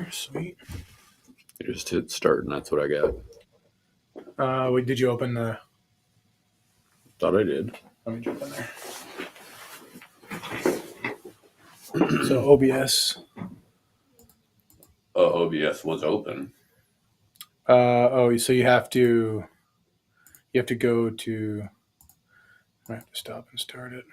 Sweet. You just hit start, and that's what I got. Wait, did you open the? Thought I did. Let me jump in there. So OBS. OBS was open. So you have to go to. I have to stop and start it.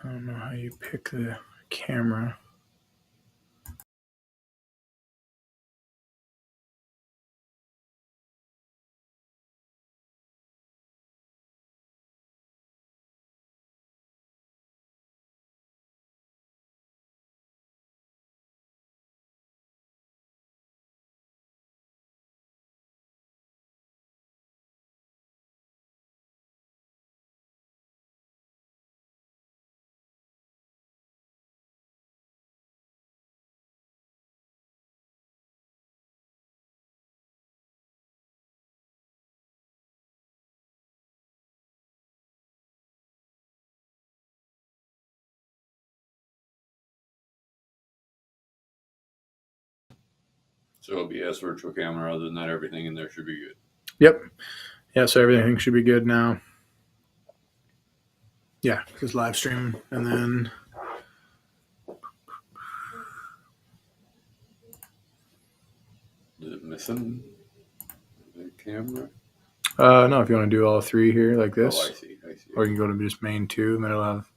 I don't know how you pick the camera. So OBS virtual camera. Other than that, everything in there should be good. Yep. Yeah. So everything should be good now. Yeah, just live stream, and then. Is it missing the camera? No, if you want to do all three here like this. Oh, I see. Or you can go to just main 2, and then it'll have.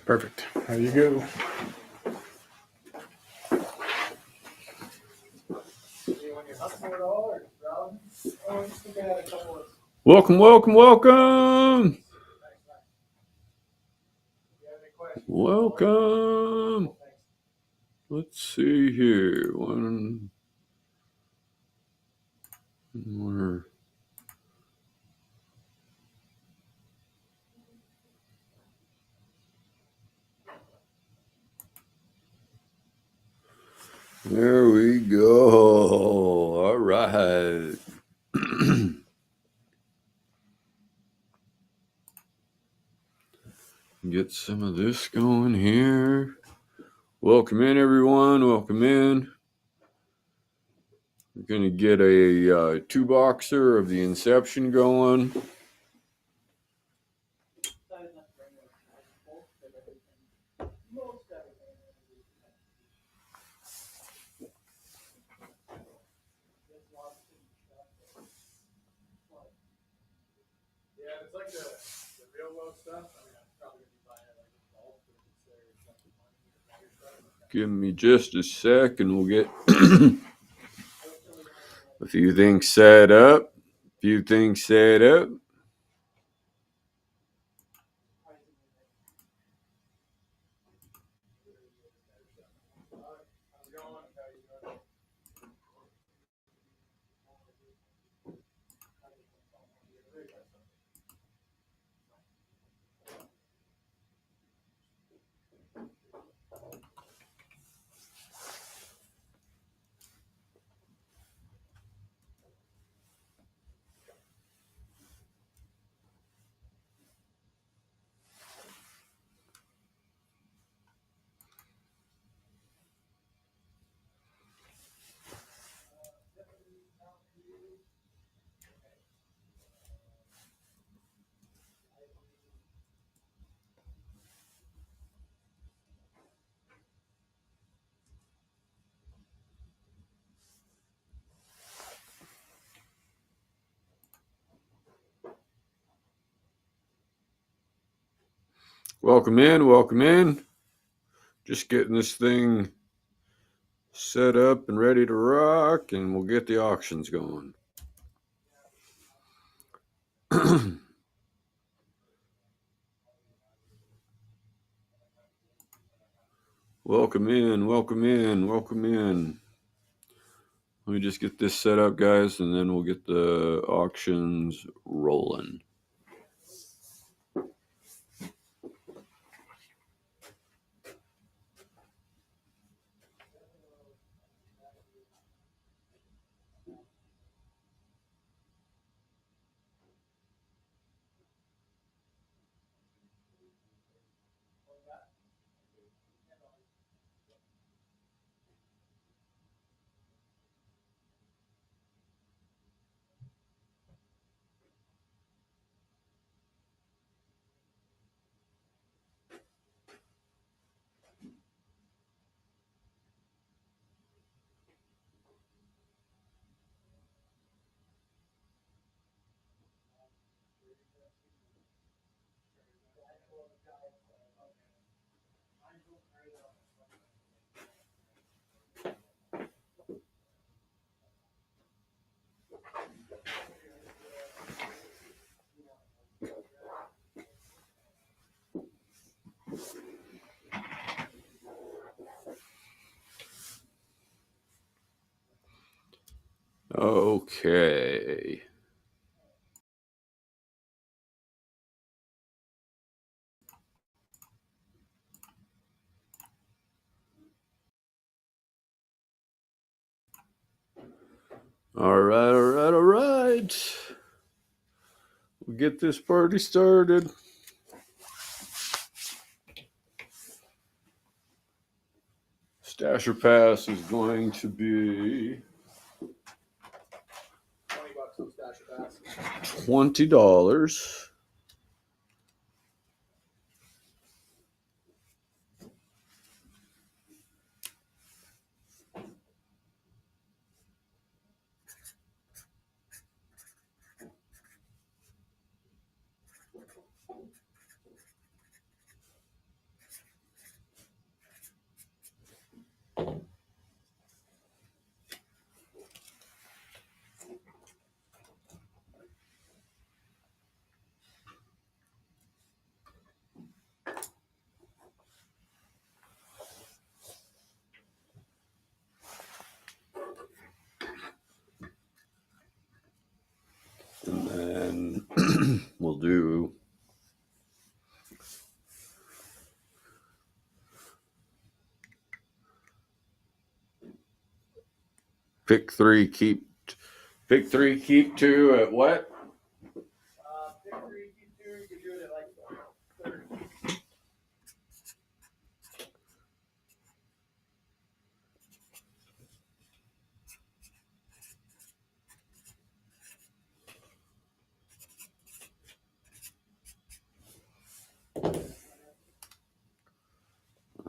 Perfect. There you go. Welcome. Welcome. Let's see here. One more. There we go. All right. Get some of this going here. Welcome in, everyone. Welcome in. We're going to get a 2-boxer of the Inception going. Give me just a sec and we'll get a few things set up. Welcome in. Just getting this thing set up and ready to rock, and we'll get the auctions going. Welcome in, welcome in, welcome in. Let me just get this set up, guys, and then we'll get the auctions rolling. Okay. All right. We'll get this party started. Stasher Pass is going to be $20 on Stasher Pass. $20. And then we'll do pick three, keep two at what? Pick 3, keep 2. You can do it at like 30.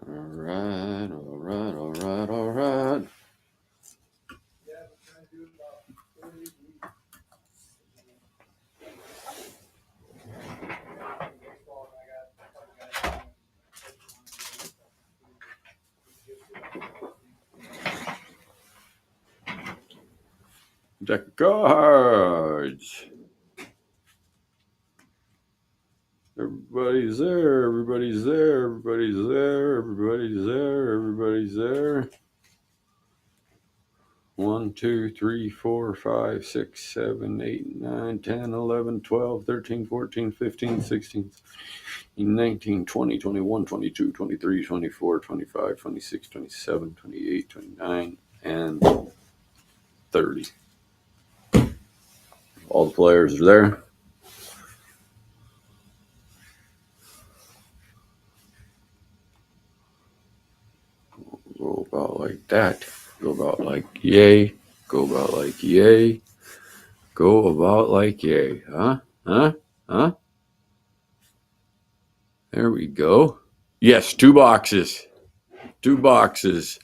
All right. Yeah, we're trying to do about 30 weeks. Deck of cards. Everybody's there. Everybody's there. Everybody's there. Everybody's there. Everybody's there. 1, 2, 3, 4, 5, 6, 7, 8, 9, 10, 11, 12, 13, 14, 15, 16, 19, 20, 21, 22, 23, 24, 25, 26, 27, 28, 29, and 30. All the players are there. Go about like that. Go about like yay. Go about like yay. Go about like yay. Huh? There we go. Yes, 2 boxes. 2 boxes.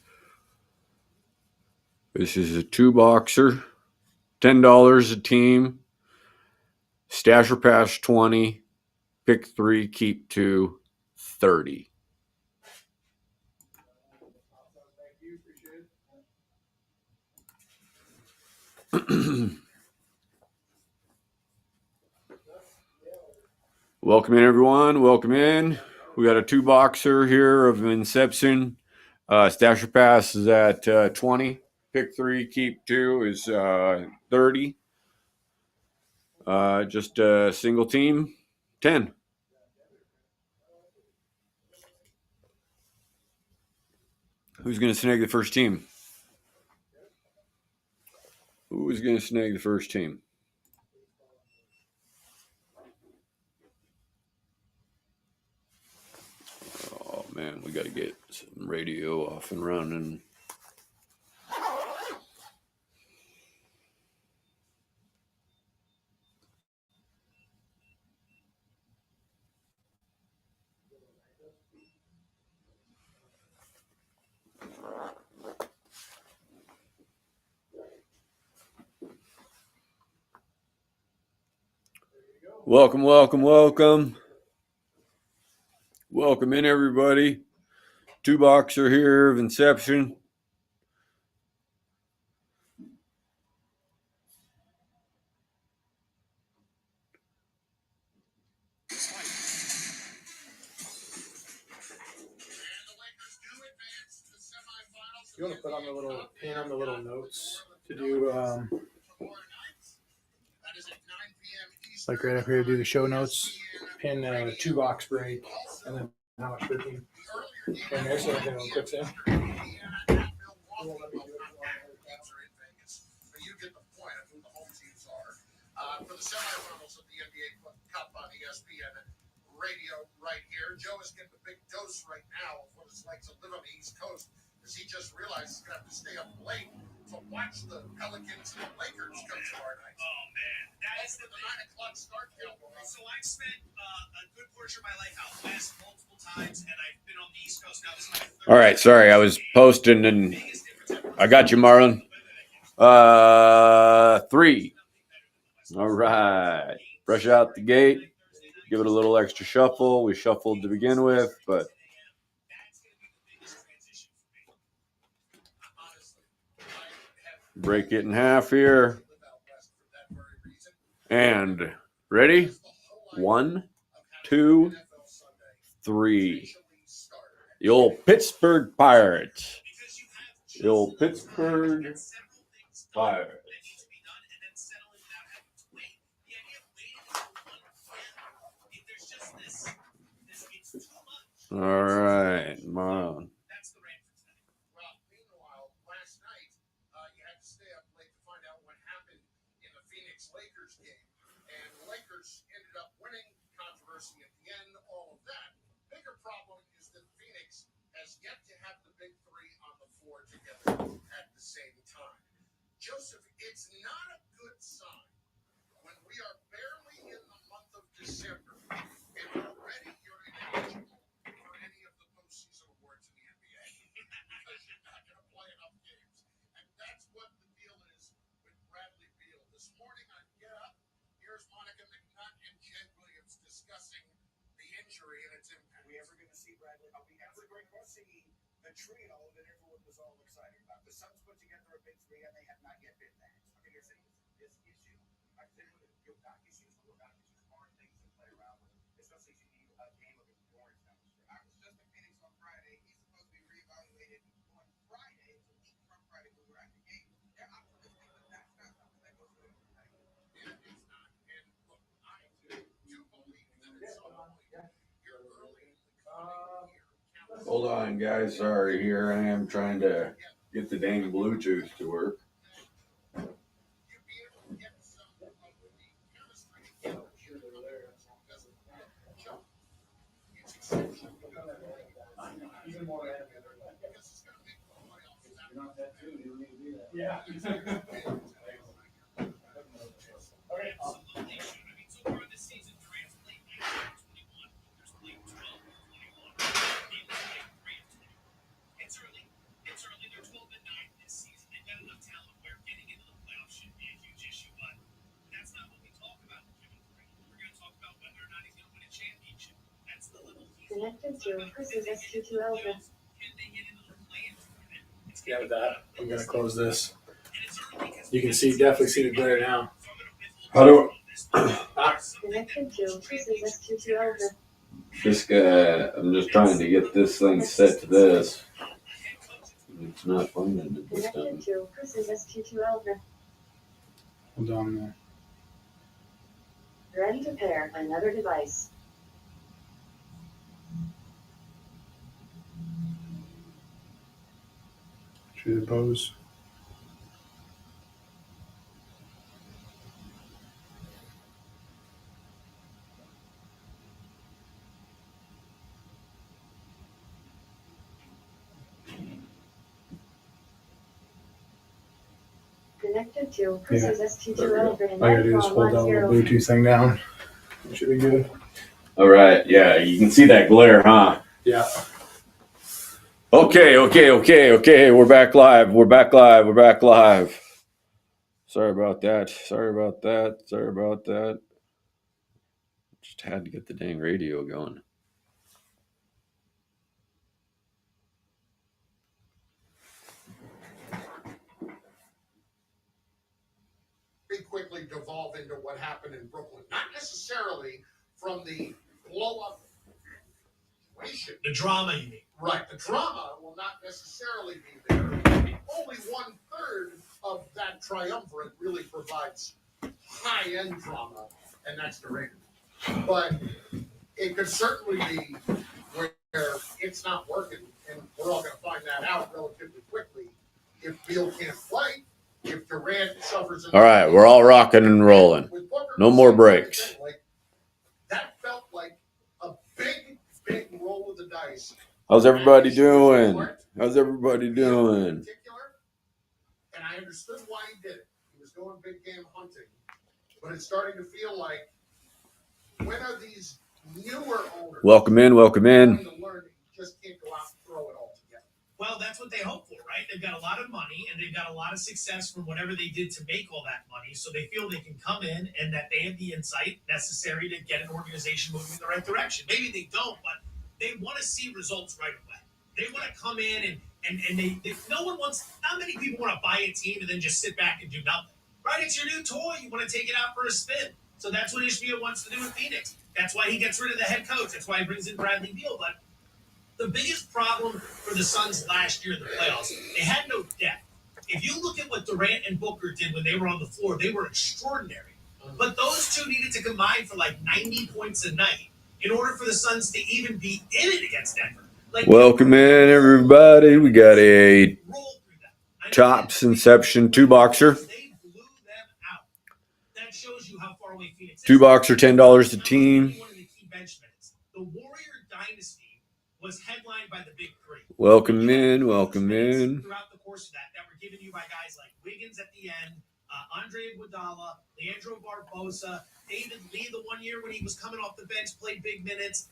This is a 2-boxer. $10 a team. Stasher Pass 20. Pick 3, keep 2, 30. Thank you. Appreciate it. Welcome in, everyone. Welcome in. We got a 2-boxer here of Inception. Stasher Pass is at 20. Pick 3, keep 2 is 30. Just a single team, 10. Who's going to snag the first team? Who is going to snag the first team? Oh, man, we got to get some radio off and running. Welcome, welcome, welcome. Welcome in, everybody. 2-boxer here of Inception. You want to put on the little pin on the little notes to do like right up here, do the show notes, pin 2-box break, and then how much per team. And there's something that clicks in. For the semifinals of the NBA Cup on ESPN radio right here. Joe is getting a big dose right now of what it's like to live on the East Coast, as he just realized he's going to have to stay up late to watch the Pelicans and the Lakers come tomorrow night. Oh, man. That is the 9 o'clock start. So I've spent a good portion of my life out west multiple times, and I've been on the East Coast now. This is my third. All right, sorry, I was posting, and I got you, Marlon. 3. All right. Brush out the gate. Give it a little extra shuffle. We shuffled to begin with, but break it in half here. And ready? 1, 2, 3. The old Pittsburgh Pirates. The old Pittsburgh Pirates. All right, Marlon. Well, meanwhile, last night, you had to stay up late to find out what happened in the Phoenix-Lakers game. And the Lakers ended up winning, controversy at the end, all of that. Bigger problem is that Phoenix has yet to have the big three on the floor together at the same time. Joseph, it's not a good sign when we are barely in the month of December and already you're ineligible for any of the postseason awards in the NBA because you're not going to play enough games. And that's what the deal is with Bradley Beal. This morning on Get Up, here's Monica McNutt and Jen Williams discussing the injury and its impact. Are we ever going to see Bradley? Are we ever going to see the trio that everyone was all excited about? The Suns put together a big three and they have not yet been that. I think you're saying this issue. I think you've got issues are things to play around with, especially if you need a game of endurance down the stretch. I was just in Phoenix on Friday. He's supposed to be reevaluated on Friday. It's a week from Friday when we're at the game. They're optimistic, but that's not something that goes through. Yeah, it's not. And look, I do believe that at some point you're early in the coming year. Hold on, guys. Sorry, here I am trying to get the dang Bluetooth to work. Yeah. It's early. They're 12-9 this season. They've got enough talent where getting into the playoffs should be a huge issue, but that's not what we talk about with Kevin Durant. We're going to talk about whether or not he's going to win a championship. That's the level he's on. Can they get into the play-in tournament? Yeah, with that, I'm going to close this. And it's early. You can definitely see the glare now. How do Connected to STT over. this guy? I'm just trying to get this thing set to this. It's not finding it this time. Connected to STT over. Hold on there. Ready to pair another device. Through the bows. Connected to STT over. All I gotta do is hold that little Bluetooth thing down. Should be good. All right, yeah, you can see that glare, huh? Yeah. Okay. We're back live. Sorry about that. Just had to get the dang radio going. Quickly devolve into what happened in Brooklyn. Not necessarily from the blow-up situation. The drama, you mean? Right. The drama will not necessarily be there. Only 1/3 of that triumvirate really provides high-end drama, and that's the Raiders. But it could certainly be where it's not working, and we're all going to find that out relatively quickly. If Beal can't play, if Durant suffers. All right, we're all rocking and rolling. No more breaks. That felt like a big roll of the dice. How's everybody doing? And I understood why he did it. He was going big game hunting. But it's starting to feel like, when are these newer owners? Welcome in. To learn that you just can't go out and throw it all together. Well, that's what they hope for, right? They've got a lot of money and they've got a lot of success from whatever they did to make all that money. So they feel they can come in and that they have the insight necessary to get an organization moving in the right direction. Maybe they don't, but they want to see results right away. They want to come in and they no one wants, not many people want to buy a team and then just sit back and do nothing. Right? It's your new toy. You want to take it out for a spin. So that's what Ishmael wants to do with Phoenix. That's why he gets rid of the head coach. That's why he brings in Bradley Beal. But the biggest problem for the Suns last year in the playoffs, they had no depth. If you look at what Durant and Booker did when they were on the floor, they were extraordinary. But those two needed to combine for like 90 points a night in order for the Suns to even be in it against Denver. Welcome in, everybody. We got a Chops Inception 2-boxer. They blew them out. That shows you how far away Phoenix is. 2-boxer, $10 a team. One of the key bench minutes. The Warrior dynasty was headlined by the big three. Welcome in. Throughout the course of that were given you by guys like Wiggins at the end, Andre Iguodala, Leandro Barbosa, David Lee the one year when he was coming off the bench, played big minutes,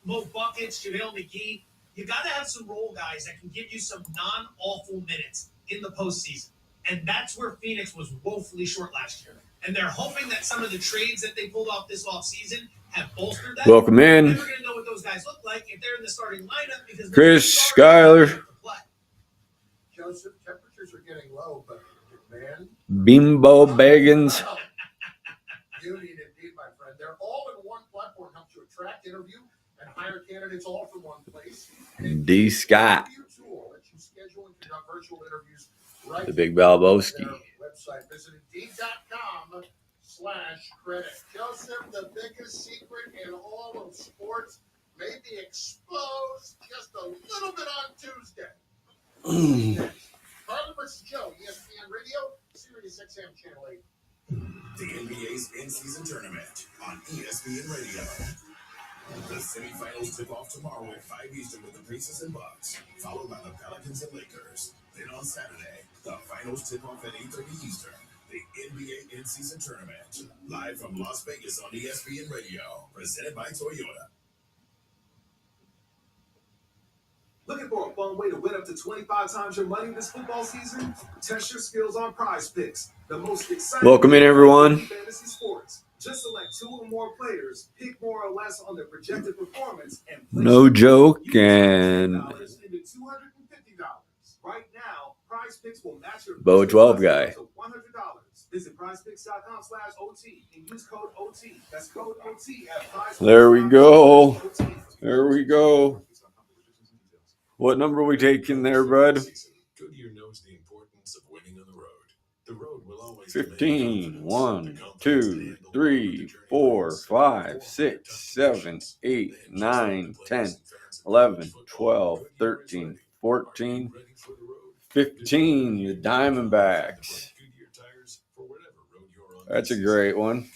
Mo Buckets, JaVale McGee. You got to have some role guys that can give you some non-awful minutes in the postseason. And that's where Phoenix was woefully short last year. And they're hoping that some of the trades that they pulled off this offseason have bolstered that. Welcome in. We're never going to know what those guys look like if they're in the starting lineup because Chris, Skyler. Joseph, temperatures are getting low, but man. Bimbo Baggins. Beauty indeed, my friend. They're all in one platform, help you attract, interview, and hire candidates all from one place. D. Scott. The Big Balboski. Website. Visit Indeed.com/credit. Joseph, the biggest secret in all of sports may be exposed just a little bit on Tuesday. Carlin versus Joe, ESPN Radio, Sirius XM Channel 8. The NBA's in-season tournament on ESPN Radio. The semifinals tip off tomorrow at 5 Eastern with the Pacers and Bucks, followed by the Pelicans and Lakers. Then on Saturday, the finals tip off at 8:30 Eastern. The NBA in-season tournament, live from Las Vegas on ESPN Radio, presented by Toyota. Looking for a fun way to win up to 25 times your money this football season? Test your skills on Prize Picks, the most exciting. Welcome in, everyone. Fantasy sports. Just select 2 or more players, pick more or less on their projected performance, and no joke, and into $250. Right now, Prize Picks will match your Bo first 12 deposit guy. up to $100. Visit prizepicks.com/OT and use code OT. That's code OT at prizepicks.com/OT. There we go. There we go. What number are we taking there, bud? Goodyear knows the importance of winning on the road. The road will always 15, 1, 2, 3, 4, 5, 6, 7, 8, 9, 10, 11, 12, 13, 14, 15, the Diamondbacks. That's a great one.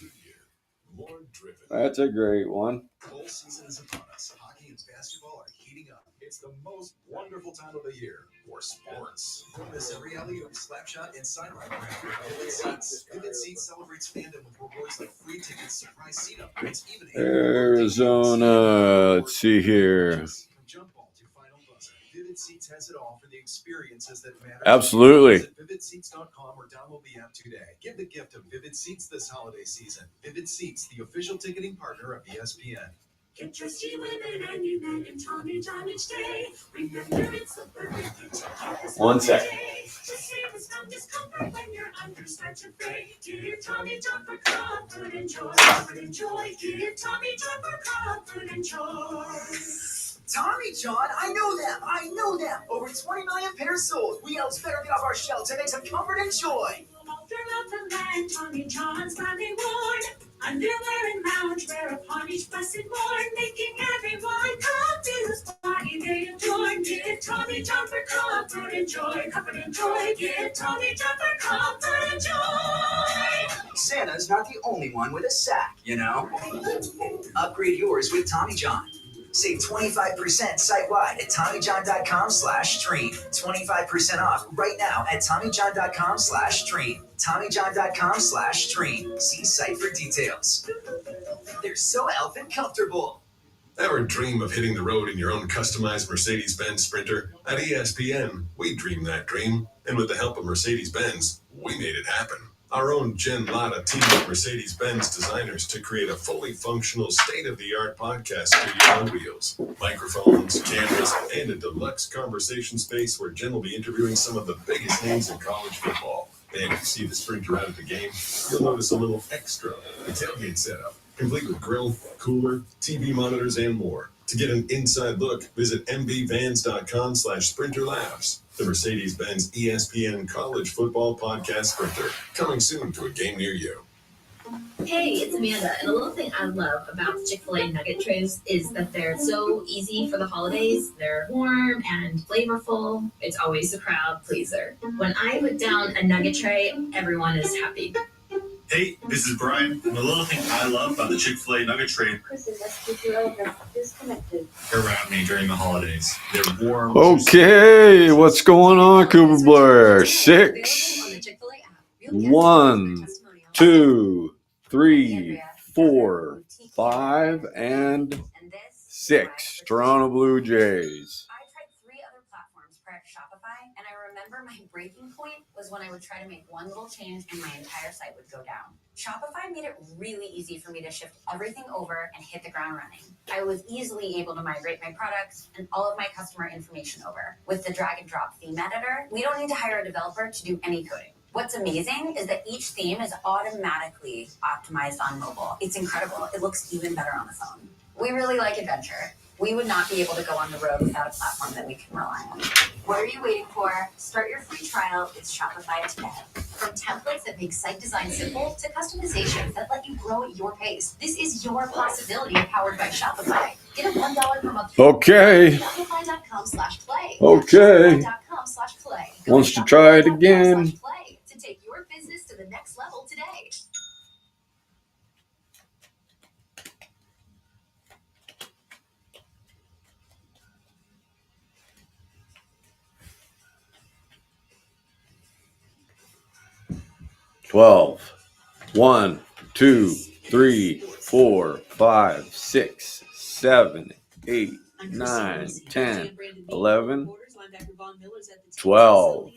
That's a great one. Bowl season is upon us. Hockey and basketball are heating up. It's the most wonderful time of the year for sports. Don't miss every alley-oop, slap shot, and sideline grab. Vivid Seats. Vivid Seats celebrates fandom with rewards like free tickets, surprise seat upgrades, even Arizona. Let's see here. From jump ball to final buzzer, Vivid Seats has it all for the experiences that matter. Absolutely. Visit vividseats.com or download the app today. Give the gift of Vivid Seats this holiday season. Vivid Seats, the official ticketing partner of ESPN. Get your tea with it and you met in Tommy John each day. Remember, it's the perfect to help us 1 second. to save us from discomfort when you're under such a fray. Give Tommy John for comfort and joy. Comfort and joy. Give Tommy John for comfort and joy. Tommy John, I know them. Over 20 million pairs sold. We elves better get off our shelves and make some comfort and joy. Throughout the land, Tommy John's finally worn. Underwear and loungewear upon each blessed morn, making everyone come to the spot they adore. Give Tommy John for comfort and joy. Comfort and joy. Give Tommy John for comfort and joy. Santa's not the only one with a sack, you know. Upgrade yours with Tommy John. Save 25% site-wide at TommyJohn.com/stream. 25% off right now at TommyJohn.com/stream. TommyJohn.com/stream. See site for details. They're so elfin comfortable. Ever dream of hitting the road in your own customized Mercedes-Benz Sprinter? At ESPN, we dreamed that dream, and with the help of Mercedes-Benz, we made it happen. Our own Jen Latta teamed with Mercedes-Benz designers to create a fully functional, state-of-the-art podcast studio on wheels. Microphones, cameras, and a deluxe conversation space where Jen will be interviewing some of the biggest names in college football. And if you see the Sprinter out at the game, you'll notice a little extra. The tailgate setup, complete with grill, cooler, TV monitors, and more. To get an inside look, visit mbvans.com/sprinterlabs. The Mercedes-Benz ESPN College Football Podcast Sprinter, coming soon to a game near you. Hey, it's Amanda, and a little thing I love about the Chick-fil-A nugget trays is that they're so easy for the holidays. They're warm and flavorful. It's always a crowd pleaser. When I put down a nugget tray, everyone is happy. Hey, this is Brian, and the little thing I love about the Chick-fil-A nugget tray Chris's ST2L disconnected. around me during the holidays. They're warm. Okay, what's going on, Cooper Blair? 6, 1, 2, 3, 4, 5, and 6. Toronto Blue Jays. I tried 3 other platforms prior to Shopify, and I remember my breaking point was when I would try to make one little change and my entire site would go down. Shopify made it really easy for me to shift everything over and hit the ground running. I was easily able to migrate my products and all of my customer information over. With the drag and drop theme editor, we don't need to hire a developer to do any coding. What's amazing is that each theme is automatically optimized on mobile. It's incredible. It looks even better on the phone. We really like adventure. We would not be able to go on the road without a platform that we can rely on. What are you waiting for? Start your free trial with Shopify today. From templates that make site design simple to customizations that let you grow at your pace, this is your possibility powered by Shopify. Get a $1 per month. Okay. Shopify.com/play. Okay. Shopify.com/play. Wants to try it again. Play to take your business to the next level today. $12. 1, 2, 3, 4, 5, 6, 7, 8, 9, 10, 11, 12.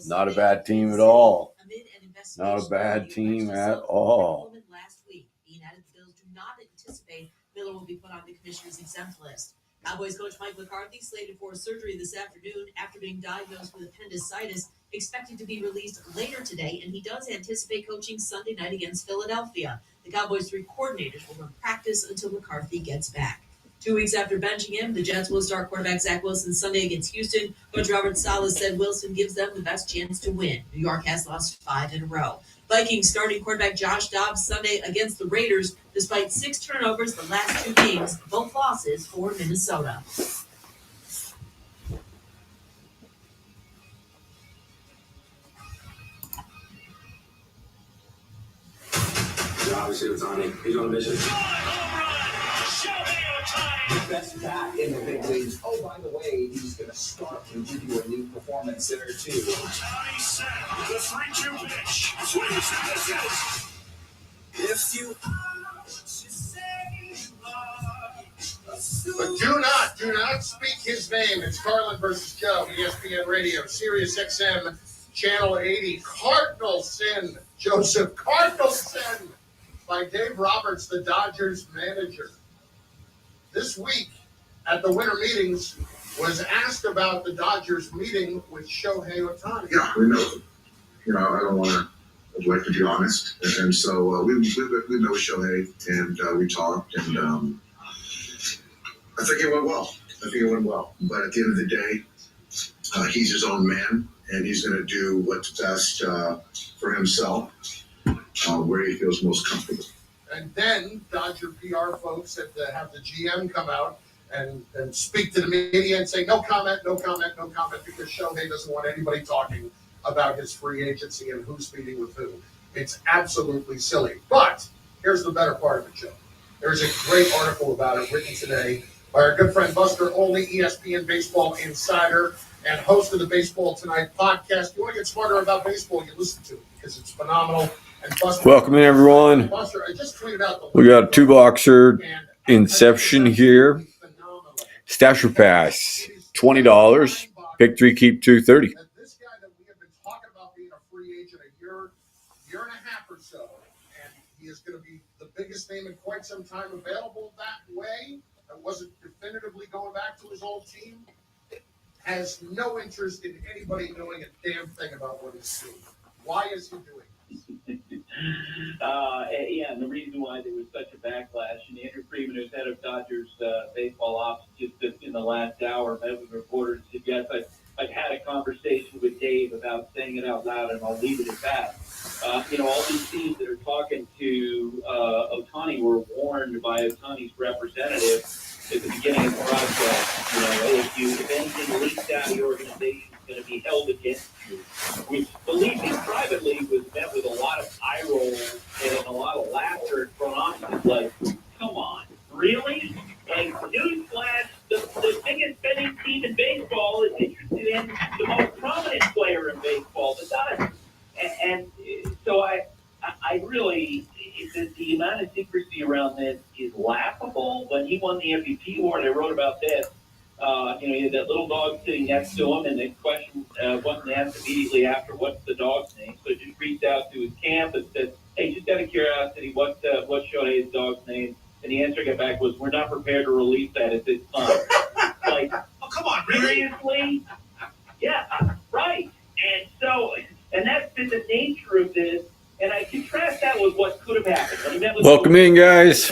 Not a bad team at all. Not a bad team at all. Last week, Bean added the Bills do not anticipate Miller will be put on the commissioner's exempt list. Cowboys coach Mike McCarthy slated for surgery this afternoon after being diagnosed with appendicitis, expected to be released later today, and he does anticipate coaching Sunday night against Philadelphia. The Cowboys' 3 coordinators will run practice until McCarthy gets back. 2 weeks after benching him, the Jets will start quarterback Zach Wilson Sunday against Houston. Coach Robert Saleh said Wilson gives them the best chance to win. New York has lost 5 in a row. Vikings starting quarterback Josh Dobbs Sunday against the Raiders, despite 6 turnovers the last 2 games, both losses for Minnesota. Obviously, Ohtani, he's on a mission. Best bat in the big leagues. Oh, by the way, he's going to start and give you a new performance there, too. Ohtani set. The 3-2 pitch. Swings and misses. If you But do not speak his name. It's Carlin versus Joe, ESPN Radio, Sirius XM, Channel 80. Cardinal Sin, Joseph Cardinal Sin, by Dave Roberts, the Dodgers manager. This week at the winter meetings was asked about the Dodgers meeting with Shohei Ohtani. Yeah, we know. I don't want to. I'd like to be honest, and so we met with Shohei, and we talked, and I think it went well. But at the end of the day, he's his own man, and he's going to do what's best for himself, where he feels most comfortable. And then Dodger PR folks had to have the GM come out and speak to the media and say, no comment, because Shohei doesn't want anybody talking about his free agency and who's meeting with who. It's absolutely silly. But here's the better part of it, Joe. There's a great article about it written today by our good friend Buster Olney, ESPN Baseball Insider and host of the Baseball Tonight podcast. You want to get smarter about baseball, you listen to it because it's phenomenal. And Buster, welcome in, everyone. Buster, I just tweeted out we got a 2-boxer Inception here. Stasher Pass, $20. Pick 3, keep 2, $30. This guy that we have been talking about being a free agent a year and a half or so, and he is going to be the biggest name in quite some time available that way, and wasn't definitively going back to his old team, has no interest in anybody knowing a damn thing about what he's doing. Why is he doing this? Yeah, and the reason why there was such a backlash, and Andrew Freeman, who's head of Dodgers baseball ops, just in the last hour met with reporters and said, yes, I've had a conversation with Dave about saying it out loud, and I'll leave it at that. All these teams that are talking to Ohtani were warned by Ohtani's representative at the beginning of the process. If anything leaks out of the organization, it's going to be held against you. Which, believe me, privately was met with a lot of eye rolls and a lot of laughter in front offices. Like, come on, really? Like, newsflash, the biggest betting team in baseball is interested in the most prominent player in baseball, the Dodgers. And so I really, the amount of secrecy around this is laughable. When he won the MVP award, I wrote about this. He had that little dog sitting next to him, and the question wasn't asked immediately after, what's the dog's name? So he just reached out to his camp and said, hey, just out of curiosity, what's Shohei's dog's name? And the answer I got back was, we're not prepared to release that at this time. Like, oh, come on, really? Seriously? Yeah, right. And that's been the nature of this. And I contrast that with what could have happened. Welcome in, guys.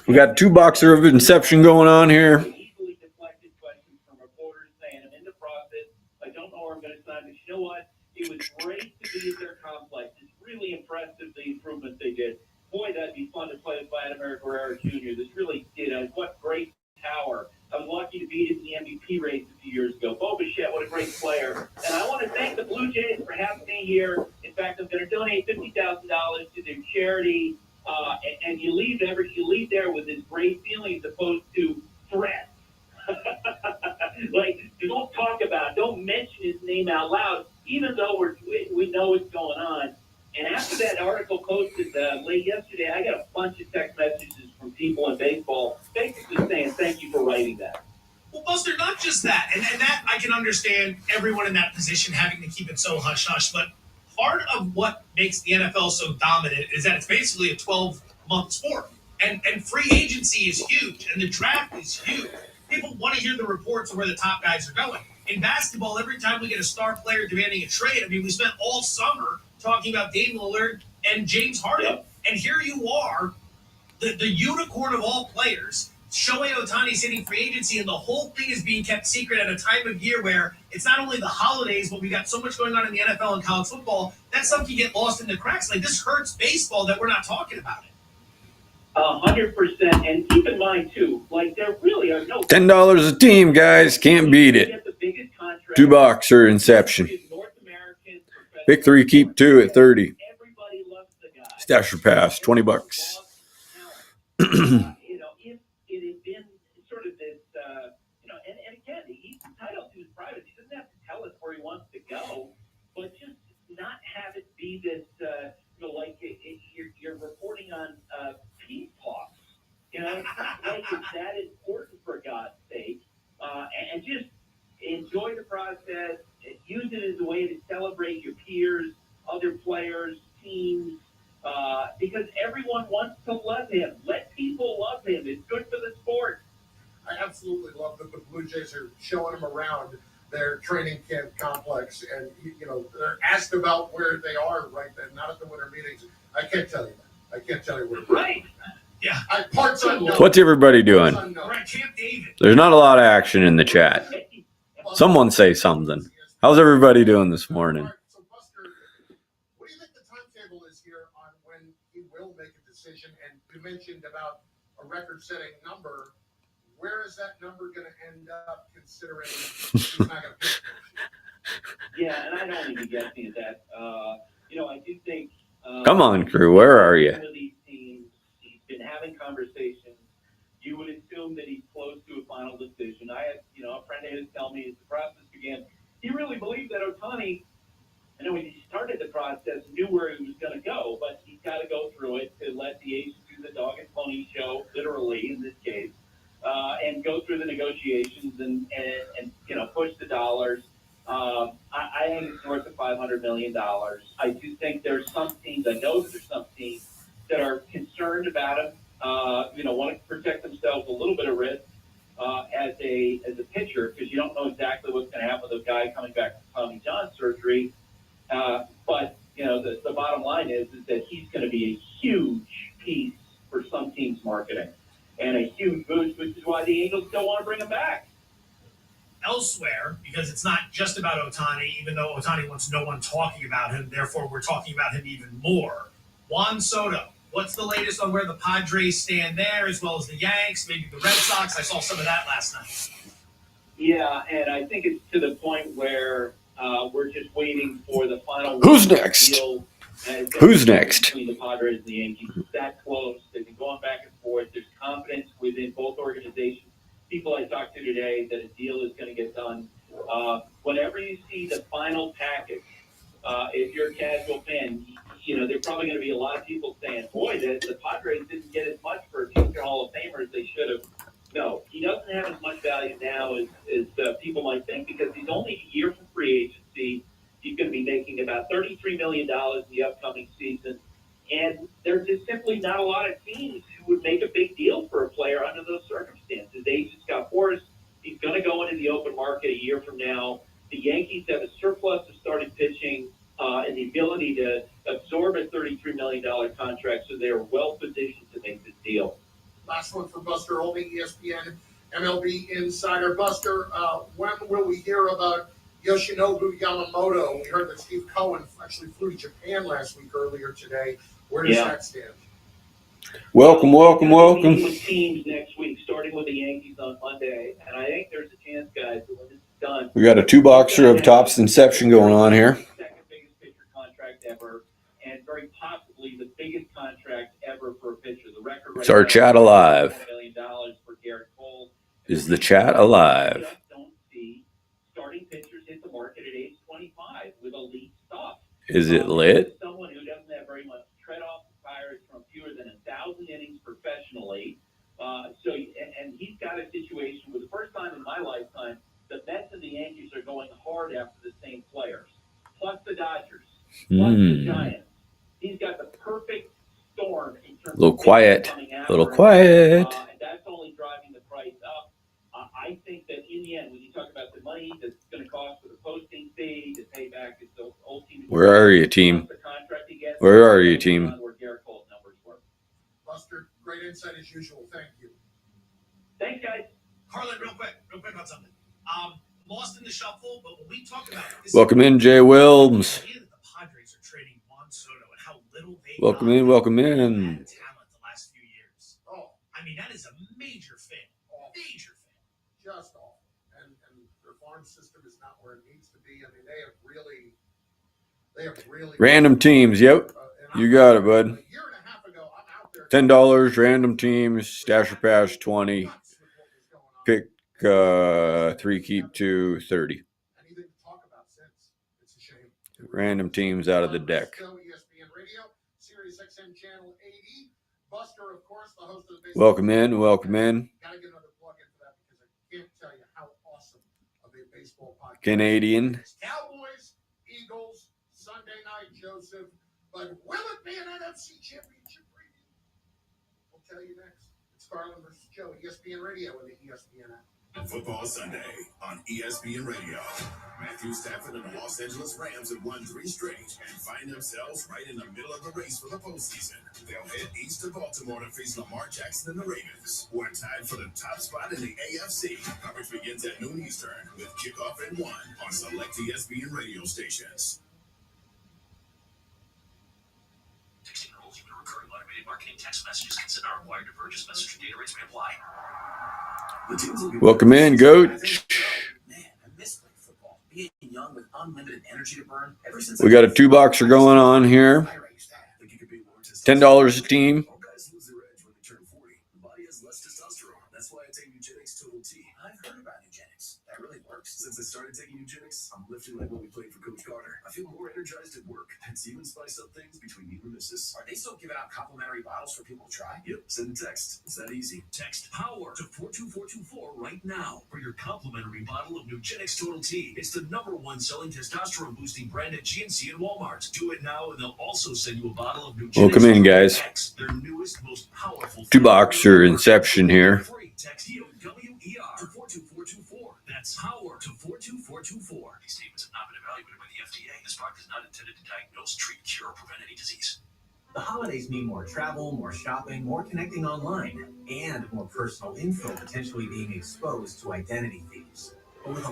We got 2-boxer of Inception going on here. Easily deflected questions from reporters saying, I'm in the process. I don't know where I'm going to sign. But you know what? It was great to be at their complex. It's really impressive, the improvements they did. Boy, that'd be fun to play with Vladimir Guerrero Jr. This really did. What great power. I was lucky to beat him in the MVP race a few years ago. Bo Bichette, what a great player. And I want to thank the Blue Jays for having me here. In fact, I'm going to donate $50,000 to their charity. And you leave there with this great feeling as opposed to threats. Like, don't talk about it. Don't mention his name out loud, even though we know what's going on. And after that article posted late yesterday, I got a bunch of text messages from people in baseball basically saying, thank you for writing that. Well, Buster, not just that. And that I can understand everyone in that position having to keep it so hush-hush. But part of what makes the NFL so dominant is that it's basically a 12-month sport. And free agency is huge, and the draft is huge. People want to hear the reports of where the top guys are going. In basketball, every time we get a star player demanding a trade, I mean, we spent all summer talking about Dame Lillard and James Harden. Yep. And here you are, the unicorn of all players, Shohei Ohtani's hitting free agency, and the whole thing is being kept secret at a time of year where it's not only the holidays, but we got so much going on in the NFL and college football. That stuff can get lost in the cracks. Like, this hurts baseball that we're not talking about it. 100%. And keep in mind, too, like, there really are no... $10 a team, guys. Can't beat it. $2 or Inception. Pick 3, keep 2 at 30. Stash or pass, $20. You know, if it had been sort of this, and again, he's entitled to his privacy. He doesn't have to tell us where he wants to go, but just not have it be this, like you're reporting on peace talks. You know, it's not like it's that important, for God's sake. And just enjoy the process. Use it as a way to celebrate your peers, other players, teams. Because everyone wants to love him. Let people love him. It's good for the sport. I absolutely love that the Blue Jays are showing him around their training camp complex, and they're asked about where they are right then, not at the winter meetings. I can't tell you that. I can't tell you where. Right. Yeah. Parts unknown. What's everybody doing? We're at Camp David. There's not a lot of action in the chat. Someone say something. How's everybody doing this morning? So, Buster, what do you think the timetable is here on when he will make a decision? And you mentioned about a record-setting number. Where is that number going to end up, considering he's not going to pitch? Yeah, and I don't even guess at that. I do think. Come on, crew. Where are you? Some of these teams, he's been having conversations. You would assume that he's close to a final decision. I had, a friend of his tell me as the process began, he really believed that Ohtani, I know when he started the process, knew where he was going to go, but he's got to go through it to let the agent do the dog and pony show, literally in this case, and go through the negotiations and push the dollars. I think it's north of $500 million. I do think there's some teams, I know that there's some teams that are concerned about him, want to protect themselves a little bit of risk as a pitcher, because you don't know exactly what's going to happen with a guy coming back from Tommy John surgery. But the bottom line is that he's going to be a huge piece for some teams' marketing and a huge boost, which is why the Angels don't want to bring him back. Elsewhere, because it's not just about Ohtani, even though Ohtani wants no one talking about him, therefore we're talking about him even more. Juan Soto, what's the latest on where the Padres stand there, as well as the Yanks, maybe the Red Sox? I saw some of that last night. Yeah, and I think it's to the point where we're just waiting for the final. Who's next? Deal. Who's next? Between the Padres and the Yankees. It's that close. They've been going back and forth. There's confidence within both organizations. People I talked to today that a deal is going to get done. Whenever you see the final package, if you're a casual fan, there are probably going to be a lot of people saying, boy, the Padres didn't get as much for a future Hall of Famer as they should have. No, he doesn't have as much value now as people might think, because he's only a year from free agency. He's going to be making about $33 million in the upcoming season. And there's just simply not a lot of teams who would make a big deal for a player under those circumstances. They just got forced. He's going to go into the open market a year from now. The Yankees have a surplus of starting pitching and the ability to absorb a $33 million contract, so they are well positioned to make this deal. Last one for Buster Olney, ESPN MLB Insider. Buster, when will we hear about Yoshinobu Yamamoto? We heard that Steve Cohen actually flew to Japan last week earlier today. Where does that stand? Welcome. With teams next week, starting with the Yankees on Monday, and I think there's a chance, guys, that when this is done, We got a $2 of Topps Inception going on here. Second biggest pitcher contract ever, and very possibly the biggest contract ever for a pitcher. The record right Is our now chat alive? $1 million for Garrett Cole. Is the chat alive? We just don't see starting pitchers hit the market at age 25 with elite stuff. Is it lit? Someone who doesn't have very much tread off the tires from fewer than 1,000 innings professionally. And he's got a situation where the first time in my lifetime, the Mets and the Yankees are going hard after the same players, plus the Dodgers, plus the Giants. He's got the perfect storm in terms A little of quiet. coming A after little him. quiet. And that's only driving the price up. I think that in the end, when you talk about the money that's going to cost for the posting fee to pay back his old team, Where are you, team? the contract he gets, Where are you, team? where Garrett Cole's numbers were. Buster, great insight as usual. Thank you. Thanks, guys. Harlan, real quick on something. Lost in the shuffle, but when we talk about this, Welcome in, Jay Wilms. the Padres are trading Juan Soto and how little they Welcome got in, welcome in. talent the last few years. Oh, I mean, that is a major fail. Major fail. just awful. And their farm system is not where it needs to be. I mean, they have really Random teams. Yep. You got it, bud. A year and a half ago, I'm out there. $10, random teams, stash or pass 20. Pick 3, keep 2, 30. Anything to talk about since? It's a shame. Random teams out of the deck. ESPN Radio, Sirius XM Channel 80. Buster, of course, the host of the Welcome in, welcome in. Gotta get another plug in for that because I can't tell you how awesome of a baseball podcast. Canadian. Cowboys, Eagles, Sunday night, Joseph. But will it be an NFC Championship preview? We'll tell you next. It's Carlin versus Joe, ESPN Radio and the ESPN app. Football Sunday on ESPN Radio. Matthew Stafford and the Los Angeles Rams have won 3 straight and find themselves right in the middle of the race for the postseason. They'll head east to Baltimore to face Lamar Jackson and the Ravens, who are tied for the top spot in the AFC. Coverage begins at noon Eastern with kickoff at 1 on select ESPN radio stations. 16 rules. Even recurring automated marketing text messages consider required to purchase message data rates may apply. Welcome in, Coach. Man, I miss playing football. Being young with unlimited energy to burn. Ever since We got a 2-boxer going on here. $10 a team. Guys lose their edge when they turn 40. The body has less testosterone. That's why I take Eugenics Total T. I've heard about Eugenics. That really works. Since I started taking Eugenics, I'm lifting like when we played for Coach Carter. I feel more energized at work. It's even spice up things between me and missus. Are they still giving out complimentary bottles for people to try? Yep. Send a text. It's that easy. Text POWER to 42424 right now for your complimentary bottle of Eugenics Total T. It's the #1 selling testosterone boosting brand at GNC and Walmart. Do it now and they'll also send you a bottle of Eugenics. Welcome in, guys. X, their newest, most powerful 2-boxer Inception here. Text TOWER to 42424. That's POWER to 42424. These statements have not been evaluated by the FDA. This product is not intended to diagnose, treat, cure, or prevent any disease. The holidays mean more travel, more shopping, more connecting online, and more personal info potentially being exposed to identity thieves.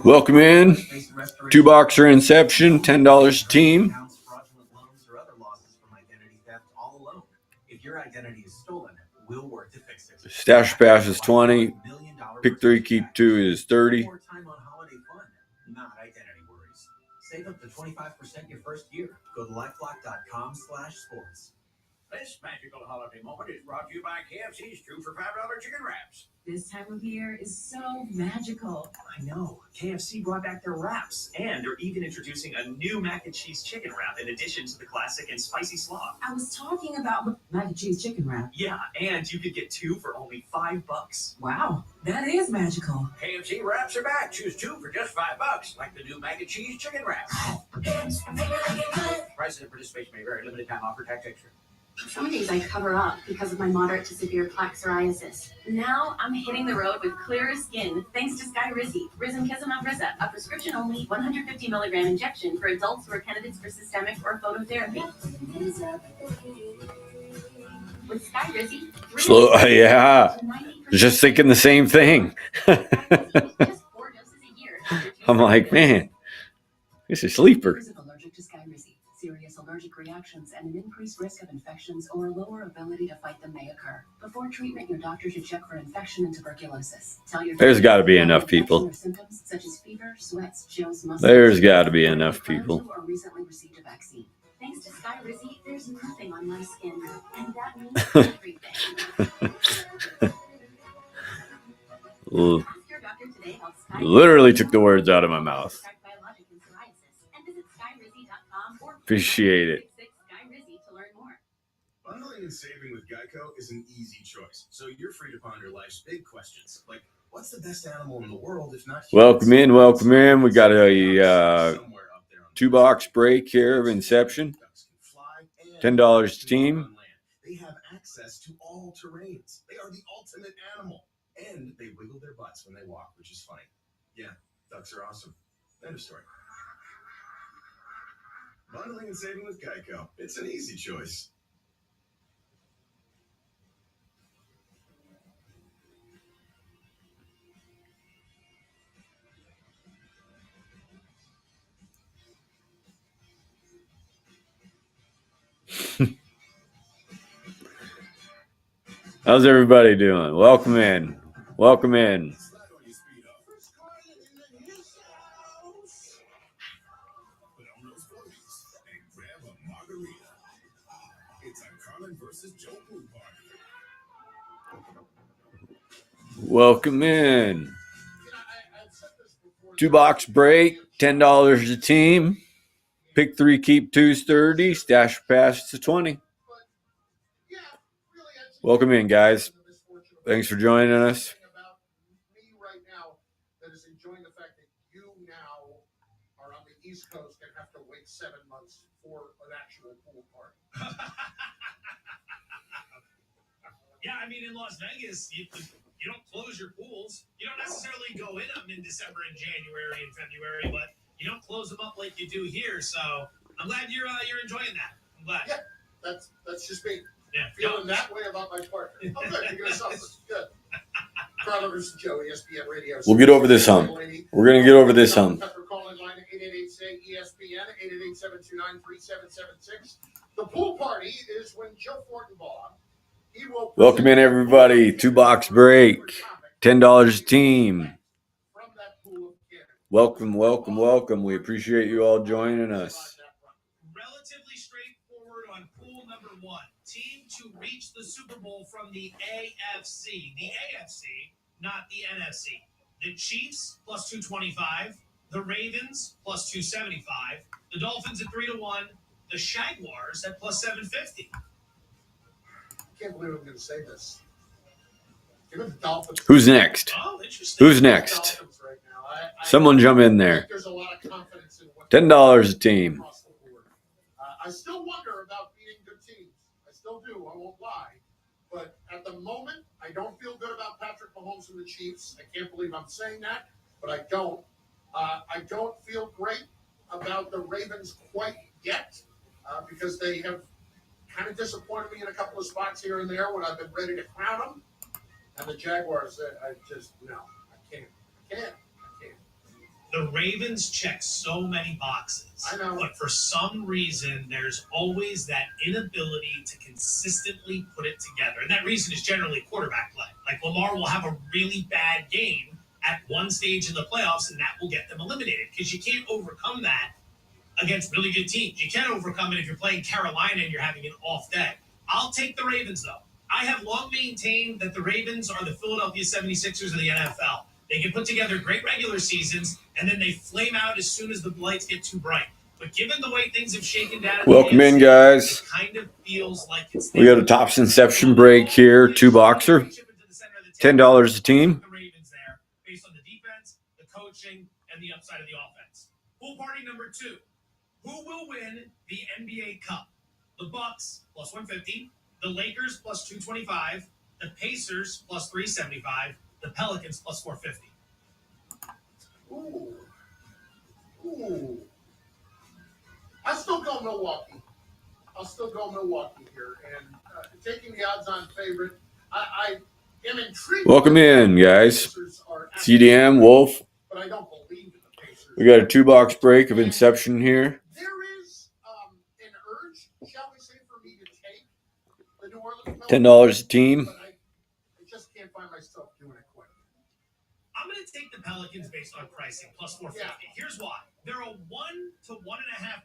Welcome in. 2-boxer Inception, $10 a team. Fraudulent loans or other losses from identity theft all alone. If your identity is stolen, we'll work to fix it. Stash pass is 20. Pick 3, keep 2 is 30. More time on holiday fun, not identity worries. Save up to 25% your first year. Go to lifelock.com/sports. This magical holiday moment is brought to you by KFC's 2 for $5 chicken wraps. This time of year is so magical. I know. KFC brought back their wraps, and they're even introducing a new mac and cheese chicken wrap in addition to the classic and spicy slaw. I was talking about mac and cheese chicken wrap. Yeah, and you could get 2 for only $5. Wow, that is magical. KFC wraps are back. Choose 2 for just $5, like the new mac and cheese chicken wrap. Prices and participation may vary. Limited time offer. Tax extra. Some days I cover up because of my moderate to severe plaque psoriasis. Now I'm hitting the road with clearer skin thanks to Skyrizi, Risankizumab Risa, a prescription-only 150 milligram injection for adults who are candidates for systemic or phototherapy. With Skyrizi, Slow, yeah. Just thinking the same thing. I'm like, man, this is a sleeper. Allergic to Skyrizi. Serious allergic reactions and an increased risk of infections or a lower ability to fight them may occur. Before treatment, your doctor should check for infection and tuberculosis. Tell your There's got to be enough people. symptoms such as fever, sweats, chills, muscle. There's got to be enough people. Or recently received a vaccine. Thanks to Skyrizi, there's nothing on my skin, and that means everything. L- Literally took the words out of my mouth. Appreciate it. Bundling and saving with Geico is an easy choice, so you're free to ponder life's big questions, like what's the best animal in the world if not humans? Welcome in, welcome in. We got a 2-box break here of Inception. $10 a team. They have access to all terrains. They are the ultimate animal. And they wiggle their butts when they walk, which is funny. Yeah, ducks are awesome. End of story. Bundling and saving with Geico. It's an easy choice. How's everybody doing? Welcome in. Welcome in. It's a Carlin versus Joe Pool party. Welcome in. 2-box break, $10 a team. Pick 3, keep 2's 30. Stash pass to 20. Welcome in, guys. Thanks for joining us. Me right now that is enjoying the fact that you now are on the East Coast and have to wait 7 months for an actual pool party. Yeah, I mean, in Las Vegas, you don't close your pools. You don't necessarily go in them in December and January and February, but you don't close them up like you do here. So I'm glad you're enjoying that. I'm glad. Yeah, that's just me. Yeah, feeling that way about my partner. Oh, good. You're gonna suffer. Good. Carla versus Joe, ESPN Radio. We'll get over this hump. We're going to get over this hump. Pepper call in line at 888-ESPN, 888-729-3776. The pool party is when Joe Fortenbaugh, he will... Welcome in, everybody. 2-box break. $10 a team. Welcome, welcome, welcome. We appreciate you all joining us. Relatively straightforward on pool number 1. Team to reach the Super Bowl from the AFC. The AFC, not the NFC. The Chiefs, plus 225. The Ravens, plus 275. The Dolphins at 3-1. The Jaguars at plus 750. I can't believe I'm going to say this. Give it the Dolphins. Who's next? Oh, interesting. Who's next? Someone jump in there. There's a lot of confidence in what $10 a team. I still wonder about beating good teams. I still do. I won't lie. But at the moment, I don't feel good about Patrick Mahomes and the Chiefs. I can't believe I'm saying that, but I don't. I don't feel great about the Ravens quite yet because they have kind of disappointed me in a couple of spots here and there when I've been ready to crown them. And the Jaguars, I just, no, I can't. The Ravens check so many boxes. I know. But for some reason, there's always that inability to consistently put it together. And that reason is generally quarterback play. Like Lamar will have a really bad game at one stage in the playoffs, and that will get them eliminated because you can't overcome that against really good teams. You can't overcome it if you're playing Carolina and you're having an off day. I'll take the Ravens, though. I have long maintained that the Ravens are the Philadelphia 76ers of the NFL. They can put together great regular seasons, and then they flame out as soon as the lights get too bright. But given the way things have shaken down, Welcome in, guys. it kind of feels like it's We got a Tops Inception break here. 2-boxer. $10 a team. the Ravens there, based on the defense, the coaching, and the upside of the offense. Pool party number 2. Who will win the NBA Cup? The Bucks, plus 150. The Lakers, plus 225. The Pacers, plus 375. The Pelicans, plus 450. Ooh. I'll still go Milwaukee here. And taking the odds-on favorite, I am intrigued. Welcome in, guys. CDM, Wolf. But I don't believe in the Pacers. We got a 2-box break of Inception here. There is an urge, shall we say, for me to take the New Orleans $10 a team. But I just can't find myself doing it quite. I'm going to take the Pelicans based on pricing, plus 450. Yeah. Here's why. They're a 1 to 1.5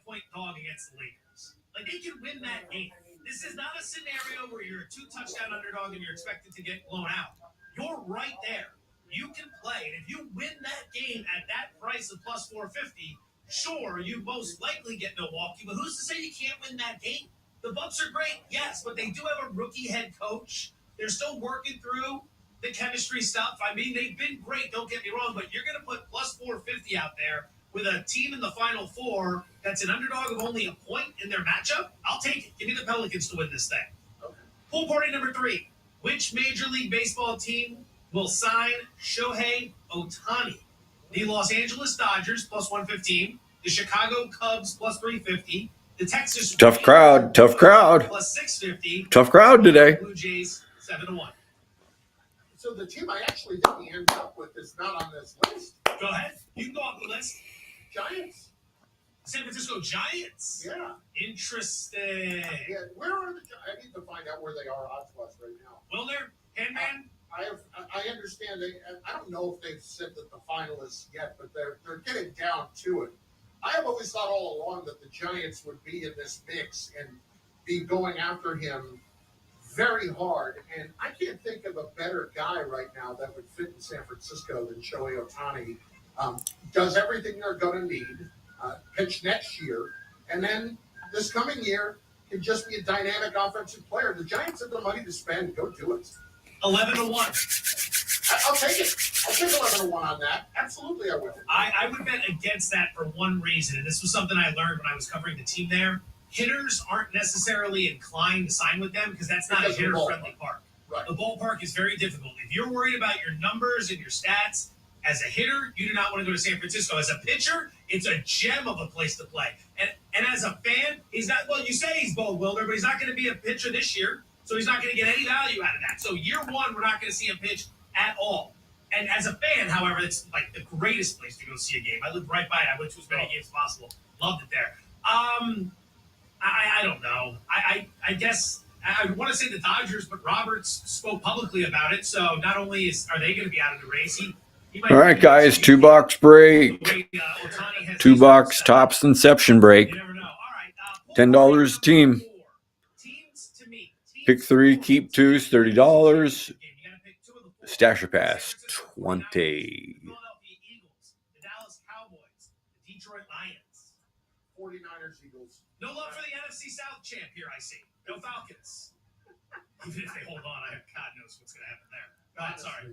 point dog against the Lakers. Like, they can win that game. This is not a scenario where you're a 2-touchdown underdog and you're expected to get blown out. You're right there. You can play. And if you win that game at that price of plus 450, sure, you most likely get Milwaukee, but who's to say you can't win that game? The Bucks are great, yes, but they do have a rookie head coach. They're still working through the chemistry stuff. I mean, they've been great, don't get me wrong, but you're going to put plus 450 out there with a team in the Final Four that's an underdog of only a point in their matchup? I'll take it. Give me the Pelicans to win this thing. Okay. Pool party number 3. Which Major League Baseball team will sign Shohei Ohtani? The Los Angeles Dodgers plus 115, the Chicago Cubs plus 350, the Texas Tough crowd. plus 650. Tough crowd today. Blue Jays 7-1. So the team I actually didn't end up with is not on this list. Go ahead. You can go off the list. Giants. San Francisco Giants. Yeah. Interesting. Yeah. Where are the Giants? I need to find out where they are odds-wise right now. Wilder, Handman. I understand. I don't know if they've said that the finalists yet, but they're getting down to it. I have always thought all along that the Giants would be in this mix and be going after him very hard. And I can't think of a better guy right now that would fit in San Francisco than Shohei Ohtani. Does everything they're going to need. Pitch next year, and then this coming year can just be a dynamic offensive player. The Giants have the money to spend. Go do it. 11-1. I'll take it. I'll take 11-1 on that. Absolutely, I will. I would bet against that for one reason, and this was something I learned when I was covering the team there. Hitters aren't necessarily inclined to sign with them because that's not a hitter-friendly park. Right. The ballpark is very difficult. If you're worried about your numbers and your stats, as a hitter, you do not want to go to San Francisco. As a pitcher, it's a gem of a place to play. And as a fan, he's not, well, you say he's Bo Wilder, but he's not going to be a pitcher this year, so he's not going to get any value out of that. So year one, we're not going to see him pitch at all. And as a fan, however, it's like the greatest place to go see a game. I lived right by it. I went to as many games as possible. Loved it there. I don't know. I guess I want to say the Dodgers, but Roberts spoke publicly about it. So not only are they going to be out of the race, All right, guys, 2-box break. 2-box tops Inception break. $10 a team. Pick 3, keep 2's $30. Stasher pass, 20. Philadelphia Eagles, the Dallas Cowboys, the Detroit Lions. 49ers, Eagles. No love for the NFC South champ here, I see. No Falcons. Even if they hold on, God knows what's going to happen there. God, sorry.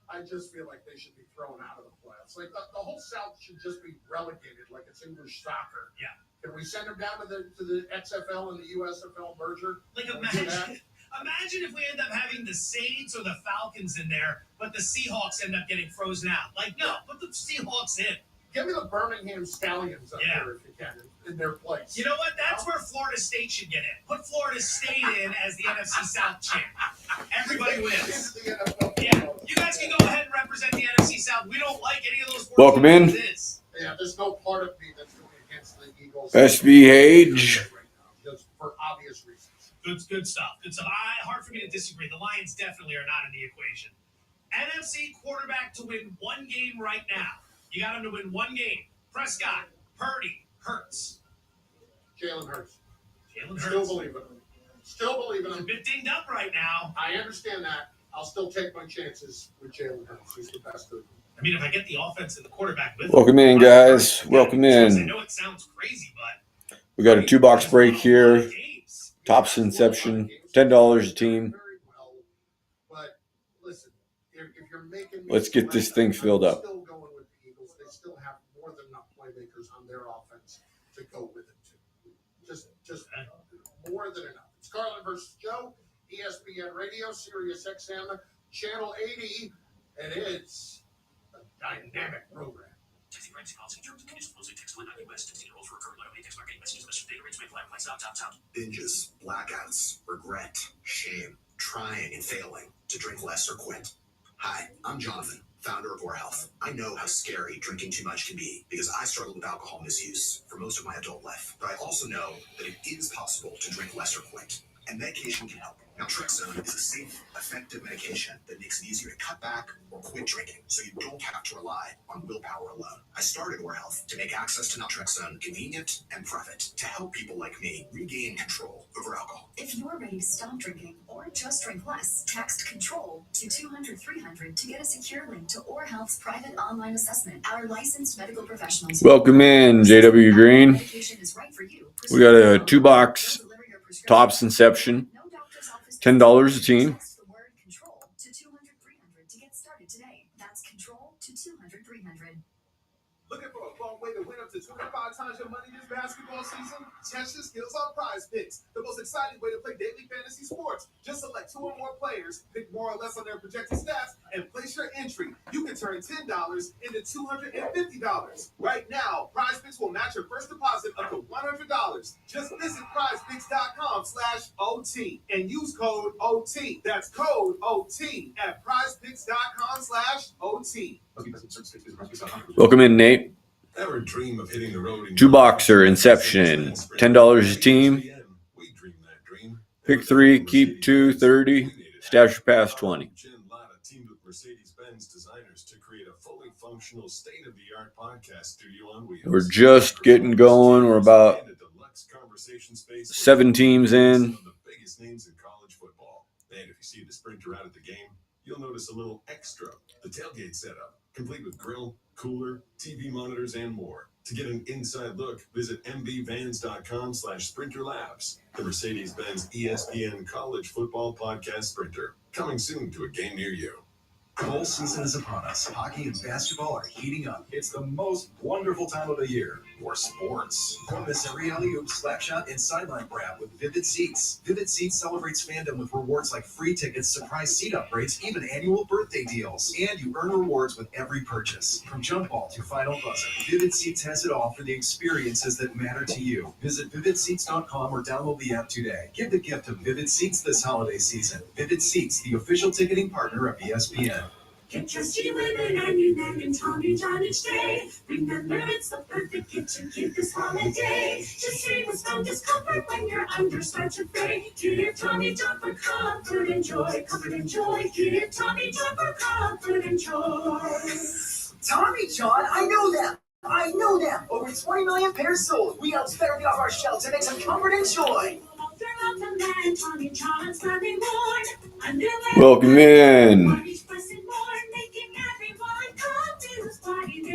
I just feel like they should be thrown out of the playoffs. Like the whole South should just be relegated, like it's English soccer. Yeah. Can we send them down to the XFL and the USFL merger? Like imagine if we end up having the Saints or the Falcons in there, but the Seahawks end up getting frozen out. Like, no, put the Seahawks in. Give me the Birmingham Stallions up there if you can, in their place. You know what? That's where Florida State should get in. Put Florida State in as the NFC South champ. Everybody wins. Yeah, you guys can go ahead and represent the NFC South. We don't like any of those. Welcome in. Yeah, there's no part of me that's going against the Eagles. SBH. Just for obvious reasons. Good stuff. Good stuff. Hard for me to disagree. The Lions definitely are not in the equation. NFC quarterback to win one game right now. You got him to win one game. Prescott, Purdy, Hurts. Jalen Hurts. Jalen Hurts. Still believe in him. Still believe in him. He's a bit dinged up right now. I understand that. I'll still take my chances with Jalen Hurts. He's the best of them. I mean, if I get the offense and the quarterback with Welcome in, guys. Welcome I in. know it sounds crazy, but We got a 2-box break here. Tops Inception, $10 a team. But listen, if you're making, Let's get this thing filled up. Still going with the Eagles. They still have more than enough playmakers on their offense to go with it too. Just more than enough. It's Carlin versus Joe, ESPN Radio, Sirius XM, Channel 80, and it's a dynamic program. Texting privacy policy terms and conditions closely text line US 16-year-olds for current automated text marketing messages message data rates may apply. Top. Binges, blackouts, regret, shame, trying and failing to drink less or quit. Hi, I'm Jonathan, founder of Or Health. I know how scary drinking too much can be because I struggled with alcohol misuse for most of my adult life. But I also know that it is possible to drink less or quit, and medication can help. Naltrexone is a safe, effective medication that makes it easier to cut back or quit drinking, so you don't have to rely on willpower alone. I started Or Health to make access to naltrexone convenient and profit to help people like me regain control over alcohol. If you're ready to stop drinking or just drink less, text CONTROL to 200-300 to get a secure link to Or Health's private online assessment. Our licensed medical professionals. Welcome in, JW Green. We got a 2-box Tops Inception, $10 a team. Text the word CONTROL to 200-300 to get started today. That's CONTROL to 200-300. Looking for a fun way to win up to $25 5 times your money this basketball season? Test your skills on Prize Picks, the most exciting way to play daily fantasy sports. Just select 2 or more players, pick more or less on their projected stats, and place your entry. You can turn $10 into $250. Right now, Prize Picks will match your first deposit up to $100. Just visit prizepicks.com/OT and use code OT. That's code OT at prizepicks.com/OT. Welcome in, Nate. Ever dream of hitting the road in Two boxer, Inception, $10 a team. Pick 3, keep 2, 30, stash your past 20. Teamed with Mercedes-Benz designers to create a fully functional state-of-the-art podcast studio on wheels. We're just getting going. We're about 7 teams in. The biggest names in college football. And if you see the Sprinter out at the game, you'll notice a little extra. The tailgate setup, complete with grill, cooler, TV monitors, and more. To get an inside look, visit mbvans.com/sprinterlabs. The Mercedes-Benz ESPN College Football Podcast Sprinter. Coming soon to a game near you. Bowl season is upon us. Hockey and basketball are heating up. It's the most wonderful time of the year for sports. Don't miss every alley-oop, slap shot, and sideline grab with Vivid Seats. Vivid Seats celebrates fandom with rewards like free tickets, surprise seat upgrades, even annual birthday deals. And you earn rewards with every purchase. From jump ball to final buzzer, Vivid Seats has it all for the experiences that matter to you. Visit vividseats.com or download the app today. Give the gift of Vivid Seats this holiday season. Vivid Seats, the official ticketing partner of ESPN. Get your seat women and you them in Tommy John each day. Remember, it's the perfect gift to give this holiday. Just save with some discomfort when you're under such a fray. Give Tommy John for comfort and joy. Comfort and joy. Give Tommy John for comfort and joy. Tommy John, I know them. Over 20 million pairs sold. We helped better get off our shelves and make some comfort and joy. Welcome in.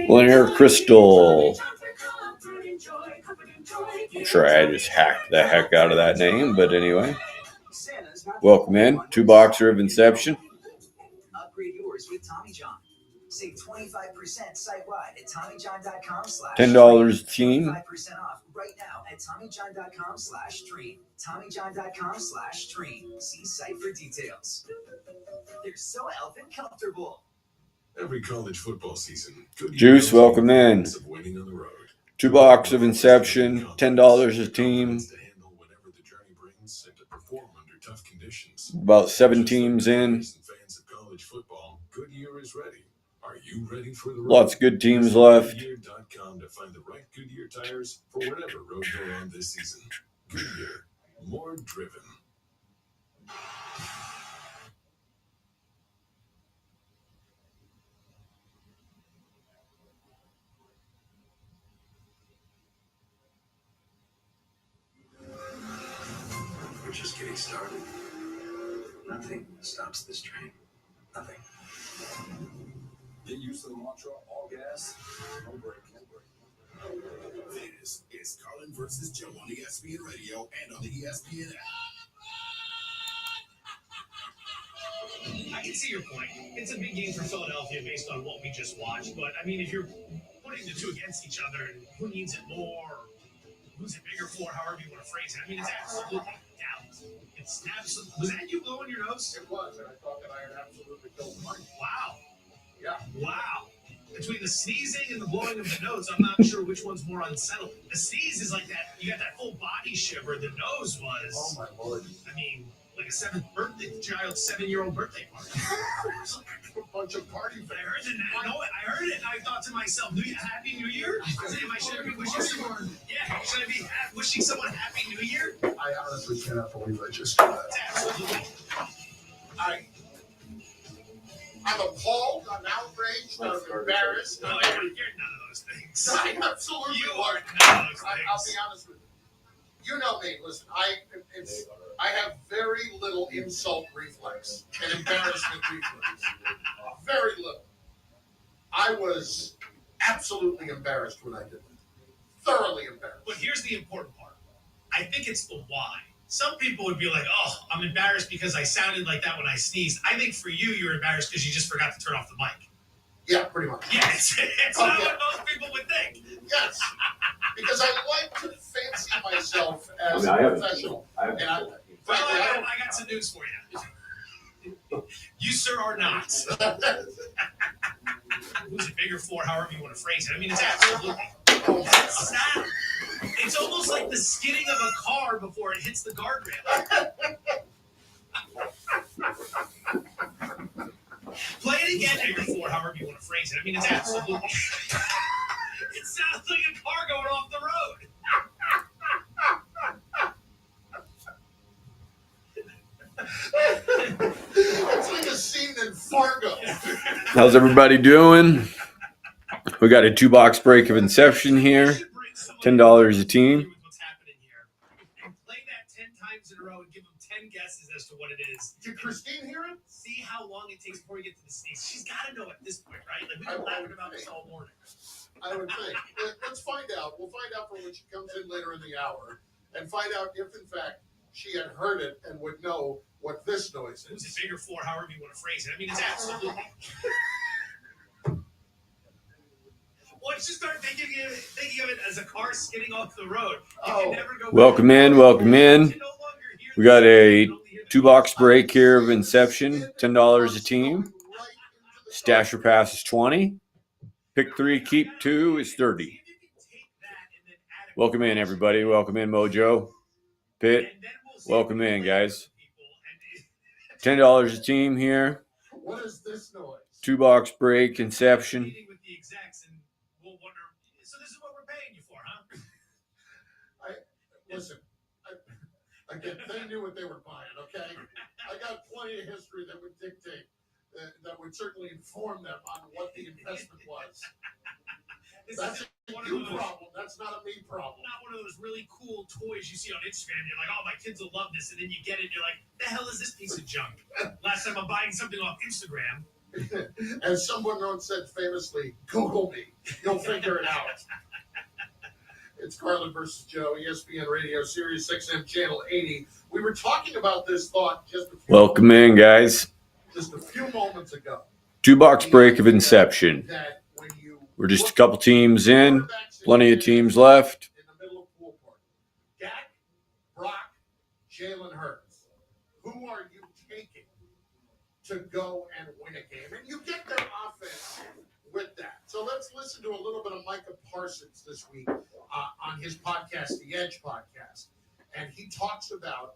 Linear Crystal. I'm sure I just hacked the heck out of that name, but anyway. Welcome in. Two boxer of Inception. Upgrade yours with Tommy John. Save 25% site-wide at TommyJohn.com/. $10 a team. 25% off right now at TommyJohn.com/stream. TommyJohn.com/stream. See site for details. They're so elfin comfortable. Every college football season. Juice, welcome in. Of winning on the road. Two box of Inception, $10 a team. To handle whatever the journey brings and to perform under tough conditions. About 7 teams in. Fans of college football, Goodyear is ready. Are you ready for the road? Lots of good teams left. Goodyear.com to find the right Goodyear tires for whatever road you're on this season. Goodyear, more driven. We're just getting started. Nothing stops this train. Nothing. Get used to the mantra, all gas, no break. This is Carlin versus Joe on ESPN Radio and on the ESPN app. I can see your point. It's a big game for Philadelphia based on what we just watched. But, I mean, if you're putting the two against each other and who needs it more, who's it bigger for, however you want to phrase it, I mean, it's absolutely doubt. It's absolutely. Was that you blowing your nose? It was, and I thought that I had absolutely killed mine. Wow. Yeah. Wow. Between the sneezing and the blowing of the nose, I'm not sure which one's more unsettling. The sneeze is like that. You got that full body shiver. The nose was. Oh, my Lord. I mean, like a 7-year-old birthday party. It's like a bunch of party fans. I heard it. I heard it. And I thought to myself, Happy New Year? Should I be wishing someone? Yeah. Should I be wishing someone Happy New Year? I honestly cannot believe I just did that. Absolutely. I'm appalled, I'm outraged, I'm embarrassed. No, you're none of those things. I absolutely You are. are none of those things. I'll be honest with you. You know me. Listen, I have very little insult reflex and embarrassment reflex. Very little. I was absolutely embarrassed when I did that. Thoroughly embarrassed. But here's the important part. I think it's the why. Some people would be like, oh, I'm embarrassed because I sounded like that when I sneezed. I think for you, you're embarrassed because you just forgot to turn off the mic. Yeah, pretty much. Yes, it's not what most people would think. Yes. because I like to fancy myself as I a haven't professional. I haven't And seen I got some news for you. You, sir, are not. Who's a bigger four, however you want to phrase it. I mean, it's absolutely. It's not. It's almost like the skidding of a car before it hits the guardrail. Play it again, bigger four, however you want to phrase it. I mean, it's absolutely. It sounds like a car going off the road. It's like a scene in Fargo. How's everybody doing? We got a 2-box break of Inception here. $10 a team. Play that 10 times in a row and give them 10 guesses as to what it is. Did Christine hear it? See how long it takes before you get to the sneeze. She's got to know at this point, right? Like, we've been laughing about this all morning. I would think. Let's find out. We'll find out for when she comes in later in the hour and find out if, in fact, she had heard it and would know what this noise Who's is. a bigger four, however you want to phrase it. I mean, it's absolutely. Once you start thinking of it as a car skidding off the road, you can never go back. Welcome in. We got a 2-box break here of Inception. $10 a team. Stash or pass is 20. Pick 3, keep 2 is 30. Welcome in, everybody. Welcome in, Mojo. Pitt. Welcome in, guys. $10 a team here. What is this noise? 2-box break, Inception. Meeting with the execs and we'll wonder. So this is what we're paying you for, huh? Listen. Again, they knew what they were buying. Okay, I got plenty of history that would dictate. That would certainly inform them on what the investment was. That's a you problem. That's not a me problem. Not one of those really cool toys you see on Instagram. You're like, oh, my kids will love this. And then you get it and you're like, the hell is this piece of junk? Last time I'm buying something off Instagram. As someone once said famously, Google me. You'll figure it out. It's Carlin versus Joe, ESPN Radio, Sirius XM, Channel 80. We were talking about this thought Welcome in, guys. Just a few moments ago. 2-box break of Inception. We're just a couple teams in. Plenty of teams left. In the middle of pool party. Dak, Brock, Jalen Hurts. Who are you taking to go and win a game? And you get their offense with that. So let's listen to a little bit of Micah Parsons this week on his podcast, The Edge Podcast. And he talks about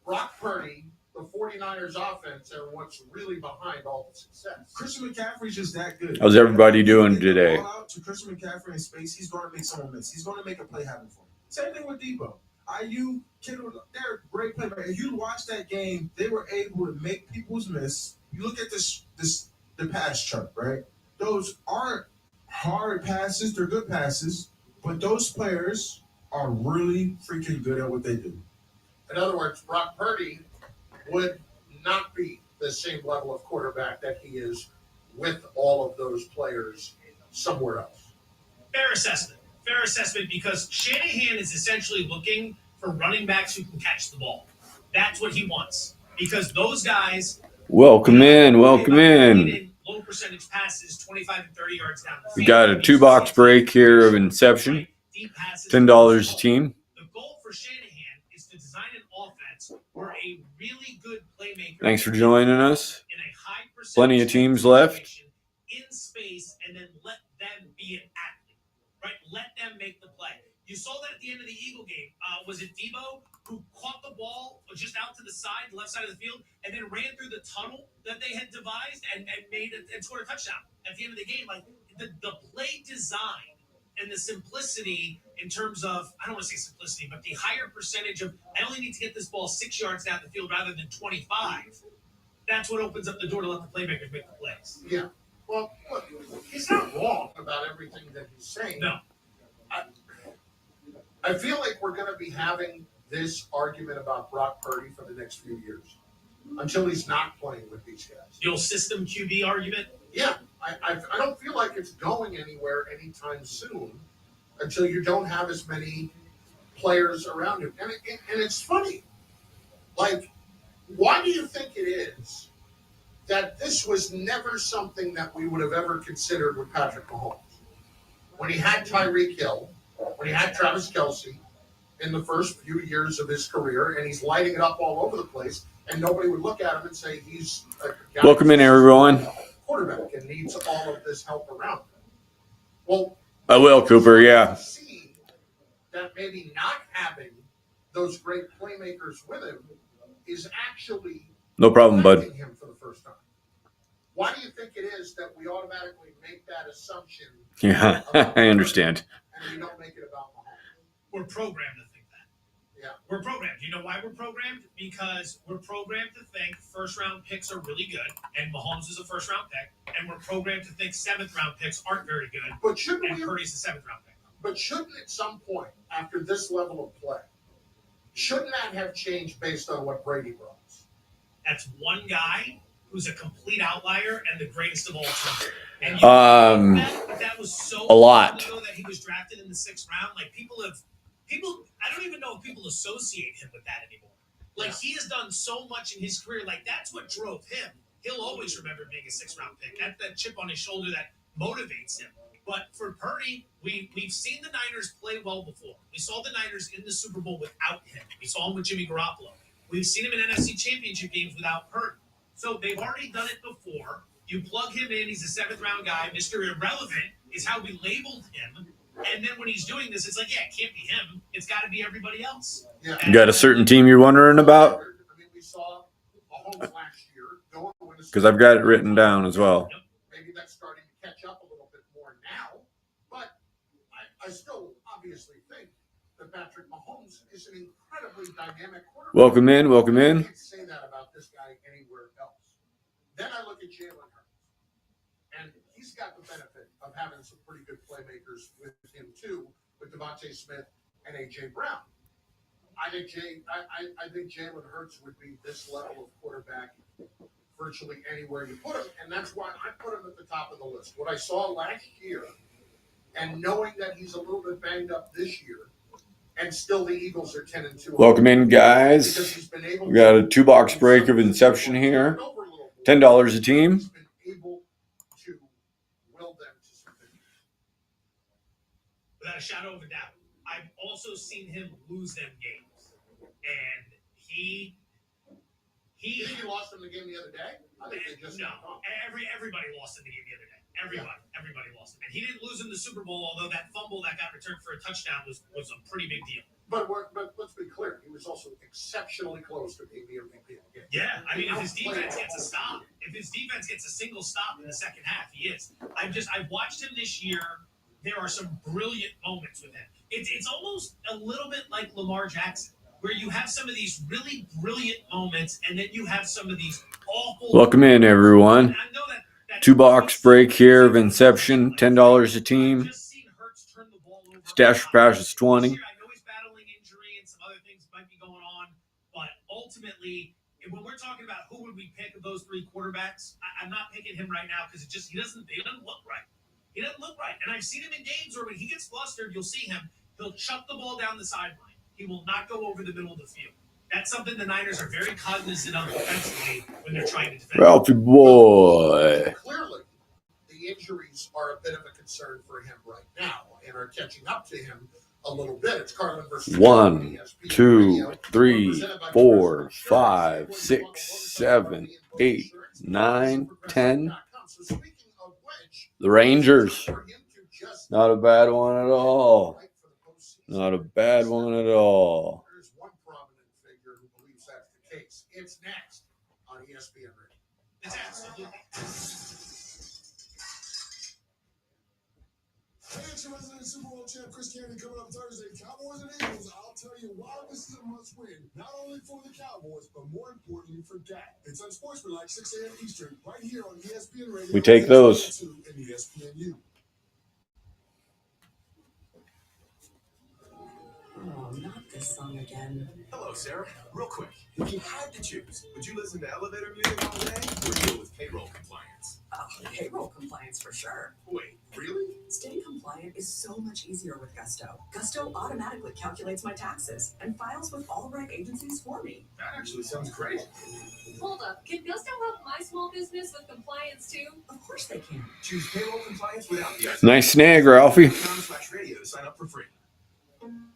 Brock Purdy, the 49ers offense, and what's really behind all the success. Christian McCaffrey's just that good. How's everybody doing today? Out to Christian McCaffrey in space, he's going to make someone miss. He's going to make a play happen for him. Same thing with Debo. IU, Kittle, they're great playmakers. If you watch that game, they were able to make people's miss. You look at the pass chart, right? Those aren't hard passes. They're good passes. But those players are really freaking good at what they do. In other words, Brock Purdy would not be the same level of quarterback that he is with all of those players somewhere else. Fair assessment. Fair assessment, because Shanahan is essentially looking for running backs who can catch the ball. That's what he wants. Because those guys... Welcome in. Low percentage passes, 25 and 30 yards down the field. We got a 2-box break here of Inception. $10 a team. The goal for Shanahan is to design an offense where a really good playmaker... Thanks for joining us. In a high percentage Plenty of teams left. In space, and then let them be an athlete, right? Let them make the play. You saw that at the end of the Eagle game. Was it Debo who caught the ball just out to the side, left side of the field, and then ran through the tunnel that they had devised and made it and scored a touchdown at the end of the game? Like the play design and the simplicity in terms of, I don't want to say simplicity, but the higher percentage of, I only need to get this ball 6 yards down the field rather than 25. That's what opens up the door to let the playmakers make the plays. Yeah. Well, look, he's not wrong about everything that he's saying. No. I feel like we're going to be having this argument about Brock Purdy for the next few years until he's not playing with these guys. The old system QB argument? Yeah. I don't feel like it's going anywhere anytime soon until you don't have as many players around him. And it's funny. Like, why do you think it is that this was never something that we would have ever considered with Patrick Mahomes? When he had Tyreek Hill, when he had Travis Kelce in the first few years of his career, and he's lighting it up all over the place, and nobody would look at him and say he's a guy Welcome in, everyone. quarterback and needs all of this help around him. Well, I will, Cooper. Yeah. see that maybe not having those great playmakers with him is actually No problem, bud. affecting him for the first time. Why do you think it is that we automatically make that assumption? Yeah, I understand. And we don't make it about Mahomes? We're programmed to think that. Yeah. We're programmed. You know why we're programmed? Because we're programmed to think first-round picks are really good, and Mahomes is a first-round pick, and we're programmed to think seventh-round picks aren't very good, But shouldn't and we? Purdy's a seventh-round pick. But shouldn't at some point after this level of play, shouldn't that have changed based on what Brady brought us? That's one guy who's a complete outlier and the greatest of all time. And that was so a lot. long ago that he was drafted in the 6th round. Like people, I don't even know if people associate him with that anymore. Like he has done so much in his career. Like that's what drove him. He'll always remember being a 6th round pick. That's that chip on his shoulder that motivates him. But for Purdy, we've seen the Niners play well before. We saw the Niners in the Super Bowl without him. We saw him with Jimmy Garoppolo. We've seen him in NFC Championship games without Purdy. So they've already done it before. You plug him in, he's a 7th round guy. Mr. Irrelevant is how we labeled him. And then when he's doing this, it's like, yeah, it can't be him. It's got to be everybody else. Yeah. You got a certain team you're wondering about? I mean, we saw Mahomes last year going to win a Because I've got it written down as well. Maybe that's starting to catch up a little bit more now. But I still obviously think that Patrick Mahomes is an incredibly dynamic quarterback. Welcome in. Welcome in. I can't say that about this guy anywhere else. Then I look at Jalen Hurts, and he's got the benefit of having some pretty good playmakers with him too, with Devontae Smith and A.J. Brown. I think Jalen Hurts would be this level of quarterback virtually anywhere you put him, and that's why I put him at the top of the list. What I saw last year, and knowing that he's a little bit banged up this year, and still the Eagles are 10-2. Welcome in, guys. We got a 2-box break of Inception here. $10 a team. He's been able to will them to something. Without a shadow of a doubt. I've also seen him lose them games. And he lost them the game the other day? I think they just everybody lost in the game the other day. Everybody lost him. And he didn't lose in the Super Bowl, although that fumble that got returned for a touchdown was a pretty big deal. But let's be clear, he was also exceptionally close to being the MVP of the game. Yeah, I mean, if his defense gets a stop, if his defense gets a single stop in the second half, he is. I've watched him this year. There are some brilliant moments with him. It's almost a little bit like Lamar Jackson, where you have some of these really brilliant moments, and then you have some of these awful. Welcome in, everyone. 2-box break here of Inception. $10 a team. Stash for Pash is 20. I know he's battling injury and some other things might be going on, but ultimately, when we're talking about who would we pick of those 3 quarterbacks, I'm not picking him right now because he doesn't look right. He doesn't look right. And I've seen him in games where when he gets flustered, you'll see him. He'll chuck the ball down the sideline. He will not go over the middle of the field. That's something the Niners are very cognizant of defensively when they're trying to defend. Ralphie boy. Clearly, the injuries are a bit of a concern for him right now and are catching up to him a little bit. It's Carlin versus 1, 2, 3, 4, 5, 6, 7, 8, 9, 10. The Rangers. Not a bad one at all. Not a bad one at all. There's one prominent figure who believes that's the case. It's next on ESPN Radio. It's absolutely. Hey, resident Super Bowl champ Chris Candy coming up Thursday. Cowboys and Eagles. I'll tell you why this is a must-win. Not only for the Cowboys, but more importantly for Dak. It's Unsportsmanlike 6 a.m. Eastern, right here on ESPN Radio. We take those. And ESPNU. Oh, not this song again. Hello, Sarah. Real quick, if you had to choose, would you listen to elevator music all day or deal with payroll compliance? Payroll compliance for sure. Wait, really? Staying compliant is so much easier with Gusto. Gusto automatically calculates my taxes and files with all right agencies for me. That actually sounds great. Hold up. Can Gusto help my small business with compliance too? Of course they can. Choose payroll compliance without the Nice snag, Ralphie. .com/radio to sign up for free.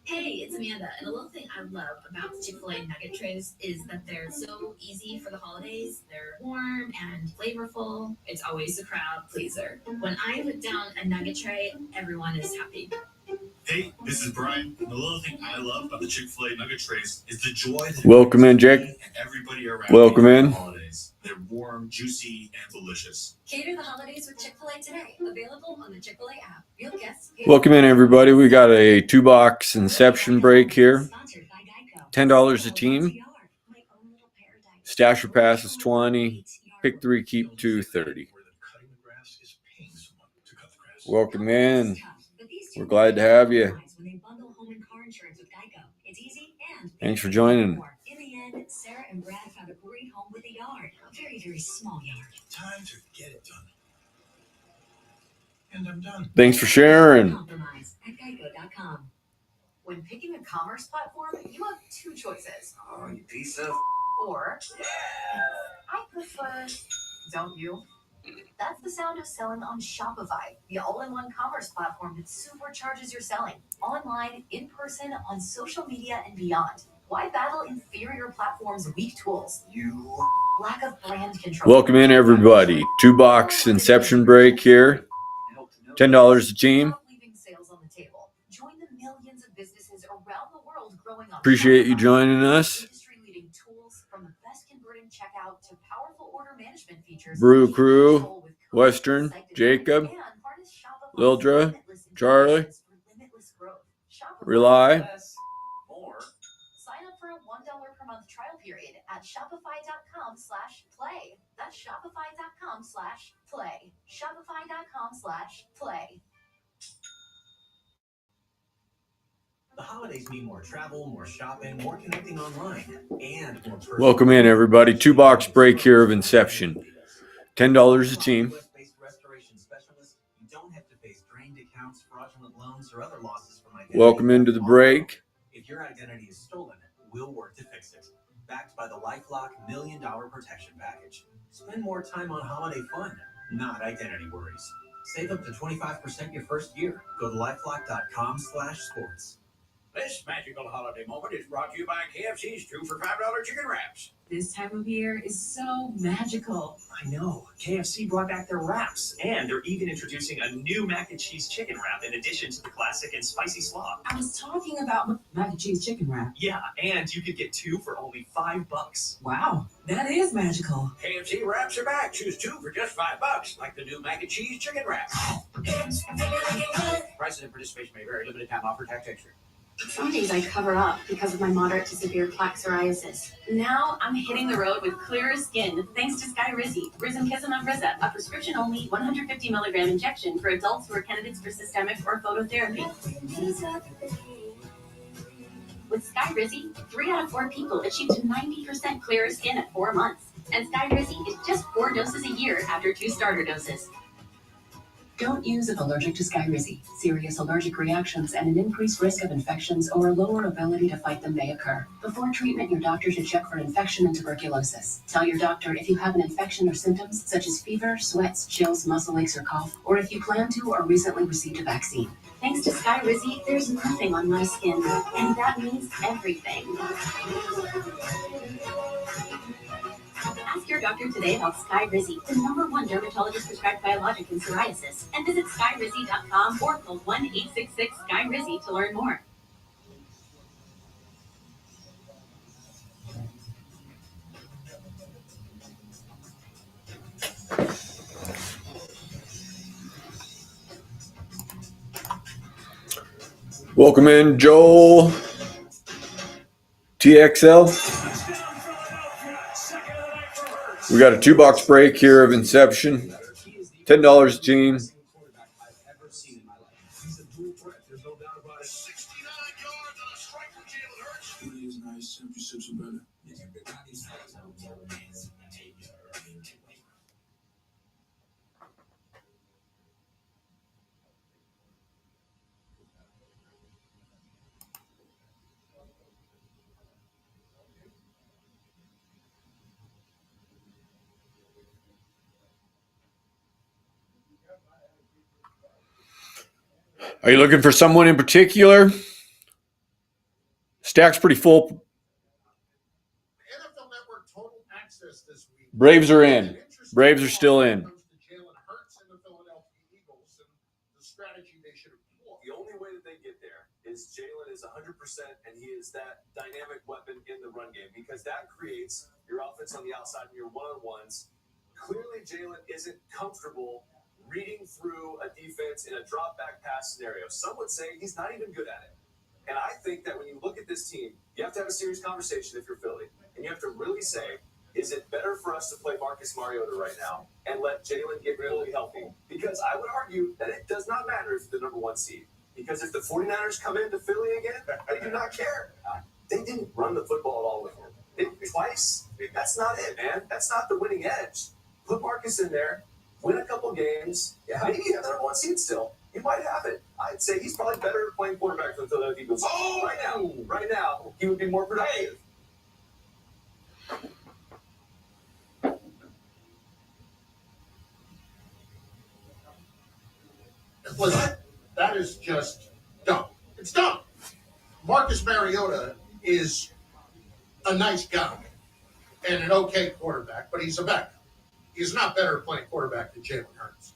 Hey, it's Amanda, and a little thing I love about Chick-fil-A nugget trays is that they're so easy for the holidays. They're warm and flavorful. It's always a crowd pleaser. When I put down a nugget tray, everyone is happy. Hey, this is Brian. And the little thing I love about the Chick-fil-A nugget trays is the joy that Welcome in, Jake. everybody around Welcome me in. for the holidays. They're warm, juicy, and delicious. Cater the holidays with Chick-fil-A today. Available on the Chick-fil-A app. Real guests. Welcome in, everybody. We got a 2-box Inception break here. $10 a team. Stasher pass is $20. Pick 3, keep 2, $30. Welcome in. We're glad to have you. Thanks for joining. In the end, Sarah and Brad found a great home with a yard. A very, very small yard. Time to get it done. And I'm done. Thanks for sharing. Compromise at Geico.com. When picking a commerce platform, you have 2 choices. Oh, you piece of... Or, I prefer, don't you? That's the sound of selling on Shopify, the all-in-one commerce platform that supercharges your selling. Online, in person, on social media, and beyond. Why battle inferior platforms' weak tools? Lack of brand control. Welcome in, everybody. 2-box Inception break here. $10 a team. Leaving sales on the table. Join the millions of businesses around the world growing up. Appreciate you joining us. Industry-leading tools from the best converting checkout to powerful order management features. Brew Crew, Western, Jacob, Lildra, Charlie, Rely. Sign up for a $1 per month trial period at shopify.com/play. That's shopify.com/play. Shopify.com/play. The holidays mean more travel, more shopping, more connecting online, and more personal. Welcome in, everybody. 2-box break here of Inception. $10 a team. U.S.-based restoration specialist, you don't have to face drained accounts, fraudulent loans, or other losses from identity. Welcome into the break. If your identity is stolen, we'll work to fix it. Backed by the LifeLock $1 Million Protection Package. Spend more time on holiday fun, not identity worries. Save up to 25% your first year. Go to lifelock.com/sports. This magical holiday moment is brought to you by KFC's 2 for $5 chicken wraps. This time of year is so magical. I know. KFC brought back their wraps, and they're even introducing a new mac and cheese chicken wrap in addition to the classic and spicy slaw. I was talking about mac and cheese chicken wrap. Yeah, and you could get 2 for only $5. Wow, that is magical. KFC wraps are back. Choose 2 for just $5, like the new mac and cheese chicken wrap. Prices and participation may vary. Limited time offer. Tax extra. Some days I cover up because of my moderate to severe plaque psoriasis. Now I'm hitting the road with clearer skin thanks to Skyrizi, Risankizumab Risa, a prescription-only 150 milligram injection for adults who are candidates for systemic or phototherapy. With Skyrizi, 3 out of 4 people achieved 90% clearer skin at 4 months. And Skyrizi is just 4 doses a year after 2 starter doses. Don't use if allergic to Skyrizi. Serious allergic reactions and an increased risk of infections or a lower ability to fight them may occur. Before treatment, your doctor should check for infection and tuberculosis. Tell your doctor if you have an infection or symptoms such as fever, sweats, chills, muscle aches, or cough, or if you plan to or recently received a vaccine. Thanks to Skyrizi, there's nothing on my skin, and that means everything. Ask your doctor today about Skyrizi, the #1 dermatologist prescribed biologic in psoriasis, and visit skyrizi.com or call 1-866-SKY-RIZI to learn more. Welcome in, Joel. TXL. We got a 2-box break here of Inception. $10 a team. Are you looking for someone in particular? Stack's pretty full. NFL Network Total Access this week. Braves are in. Braves are still in. Jalen Hurts and the Philadelphia Eagles and the strategy they should employ. The only way that they get there is Jalen is 100% and he is that dynamic weapon in the run game because that creates your offense on the outside and your one-on-ones. Clearly, Jalen isn't comfortable reading through a defense in a drop-back pass scenario. Some would say he's not even good at it. And I think that when you look at this team, you have to have a serious conversation if you're Philly. And you have to really say, is it better for us to play Marcus Mariota right now and let Jalen get fully healthy? Because I would argue that it does not matter if the number one seed. Because if the 49ers come into Philly again, they do not care. They didn't run the football at all with him. Twice? That's not it, man. That's not the winning edge. Put Marcus in there, win a couple games. Yeah, maybe you have the number one seed still. You might have it. I'd say he's probably better at playing quarterback than the Philadelphia Eagles. Oh, right now, he would be more productive. Listen, that is just dumb. It's dumb. Marcus Mariota is a nice guy and an okay quarterback, but he's a backup. He's not better at playing quarterback than Jalen Hurts.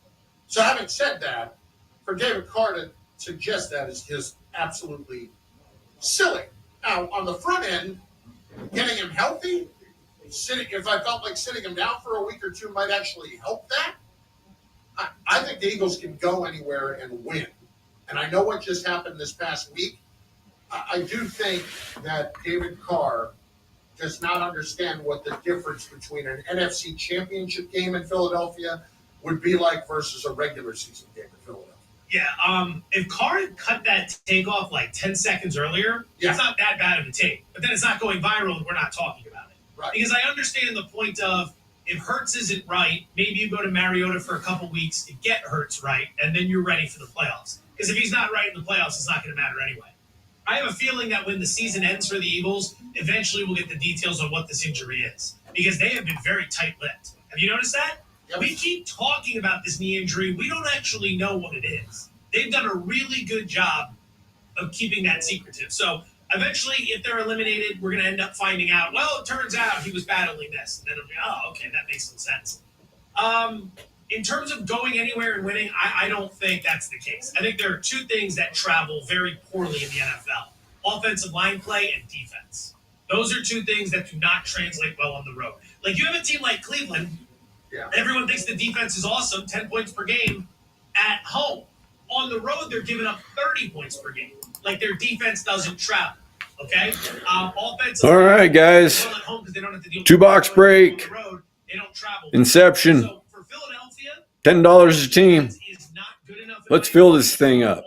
So having said that, for David Carr to suggest that is just absolutely silly. Now, on the front end, getting him healthy, if I felt like sitting him down for a week or two might actually help that, I think the Eagles can go anywhere and win. And I know what just happened this past week. I do think that David Carr does not understand what the difference between an NFC championship game in Philadelphia would be like versus a regular season game in Philadelphia. Yeah, if Carr had cut that take off like 10 seconds earlier, it's not that bad of a take. But then it's not going viral and we're not talking about it. Right. Because I understand the point of if Hurts isn't right, maybe you go to Mariota for a couple weeks to get Hurts right, and then you're ready for the playoffs. Because if he's not right in the playoffs, it's not going to matter anyway. I have a feeling that when the season ends for the Eagles, eventually we'll get the details on what this injury is. Because they have been very tight-lipped. Have you noticed that? Yep. We keep talking about this knee injury. We don't actually know what it is. They've done a really good job of keeping that secretive. So eventually, if they're eliminated, we're going to end up finding out, well, it turns out he was battling this. And then it'll be, oh, okay, that makes some sense. In terms of going anywhere and winning, I don't think that's the case. I think there are two things that travel very poorly in the NFL. Offensive line play and defense. Those are two things that do not translate well on the road. Like, you have a team like Cleveland. Yeah. Everyone thinks the defense is awesome, 10 points per game at home. On the road, they're giving up 30 points per game. Like, their defense doesn't travel. Okay? Offensive All right, guys. 2-box break. Inception. So for Philadelphia, $10 a team. Let's fill this thing up.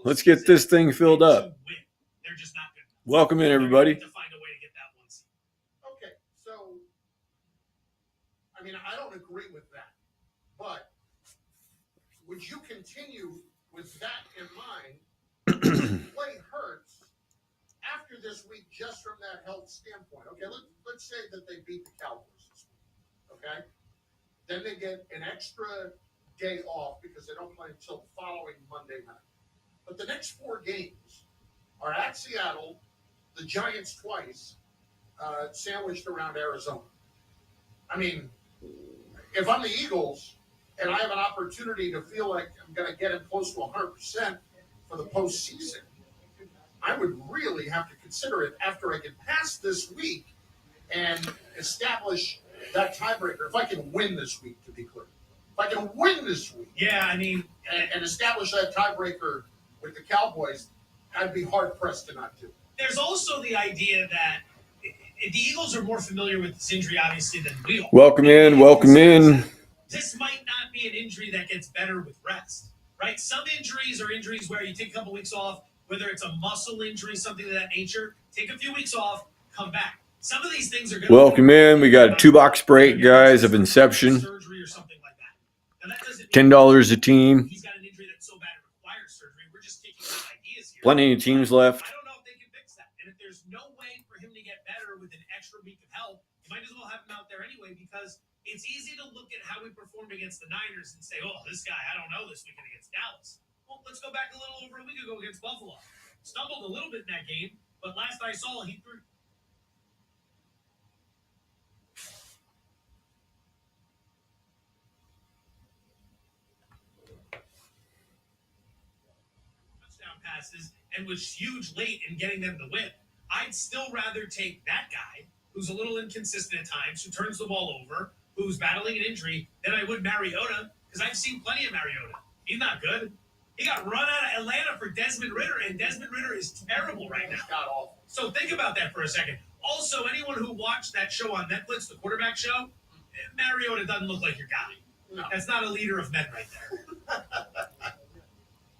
Let's get this thing filled up. Welcome in, everybody. Okay, so, I mean, I don't agree with that. But would you continue with that in mind, play Hurts after this week just from that health standpoint? Okay, let's say that they beat the Cowboys this week, okay? Then they get an extra day off because they don't play until the following Monday night. But the next 4 games are at Seattle, the Giants twice, sandwiched around Arizona. I mean, if I'm the Eagles and I have an opportunity to feel like I'm going to get it close to 100% for the postseason, I would really have to consider it after I get past this week and establish that tiebreaker. If I can win this week, to be clear. If I can win this week. Yeah, I mean. And establish that tiebreaker with the Cowboys, I'd be hard-pressed to not do it. There's also the idea that the Eagles are more familiar with this injury, obviously, than we are. Welcome in. Welcome in. This might not be an injury that gets better with rest, right? Some injuries are injuries where you take a couple weeks off, whether it's a muscle injury, something of that nature. Take a few weeks off, come back. Some of these things are going to Welcome in. We got a 2-box break, guys, of Inception. surgery or something like that. Now, that doesn't $10 a team. he's got an injury that's so bad it requires surgery. We're just kicking out ideas here. Plenty of teams left. I don't know if they can fix that. And if there's no way for him to get better with an extra week of help, you might as well have him out there anyway, because it's easy to look at how we performed against the Niners and say, oh, this guy, I don't know this weekend against Dallas. Well, let's go back a little over a week ago against Buffalo. Stumbled a little bit in that game, But last I saw, he threw. Touchdown passes and was huge late in getting them the win. I'd still rather take that guy who's a little inconsistent at times, who turns the ball over, who's battling an injury, than I would Mariota, because I've seen plenty of Mariota. He's not good. He got run out of Atlanta for Desmond Ritter, and Desmond Ritter is terrible right now. God-awful. So think about that for a second. Also, anyone who watched that show on Netflix, the quarterback show, Mariota doesn't look like your guy. No. That's not a leader of men right there.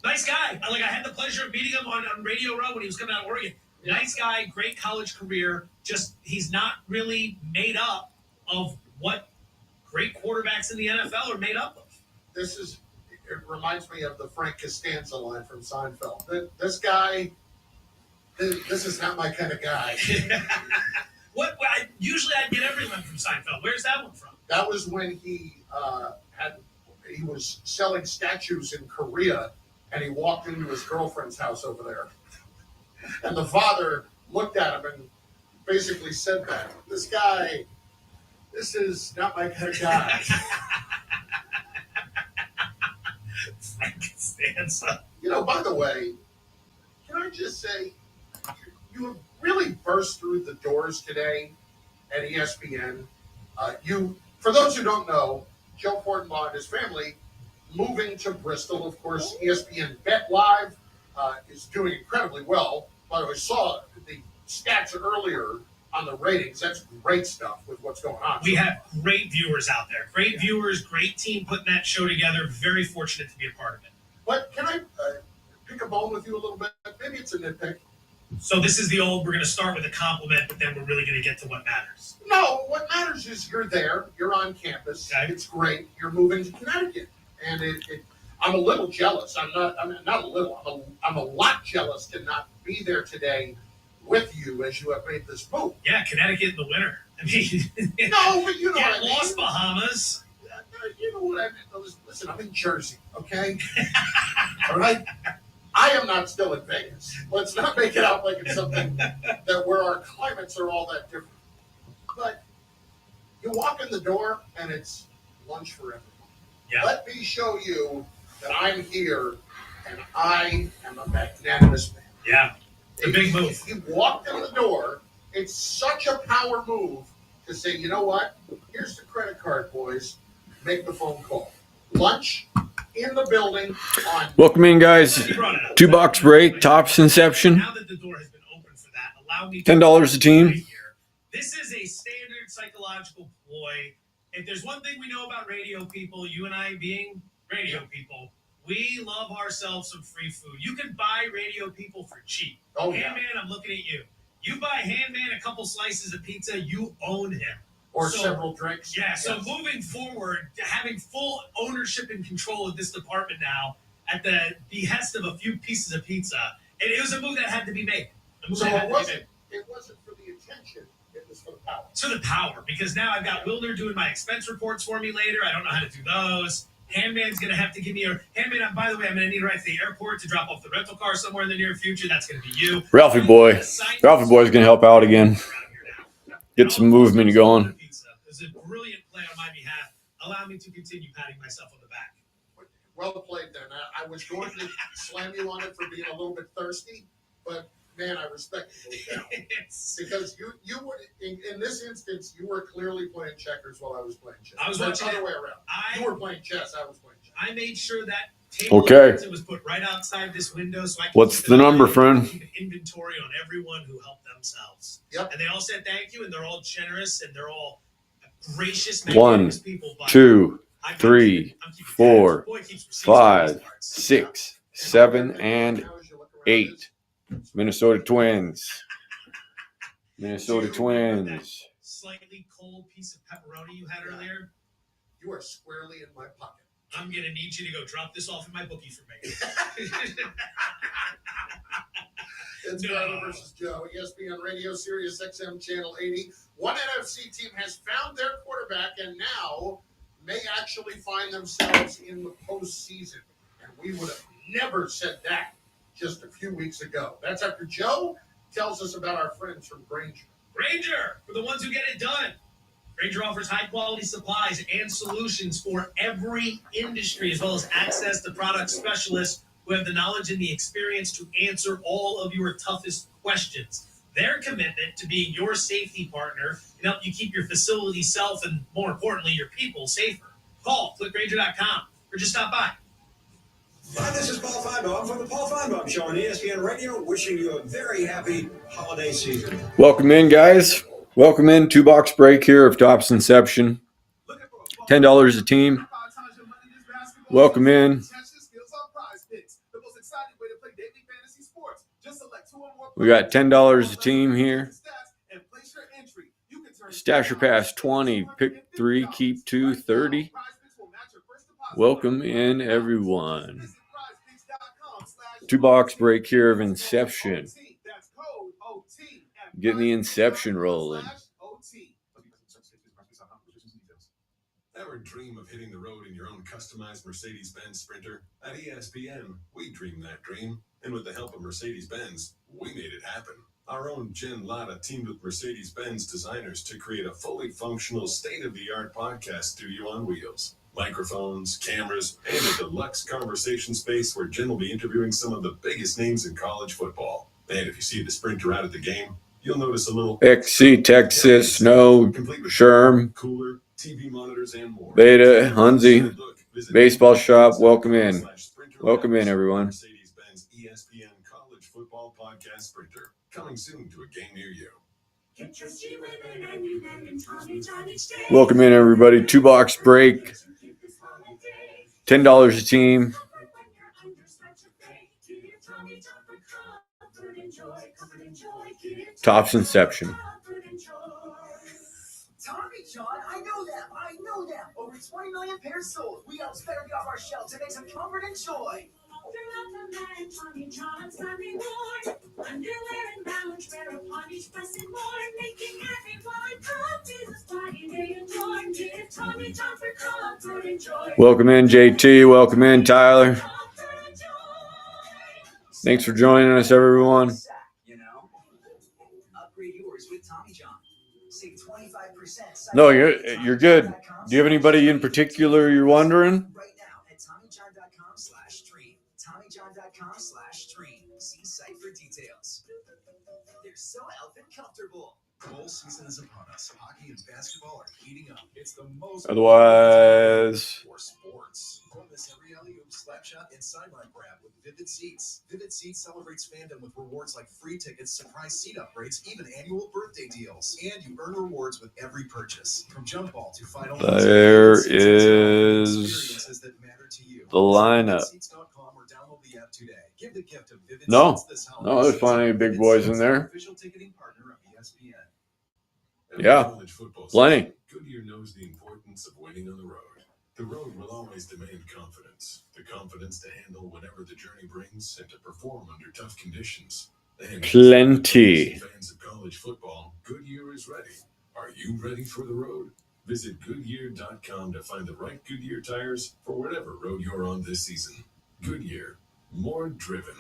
Nice guy. I had the pleasure of meeting him on Radio Row when he was coming out of Oregon. Yeah. Nice guy, great college career. Just he's not really made up of what great quarterbacks in the NFL are made up of. It reminds me of the Frank Costanza line from Seinfeld. This guy, this is not my kind of guy. Usually I get everyone from Seinfeld. Where's that one from? That was when he was selling statues in Korea, and he walked into his girlfriend's house over there. And the father looked at him and basically said that. This is not my kind of guy. Frank Costanza. By the way, can I just say, you have really burst through the doors today at ESPN. For those who don't know, Joe Fortenbaugh and his family moving to Bristol. Of course, ESPN Bet Live is doing incredibly well. By the way, I saw the stats earlier on the ratings. That's great stuff with what's going on. We have great viewers out there. Great viewers, great team putting that show together. Very fortunate to be a part of it. But can I pick a bone with you a little bit? Maybe it's a nitpick. So this is we're going to start with a compliment, but then we're really going to get to what matters. No, what matters is you're there. You're on campus. Okay. It's great. You're moving to Connecticut. And I'm a little jealous. I'm not a little. I'm a lot jealous to not be there today with you as you have made this move. Yeah, Connecticut in the winter. I mean, no, but you know what I mean. Lost Bahamas. You know what I mean? Listen, I'm in Jersey, okay? All right? I am not still in Vegas. Let's not make it out like it's something that where our climates are all that different. But you walk in the door and it's lunch for everyone. Yeah. Let me show you that I'm here and I am a magnanimous man. Yeah. It's a big move. If you walked in the door, it's such a power move to say, you know what? Here's the credit card, boys. Make the phone call. Lunch in the building on. Welcome in, guys. 2-box break. Tops Inception. Now that the door has been open for that, allow me $10 a team. This is a standard psychological ploy. If there's one thing we know about radio people, you and I being radio people, we love ourselves some free food. You can buy radio people for cheap. Oh, yeah. Handman, I'm looking at you. You buy Handman a couple slices of pizza, you own him. Or several drinks. Yeah, so moving forward, having full ownership and control of this department now at the behest of a few pieces of pizza, it was a move that had to be made. So it wasn't for the attention, it was for the power. To the power, because now I've got Wilner doing my expense reports for me later. I don't know how to do those. Handman's going to have to give me Handman, by the way, I'm going to need to ride to the airport to drop off the rental car somewhere in the near future. That's going to be you. Ralphie Boy's going to help out again. Get some movement going. It's a brilliant play on my behalf. Allow me to continue patting myself on the back. Well played then. I was going to slam you on it for being a little bit thirsty, but man, I respect you now. Because you were in this instance, you were clearly playing checkers while I was playing chess. I was watching the other way around. You were playing chess. I was playing chess. I made sure that table was put right outside this window, so I can What's the number, friend? Keep an inventory on everyone who helped themselves. Yep. And they all said thank you, and they're all generous, and they're all gracious, 1, people. 2, 3, 4, 5, 6, 7, and 8. Minnesota Twins. Minnesota Twins. Slightly cold piece of pepperoni you had earlier. You are squarely in my pocket. I'm going to need you to go drop this off in my bookie for me. It's Brother versus Joe, ESPN Radio, Sirius XM Channel 80. One NFC team has found their quarterback and now may actually find themselves in the postseason. And we would have never said that just a few weeks ago. That's after Joe tells us about our friends from Granger. Granger, for the ones who get it done. Granger offers high-quality supplies and solutions for every industry, as well as access to product specialists who have the knowledge and the experience to answer all of your toughest questions. Their commitment to being your safety partner can help you keep your facility safe and, more importantly, your people safer. Call clickgranger.com or just stop by. Hi, this is Paul Feinbaum from the Paul Feinbaum Show on ESPN Radio, wishing you a very happy holiday season. Welcome in, guys. Welcome in. 2-box break here of Topps Inception. $10 a team. Welcome in. We got $10 a team here. Stash or pass 20. Pick 3, keep 2, 30. Welcome in, everyone. 2-box break here of Inception. Getting the Inception rolling. Ever dream of hitting the road in your own customized Mercedes-Benz Sprinter? At ESPN, we dreamed that dream. And with the help of Mercedes-Benz, we made it happen. Our own Jen Latta teamed with Mercedes-Benz designers to create a fully functional, state-of-the-art podcast studio on wheels. Microphones, cameras, and a deluxe conversation space where Jen will be interviewing some of the biggest names in college football. And if you see the Sprinter out at the game, you'll notice a little XC, Texas, Snow, Sherm, cooler, TV monitors, and more. Beta, Hunzi, Baseball Shop. Welcome in. Welcome in, everyone. Mercedes-Benz ESPN College Football Podcast Sprinter. Coming soon to a game near you. Welcome in, everybody. 2-box break. $10 a team. Topps Inception. Tommy John, I know them. Over 20 million pairs sold. We got better get off our shelves and make some comfort and joy. Tommy John's Sunday morn, underwear and loungewear upon each blessed morn, making everyone come to the party they adore. Give Tommy John for comfort and joy. Welcome in, JT. Welcome in, Tyler. Thanks for joining us, everyone. Upgrade yours with Tommy John. Save 25%. No, you're good. Do you have anybody in particular you're wondering? Right now at TommyJohn.com/stream. TommyJohn.com/stream. See site for details. They're so elfin comfortable. Bowl season is upon us. Hockey and basketball are heating up. It's the most Otherwise, for sports. Don't miss every alley-oop, slap shot, and sideline grab with Vivid Seats. Vivid Seats celebrates fandom with rewards like free tickets, surprise seat upgrades, even annual birthday deals. And you earn rewards with every purchase. From jump ball to final. there is the lineup. Give the gift of Vivid No, Seats this holiday no, there's season. plenty of big Vivid boys Seats, in there. Official ticketing partner of ESPN. Yeah, plenty. Goodyear knows the importance of winning on the road. The road will always demand confidence. The confidence to handle whatever the journey brings and to perform under tough conditions. And Plenty. fans of college football, Goodyear is ready. Are you ready for the road? Visit Goodyear.com to find the right Goodyear tires for whatever road you're on this season. Goodyear, more driven.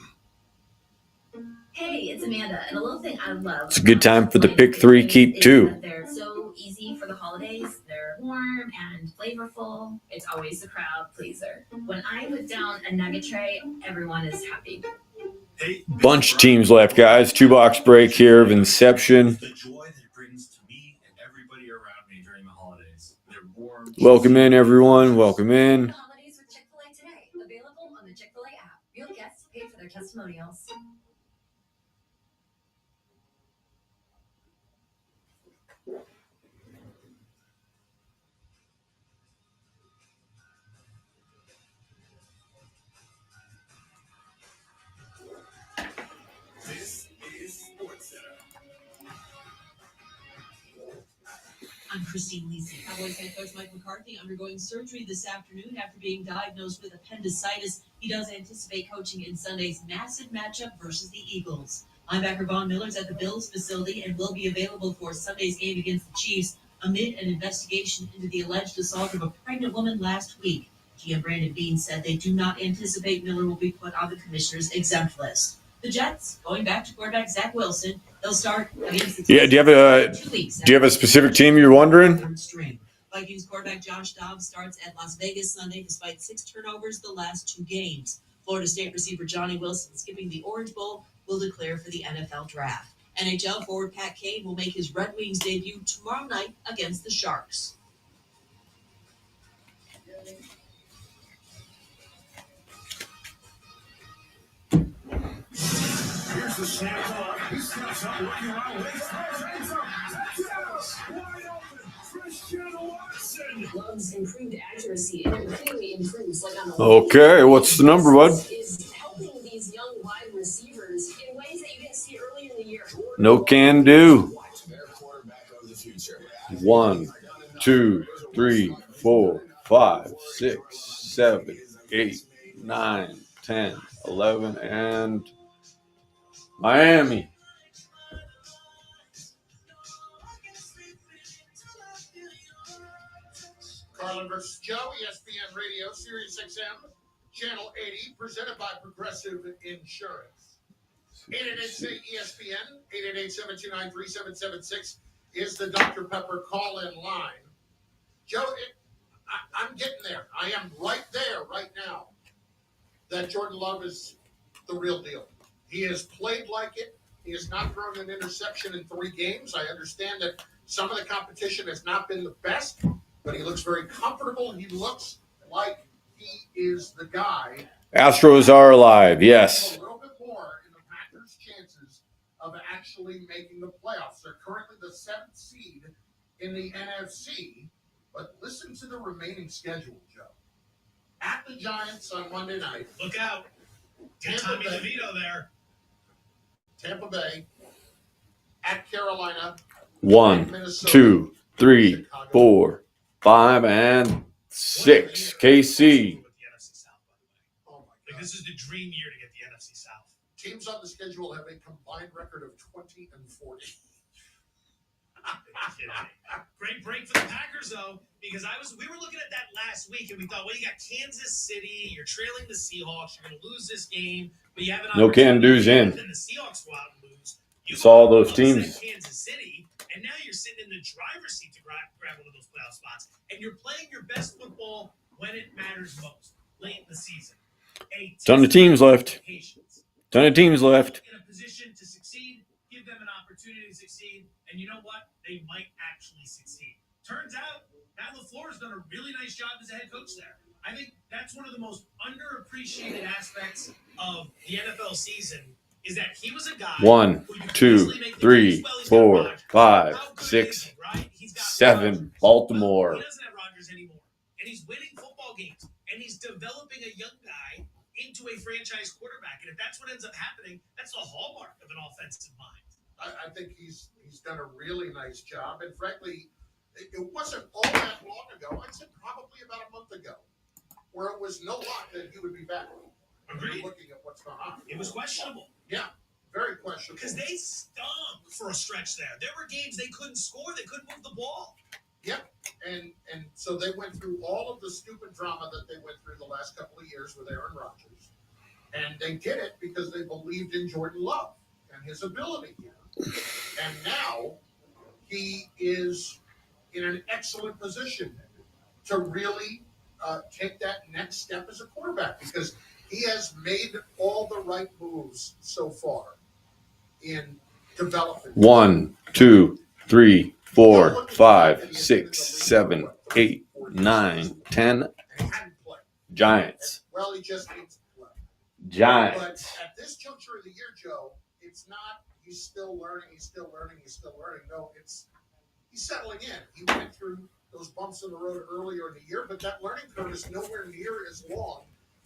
Hey, it's Amanda, and a little thing I love. It's a good time for the pick 3, keep 2. They're so easy for the holidays. They're warm and flavorful. It's always the crowd pleaser. When I put down a nugget tray, everyone is happy. Bunch of teams left, guys. 2-box break here of Inception. The joy that it brings to me and everybody around me during the holidays. They're warm. Welcome in, everyone. Welcome in. Holidays with Chick-fil-A today. Available on the Chick-fil-A app. Real guests paid for their testimonials. This is SportsCenter. I'm Christine Lisi. Cowboys head coach Mike McCarthy undergoing surgery this afternoon after being diagnosed with appendicitis. He does anticipate coaching in Sunday's massive matchup versus the Eagles. Linebacker Von Miller's at the Bills facility and will be available for Sunday's game against the Chiefs amid an investigation into the alleged assault of a pregnant woman last week. GM Brandon Beane said they do not anticipate Miller will be put on the commissioner's exempt list. The Jets going back to quarterback Zach Wilson. They'll start against the Yeah. Do you have a specific team you're wondering? Vikings quarterback Josh Dobbs starts at Las Vegas Sunday despite 6 turnovers the last 2 games. Florida State receiver Johnny Wilson, skipping the Orange Bowl, will declare for the NFL Draft. NHL forward Pat Kane will make his Red Wings debut tomorrow night against the Sharks. Here's the snap off. He snaps up, looking around, waits, hands up. Yes! Wide open. Christian Watson. Love's improved accuracy and it clearly improves like on the Okay, what's the number, bud? is helping these young wide receivers in ways that you didn't see earlier in the year. No can do. 1, 2, 3, 4, 5, 6, 7, 8, 9, 10, 11, and Miami. Carlin versus Joe, ESPN Radio, Sirius XM, Channel 80, presented by Progressive Insurance. 888-ESPN, 888-729-3776 is the Dr. Pepper call-in line. Joe, I'm getting there. I am right there right now that Jordan Love is the real deal. He has played like it. He has not thrown an interception in 3 games. I understand that some of the competition has not been the best, but he looks very comfortable. He looks like he is the guy. Astros are alive, yes. A little bit more in the Packers' chances of actually making the playoffs. They're currently the 7th seed in the NFC, but listen to the remaining schedule, Joe. At the Giants on Monday night. Look out. Get Tommy DeVito there. Tampa Bay. At Carolina. 1, 2, 3, 4, 5, and 6. KC. Like, this is the dream year to get the NFC South. Teams on the schedule have a combined record of 20 and 40. Great break for the Packers, though, because we were looking at that last week, and we thought, well, you got Kansas City, you're trailing the Seahawks, you're going to lose this game, but you have an No can do's in. Then the Seahawks go out and lose. It's all those teams. Kansas City, and now you're sitting in the driver's seat to grab one of those playoff spots, and you're playing your best football when it matters most, late in the season. Ton of teams left. Ton of teams left. In a position to succeed, give them an opportunity to succeed, and you know what? They might actually succeed. Turns out, Matt LaFleur has done a really nice job as a head coach there. I think that's one of the most underappreciated aspects of the NFL season is that he was a guy 1, 2, 3, 4, 5, 6, 7. Baltimore. He doesn't have Rodgers anymore, and he's winning football games, and he's developing a young guy into a franchise quarterback. And if that's what ends up happening, that's the hallmark of an offensive mind. I think he's done a really nice job. And frankly, it wasn't all that long ago. I'd say probably about a month ago, where it was no lock that he would be back. Agreed. Looking at what's going on. It was questionable. Yeah, very questionable. Because they stunk for a stretch there. There were games they couldn't score. They couldn't move the ball. Yep. And so they went through all of the stupid drama that they went through the last couple of years with Aaron Rodgers. And they did it because they believed in Jordan Love and his ability here. And now he is in an excellent position to really take that next step as a quarterback because he has made all the right moves so far in development. 1, 2, 3, 4, 5, 6, 7, 8, 9, 10. Giants. Well, he just needs to play. Giants. But at this juncture of the year, Joe, it's not he's still learning. No, he's settling in. He went through those bumps in the road earlier in the year, but that learning curve is nowhere near as long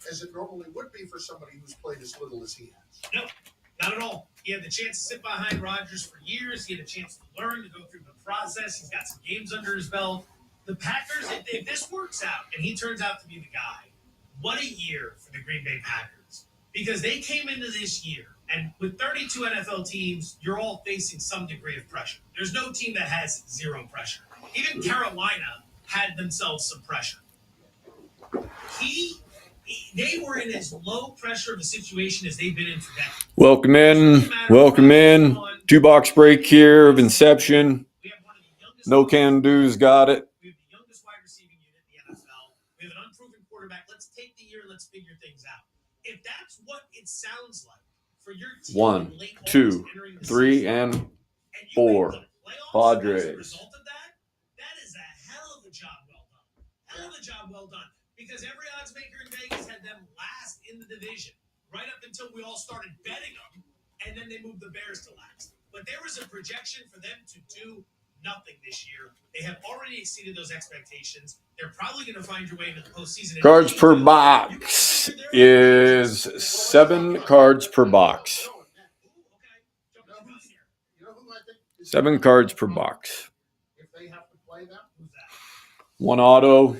as it normally would be for somebody who's played as little as he has. No, not at all. He had the chance to sit behind Rodgers for years. He had a chance to learn, to go through the process. He's got some games under his belt. The Packers, if this works out and he turns out to be the guy, what a year for the Green Bay Packers. Because they came into this year, and with 32 NFL teams, you're all facing some degree of pressure. There's no team that has zero pressure. Even Carolina had themselves some pressure. He They were in as low pressure of a situation as they've been in for decades. Welcome in. 2-box break here of Inception. No can do's, got it. We have the youngest wide receiving unit in the NFL. We have an unproven quarterback. Let's take the year and let's figure things out. If that's what it sounds like for your team, 1, 2, 3, and 4. Padres. As a result of that is a hell of a job well done. Hell of a job well done. Because every odds maker in Vegas had them last in the division, right up until we all started betting them, and then they moved the Bears to last. But there was a projection for them to do nothing this year. They have already exceeded those expectations. They're probably going to find your way into the postseason. Cards per box is 7 cards per box. 7 cards per box. If they have to play them, who's that? 1 auto.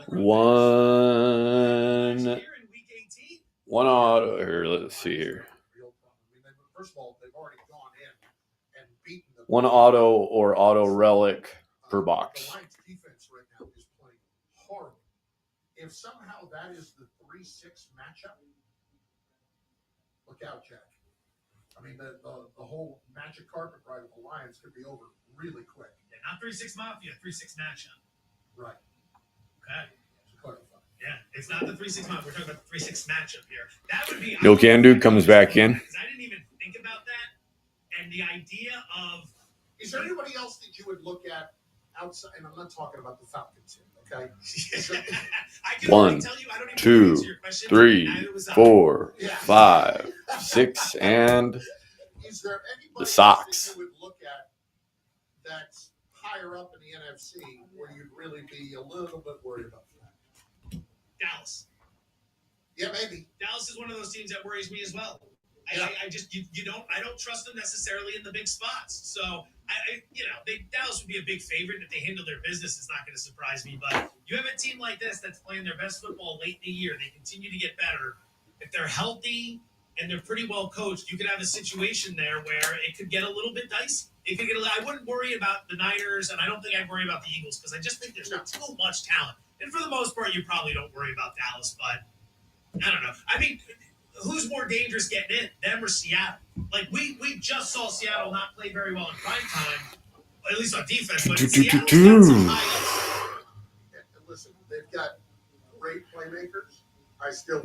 1 auto. Here, let's see here. First of all, they've already gone in and beaten them. 1 auto or auto relic per box. The Lions defense right now is playing horrible. If somehow that is the 3-6 matchup, look out, Jack. I mean, the whole magic carpet ride of the Lions could be over really quick. Yeah, not 3-6 Mafia, 3-6 matchup. Right. Okay. To clarify. Yeah, it's not the 3-6 Mafia. We're talking about the 3-6 matchup here. That would be. No can do comes back in. Because I didn't even think about that. And the idea of. Is there anybody else that you would look at outside? And I'm not talking about the Falcons here, okay? 1, 2, 3, 4, 5, 6, and is there anybody the Sox. that you would look at that's higher up in the NFC where you'd really be a little bit worried about that? Dallas. Yeah, maybe. Dallas is one of those teams that worries me as well. Yeah. I just I don't trust them necessarily in the big spots. So Dallas would be a big favorite if they handle their business. It's not going to surprise me. But you have a team like this that's playing their best football late in the year. They continue to get better. If they're healthy and they're pretty well coached, you could have a situation there where it could get a little bit dicey. I wouldn't worry about the Niners, and I don't think I'd worry about the Eagles because I just think there's too much talent. And for the most part, you probably don't worry about Dallas. But I don't know. I mean, who's more dangerous getting in, them or Seattle? Like, we just saw Seattle not play very well in prime time, at least on defense. But Seattle's got some high ups. Listen, they've got great playmakers.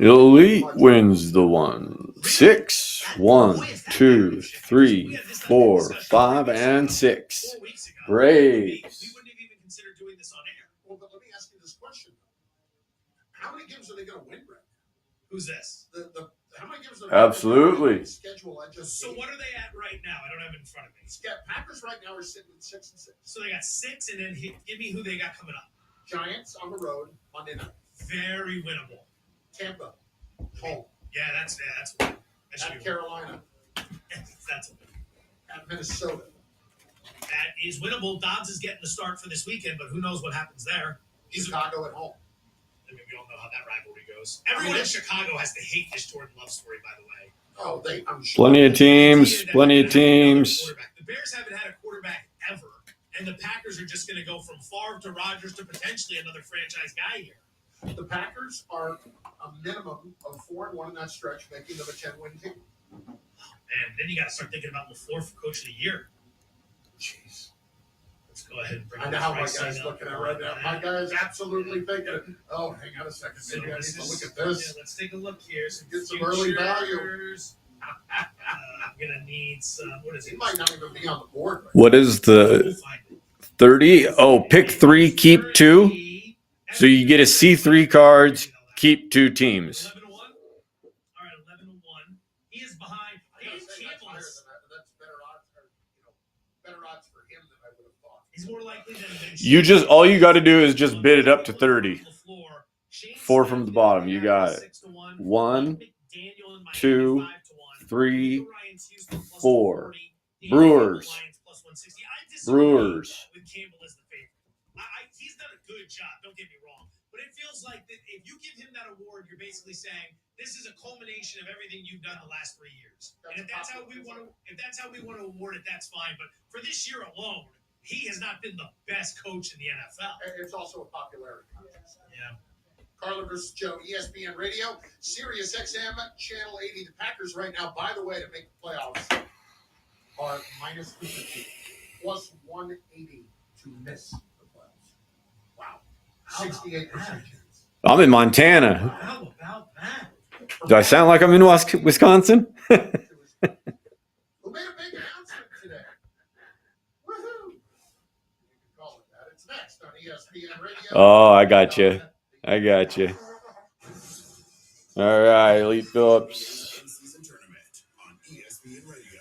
Elite wins the 1. 6. 1, 2, 3, 4, 5, and 6. Braves. We wouldn't have even considered doing this on air. Well, but let me ask you this question. How many games are they going to win, Brett? Who's this? How many games are they Absolutely. schedule I just So what are they at right now? I don't have it in front of me. Packers right now are sitting at 6-6. So they got 6, and then give me who they got coming up. Giants on the road Monday night. Very winnable. Tampa home. Yeah, that's At Carolina. That's a win. At Minnesota. That is winnable. Dobbs is getting the start for this weekend, but who knows what happens there? Chicago at home. I mean, we all know how that rivalry goes. Everyone in Chicago has to hate this Jordan Love story, by the way. Oh, I'm sure. Plenty of teams. The Bears haven't had a quarterback ever, and the Packers are just going to go from Favre to Rodgers to potentially another franchise guy here. The Packers are a minimum of 4-1 in that stretch, making them a 10-win team. Man, then you got to start thinking about LaFleur for Coach of the Year. Jeez. Let's go ahead and bring I know how my guy's looking at right now. My guy is absolutely thinking, oh, hang on a second. Maybe I need to look at this. Yeah, let's take a look here. Get some early value. I'm going to need some, what is it? He might not even be on the board. Right? What is the 30? Oh, pick 3, keep 2. So you get to see 3 cards, keep 2 teams. 11-1. All right, 11-1. He is behind. That's better odds for him than I would have thought. He's more likely than All you got to do is just bid it up to 30. 4 from the bottom. You got it. 1, 2, 3, 4. Brewers. He's done a good job. Don't get me wrong, but it feels like that if you give him that award, you're basically saying this is a culmination of everything you've done the last 3 years. And if that's how we want to award it, that's fine. But for this year alone, he has not been the best coach in the NFL. It's also a popularity contest. Yeah. Carlin versus Joe, ESPN Radio, Sirius XM, Channel 80. The Packers right now, by the way, to make the playoffs, are minus 250, plus 180 to miss the playoffs. Wow. 68% chance. I'm in Montana. How about that? Do I sound like I'm in Wisconsin? Who made a big announcement today? Woohoo! You can call it that. It's next on ESPN Radio. Oh, I got you. I got you. All right, Elite Phillips. In-season tournament on ESPN Radio.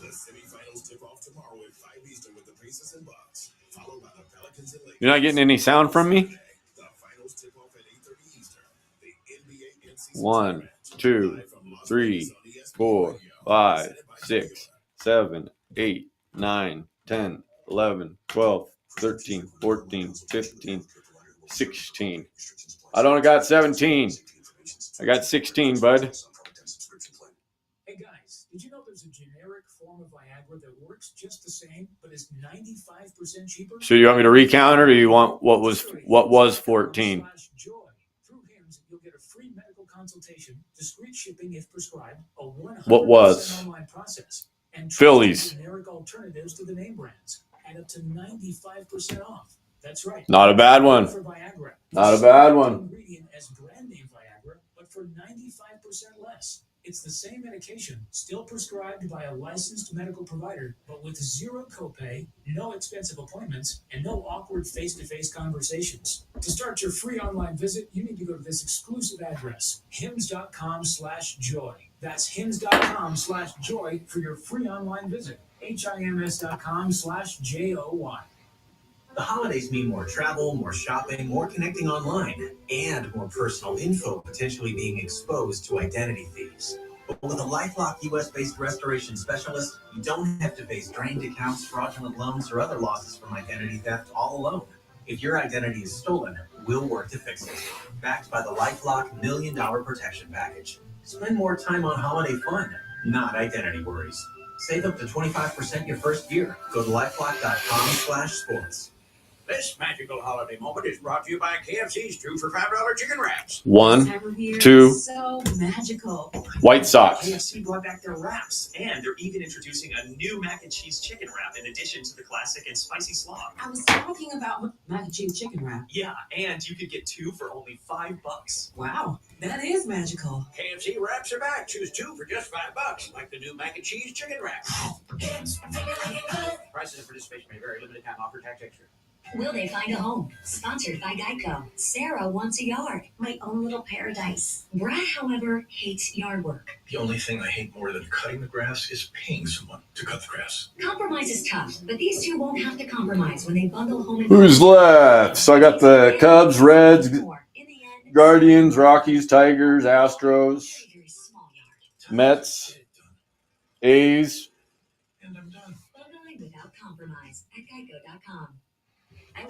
The semifinals tip off tomorrow at 5 Eastern with the Pacers and Bucks, followed by the Pelicans and Lakers. You're not getting any sound from me? The finals tip off at 8:30 Eastern. The NBA in-season 1, 2, 3, 4, 5, 6, 7, 8, 9, 10, 11, 12, 13, 14, 15, 16. I don't got 17. I got 16, bud. Hey guys, did you know there's a generic form of Viagra that works just the same, but is 95% cheaper? So you want me to recount, or do you want what was 14? Through HIMS, you'll get a free medical consultation, discreet shipping if prescribed, a 100% What was? online process, and Phillies. generic alternatives to the name brands, and up to 95% off. That's right. Not a bad one. For Viagra. Not a bad one. Ingredient as brand name Viagra, but for 95% less. It's the same medication, still prescribed by a licensed medical provider, but with zero copay, no expensive appointments, and no awkward face-to-face conversations. To start your free online visit, you need to go to this exclusive address, hims.com/joy. That's hims.com/joy for your free online visit. HIMS.com/JOY. The holidays mean more travel, more shopping, more connecting online, and more personal info potentially being exposed to identity thieves. But with a LifeLock US-based restoration specialist, you don't have to face drained accounts, fraudulent loans, or other losses from identity theft all alone. If your identity is stolen, we'll work to fix it. Backed by the LifeLock $1 Million Protection Package. Spend more time on holiday fun, not identity worries. Save up to 25% your first year. Go to lifelock.com/sports. This magical holiday moment is brought to you by KFC's 2 for $5 chicken wraps. 1, 2. So magical. White Sox. KFC brought back their wraps, and they're even introducing a new mac and cheese chicken wrap in addition to the classic and spicy slaw. I was talking about mac and cheese chicken wrap. Yeah, and you could get 2 for only $5. Wow, that is magical. KFC wraps are back. Choose 2 for just $5, like the new mac and cheese chicken wrap. Prices and participation may vary. Limited time offer. Tax extra. Will they find a home? Sponsored by Geico. Sarah wants a yard. My own little paradise. Brad, however, hates yard work. The only thing I hate more than cutting the grass is paying someone to cut the grass. Compromise is tough, but these two won't have to compromise when they bundle home and Who's left? So I got the Cubs, Reds, Guardians, Rockies, Tigers, Astros, Mets, A's. without compromise at Geico.com.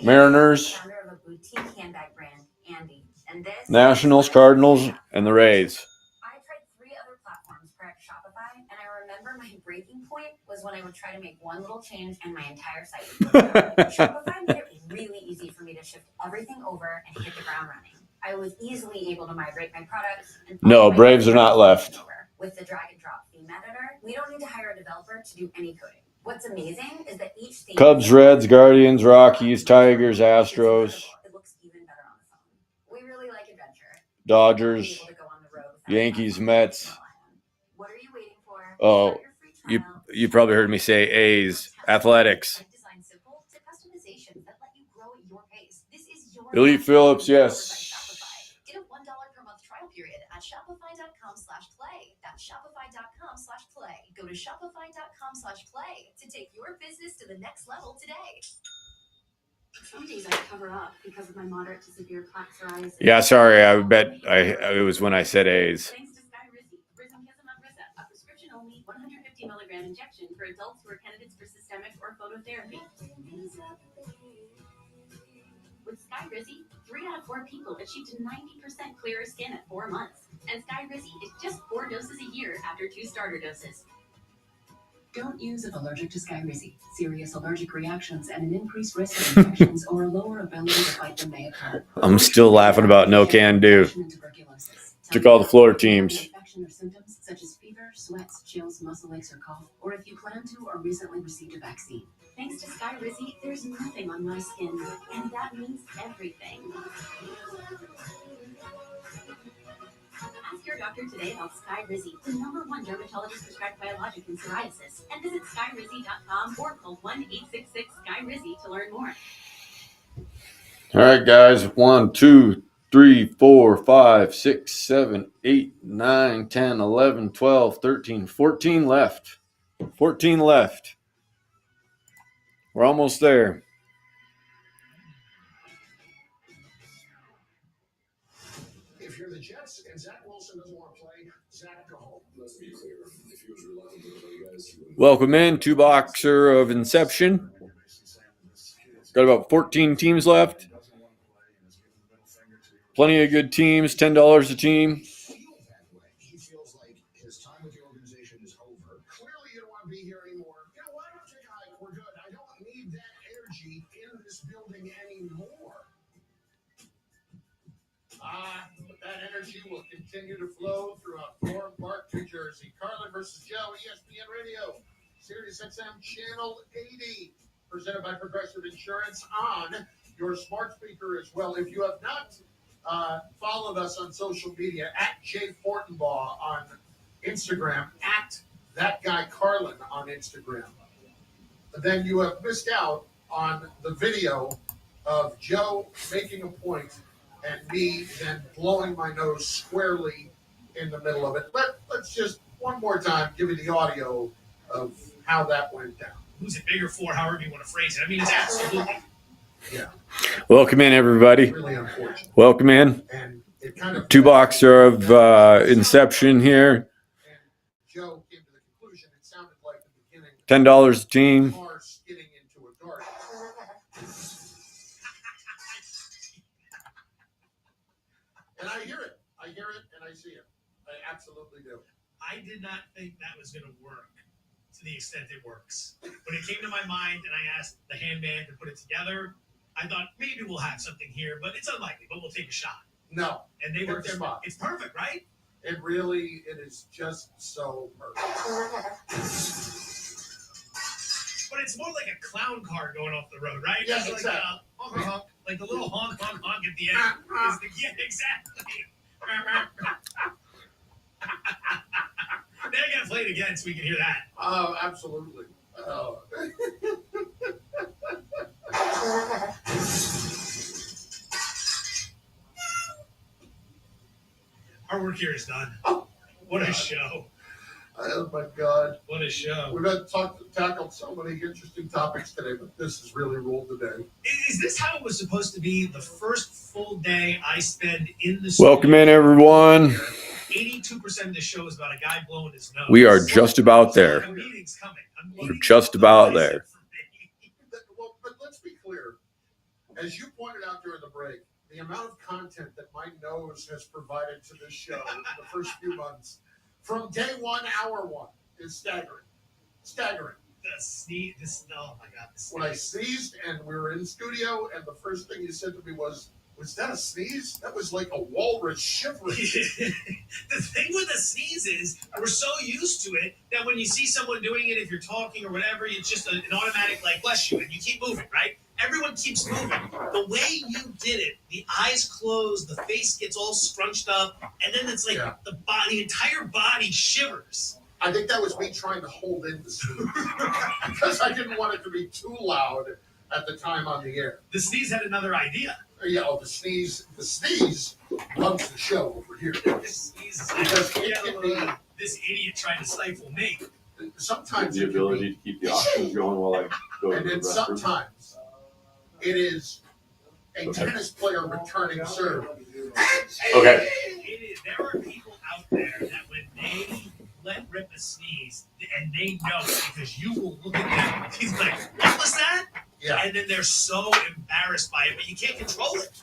Mariners, Founder of a boutique handbag brand, Andy, and this Nationals, Cardinals, and the Rays. I tried 3 other platforms prior to Shopify, and I remember my breaking point was when I would try to make one little change and my entire site would go down. Shopify made it really easy for me to shift everything over and hit the ground running. I was easily able to migrate my products. And No, Braves are not left. with the drag and drop theme editor, we don't need to hire a developer to do any coding. What's amazing is that each theme Cubs, Reds, Guardians, Rockies, Tigers, Astros, it looks even better on the phone. We really like adventure. Dodgers, Yankees, Mets. What are you waiting for? Oh, you probably heard me say A's, Athletics. Design simple to customizations that let you grow at your pace. This is your Elite Phillips, yes. Get a $1 per month trial period at shopify.com/play. That's shopify.com/play. Go to shopify.com/play to take your business to the next level today. Some days I cover up because of my moderate to severe plaque psoriasis. Yeah, sorry. I bet it was when I said A's. Thanks to Sky Rizzi, Rizonkizumab Rizza, a prescription-only 150 milligram injection for adults who are candidates for systemic or phototherapy. With Sky Rizzi, 3 out of 4 people achieved 90% clearer skin at 4 months. And Sky Rizzi is just 4 doses a year after 2 starter doses. Don't use if allergic to Skyrizi. Serious allergic reactions and an increased risk of infections or a lower ability to fight them may occur. I'm still laughing about no can do. Took all the floor teams. Infection or symptoms such as fever, sweats, chills, muscle aches, or cough, or if you plan to or recently received a vaccine. Thanks to Skyrizi, there's nothing on my skin, and that means everything. Ask your doctor today about Skyrizi, the #1 dermatologist prescribed biologic in psoriasis, and visit skyrizi.com or call 1-866-SKY-RIZZI to learn more. All right, guys. 1, 2, 3, 4, 5, 6, 7, 8, 9, 10, 11, 12, 13, 14 left. 14 left. We're almost there. If you're the Jets and Zach Wilson doesn't want to play, Zach, go home. Let's be clear. If he was reluctant to play, guys, he would. Welcome in, two boxer of Inception. Got about 14 teams left. Plenty of good teams, $10 a team. He feels like his time with the organization is over. Clearly, you don't want to be here anymore. You know, why don't take a hike? We're good. I don't need that energy in this building anymore. But that energy will continue to flow throughout Florham Park, New Jersey. Carlin versus Joe, ESPN Radio, Sirius XM Channel 80, presented by Progressive Insurance on your smart speaker as well. If you have not followed us on social media, at Jay Fortenbaugh on Instagram, at that guy Carlin on Instagram, then you have missed out on the video of Joe making a point and me then blowing my nose squarely in the middle of it. Let's just one more time give you the audio of how that went down. Who's it bigger for, however you want to phrase it? I mean, it's absolutely. Yeah. Welcome in, everybody. Really unfortunate. Welcome in. And it kind of two boxer of Inception here. And Joe came to the conclusion it sounded like the beginning. $10 a team. Car skidding into a garden. And I hear it, and I see it. I absolutely do. I did not think that was going to work to the extent it works. When it came to my mind and I asked the handman to put it together, I thought maybe we'll have something here, but it's unlikely, but we'll take a shot. No. And they worked their It's perfect, right? It is just so perfect. But it's more like a clown car going off the road, right? Yes, it's exactly. Like honk, honk, like the little honk, honk, honk at the end. Yeah, exactly. Now I gotta play it again so we can hear that. Oh, absolutely. Oh. Our work here is done. What a show. Oh my God. What a show. We've had tackled so many interesting topics today, but this has really ruled the day. Is this how it was supposed to be? The first full day I spend in the studio. Welcome in, everyone. 82% of the show is about a guy blowing his nose. We are just about there. A meeting's coming. We're just about there. Well, but let's be clear. As you pointed out during the break, the amount of content that my nose has provided to this show in the first few months, from day one, hour one, is staggering. Staggering. The sneeze. Oh my God. When I sneezed and we were in studio, and the first thing you said to me was that a sneeze? That was like a walrus shivering. The thing with a sneeze is we're so used to it that when you see someone doing it, if you're talking or whatever, it's just an automatic, like, bless you, and you keep moving, right? Everyone keeps moving. The way you did it, the eyes closed, the face gets all scrunched up, and then it's like the entire body shivers. I think that was me trying to hold in the sneeze because I didn't want it to be too loud at the time on the air. The sneeze had another idea. Yeah, the sneeze loves the show over here. The sneeze is Because it can be, this idiot trying to stifle me. Sometimes The ability to keep the oxygen going while I go to and the then restroom. sometimes it is a tennis player returning serve. Okay. There are people out there that when they let rip a sneeze, and they know it because you will look at them. He's like, what was that? Yeah. And then they're so embarrassed by it, but you can't control it.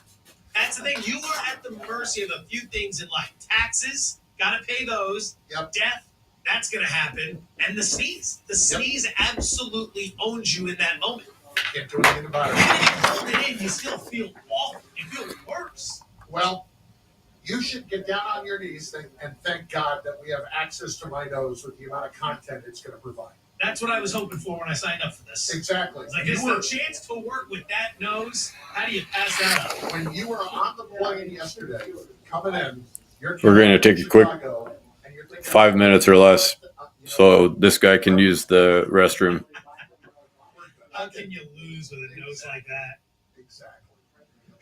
That's the thing. You are at the mercy of a few things in life. Taxes, gotta pay those. Yep. Death, That's going to happen. And the sneeze. The sneeze absolutely owns you in that moment. Can't do anything about it. Even if you hold it in, you still feel awful. You feel worse. Well, you should get down on your knees and thank God that we have access to my nose with the amount of content it's going to provide. That's what I was hoping for when I signed up for this. Exactly. It's like, it's the chance to work with that nose. How do you pass that up? When you were on the plane yesterday, coming in, We're going to take a quick 5 minutes or less so this guy can use the restroom. How can you lose with a nose like that? Exactly.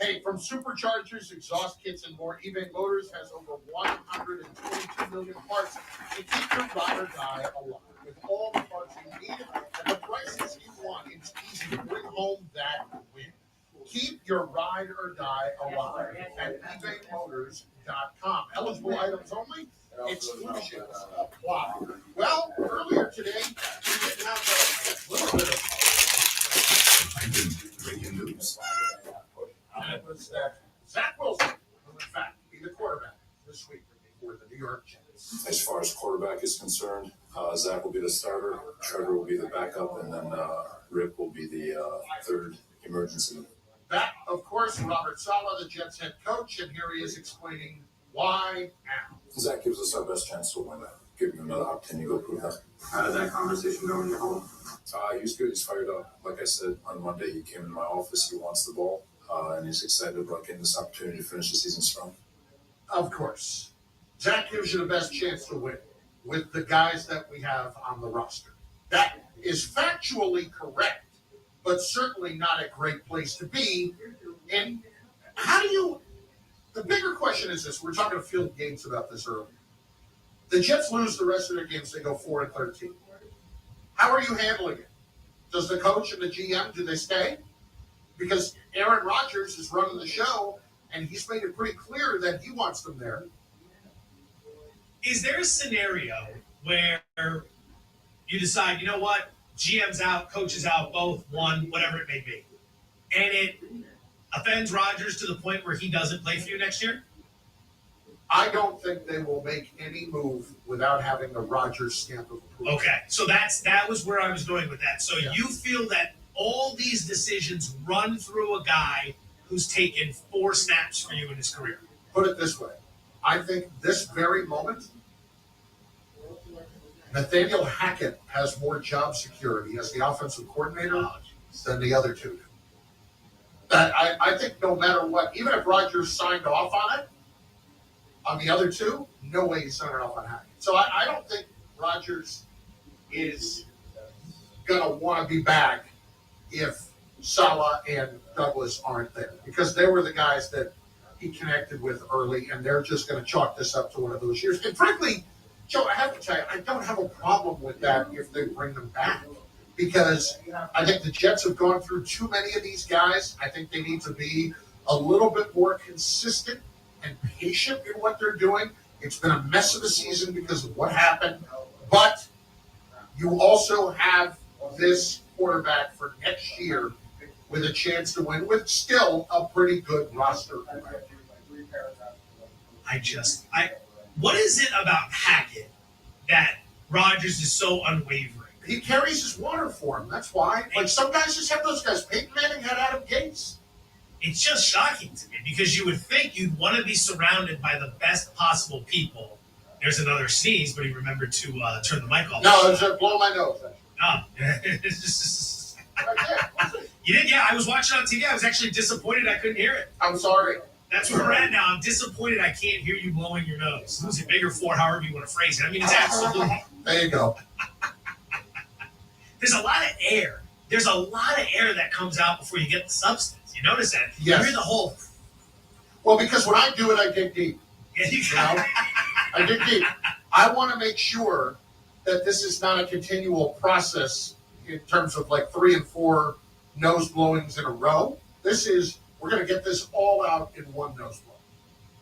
Hey, from superchargers, exhaust kits, and more, eBay Motors has over 122 million parts to keep your ride or die alive. With all the parts you need and the prices you want, it's easy to bring home that win. Keep your ride or die alive at ebaymotors.com. Eligible items only. Exclusions apply. Well, earlier today, we didn't have a little bit of Breaking news. It was that Zach Wilson will, in fact, be the quarterback this week for the New York Jets. As far as quarterback is concerned, Zach will be the starter, Trevor will be the backup, and then Rick will be the third emergency. That, of course, Robert Saleh, the Jets head coach, and here he is explaining why now. Zach gives us our best chance to win. Give him another opportunity to go prove that. How did that conversation go in your home? He was good. He's fired up. Like I said, on Monday, he came into my office. He wants the ball, and he's excited about getting this opportunity to finish the season strong. Of course. Zach gives you the best chance to win with the guys that we have on the roster. That is factually correct, but certainly not a great place to be. And how do you... The bigger question is this. We're talking to Field Gates about this earlier. The Jets lose the rest of their games. They go 4-13. How are you handling it? Does the coach and the GM, do they stay? Because Aaron Rodgers is running the show, and he's made it pretty clear that he wants them there. Is there a scenario where you decide, you know what, GM's out, coach is out, both, one, whatever it may be, and it offends Rodgers to the point where he doesn't play for you next year? I don't think they will make any move without having the Rodgers stamp of approval. Okay, so that was where I was going with that. So you feel that all these decisions run through a guy who's taken 4 snaps for you in his career? Put it this way. I think this very moment, Nathaniel Hackett has more job security as the offensive coordinator than the other two do. I think no matter what, even if Rodgers signed off on it, on the other two, no way he's signing off on Hackett. So I don't think Rodgers is going to want to be back if Saleh and Douglas aren't there, because they were the guys that he connected with early, and they're just going to chalk this up to one of those years. And frankly, Joe, I have to tell you, I don't have a problem with that if they bring them back, because I think the Jets have gone through too many of these guys. I think they need to be a little bit more consistent and patient in what they're doing. It's been a mess of a season because of what happened, but you also have this quarterback for next year with a chance to win with still a pretty good roster. What is it about Hackett that Rodgers is so unwavering? He carries his water for him. That's why. Like, some guys just have those guys. Peyton Manning had Adam Gates. It's just shocking to me because you would think you'd want to be surrounded by the best possible people. There's another sneeze, but he remembered to turn the mic off. No, it was blow my nose. You did? Yeah, I was watching on TV. I was actually disappointed I couldn't hear it. I'm sorry. That's where we're at now. I'm disappointed I can't hear you blowing your nose. Who's it, big or four, however you want to phrase it. I mean, it's absolutely... There you go. There's a lot of air. There's a lot of air that comes out before you get the substance. You notice that? Yes. You hear the whole... Well, because when I do it, I dig deep. Yeah, you know? I dig deep. I want to make sure that this is not a continual process in terms of like 3 and 4 nose blowings in a row. This is, we're going to get this all out in one nose blow.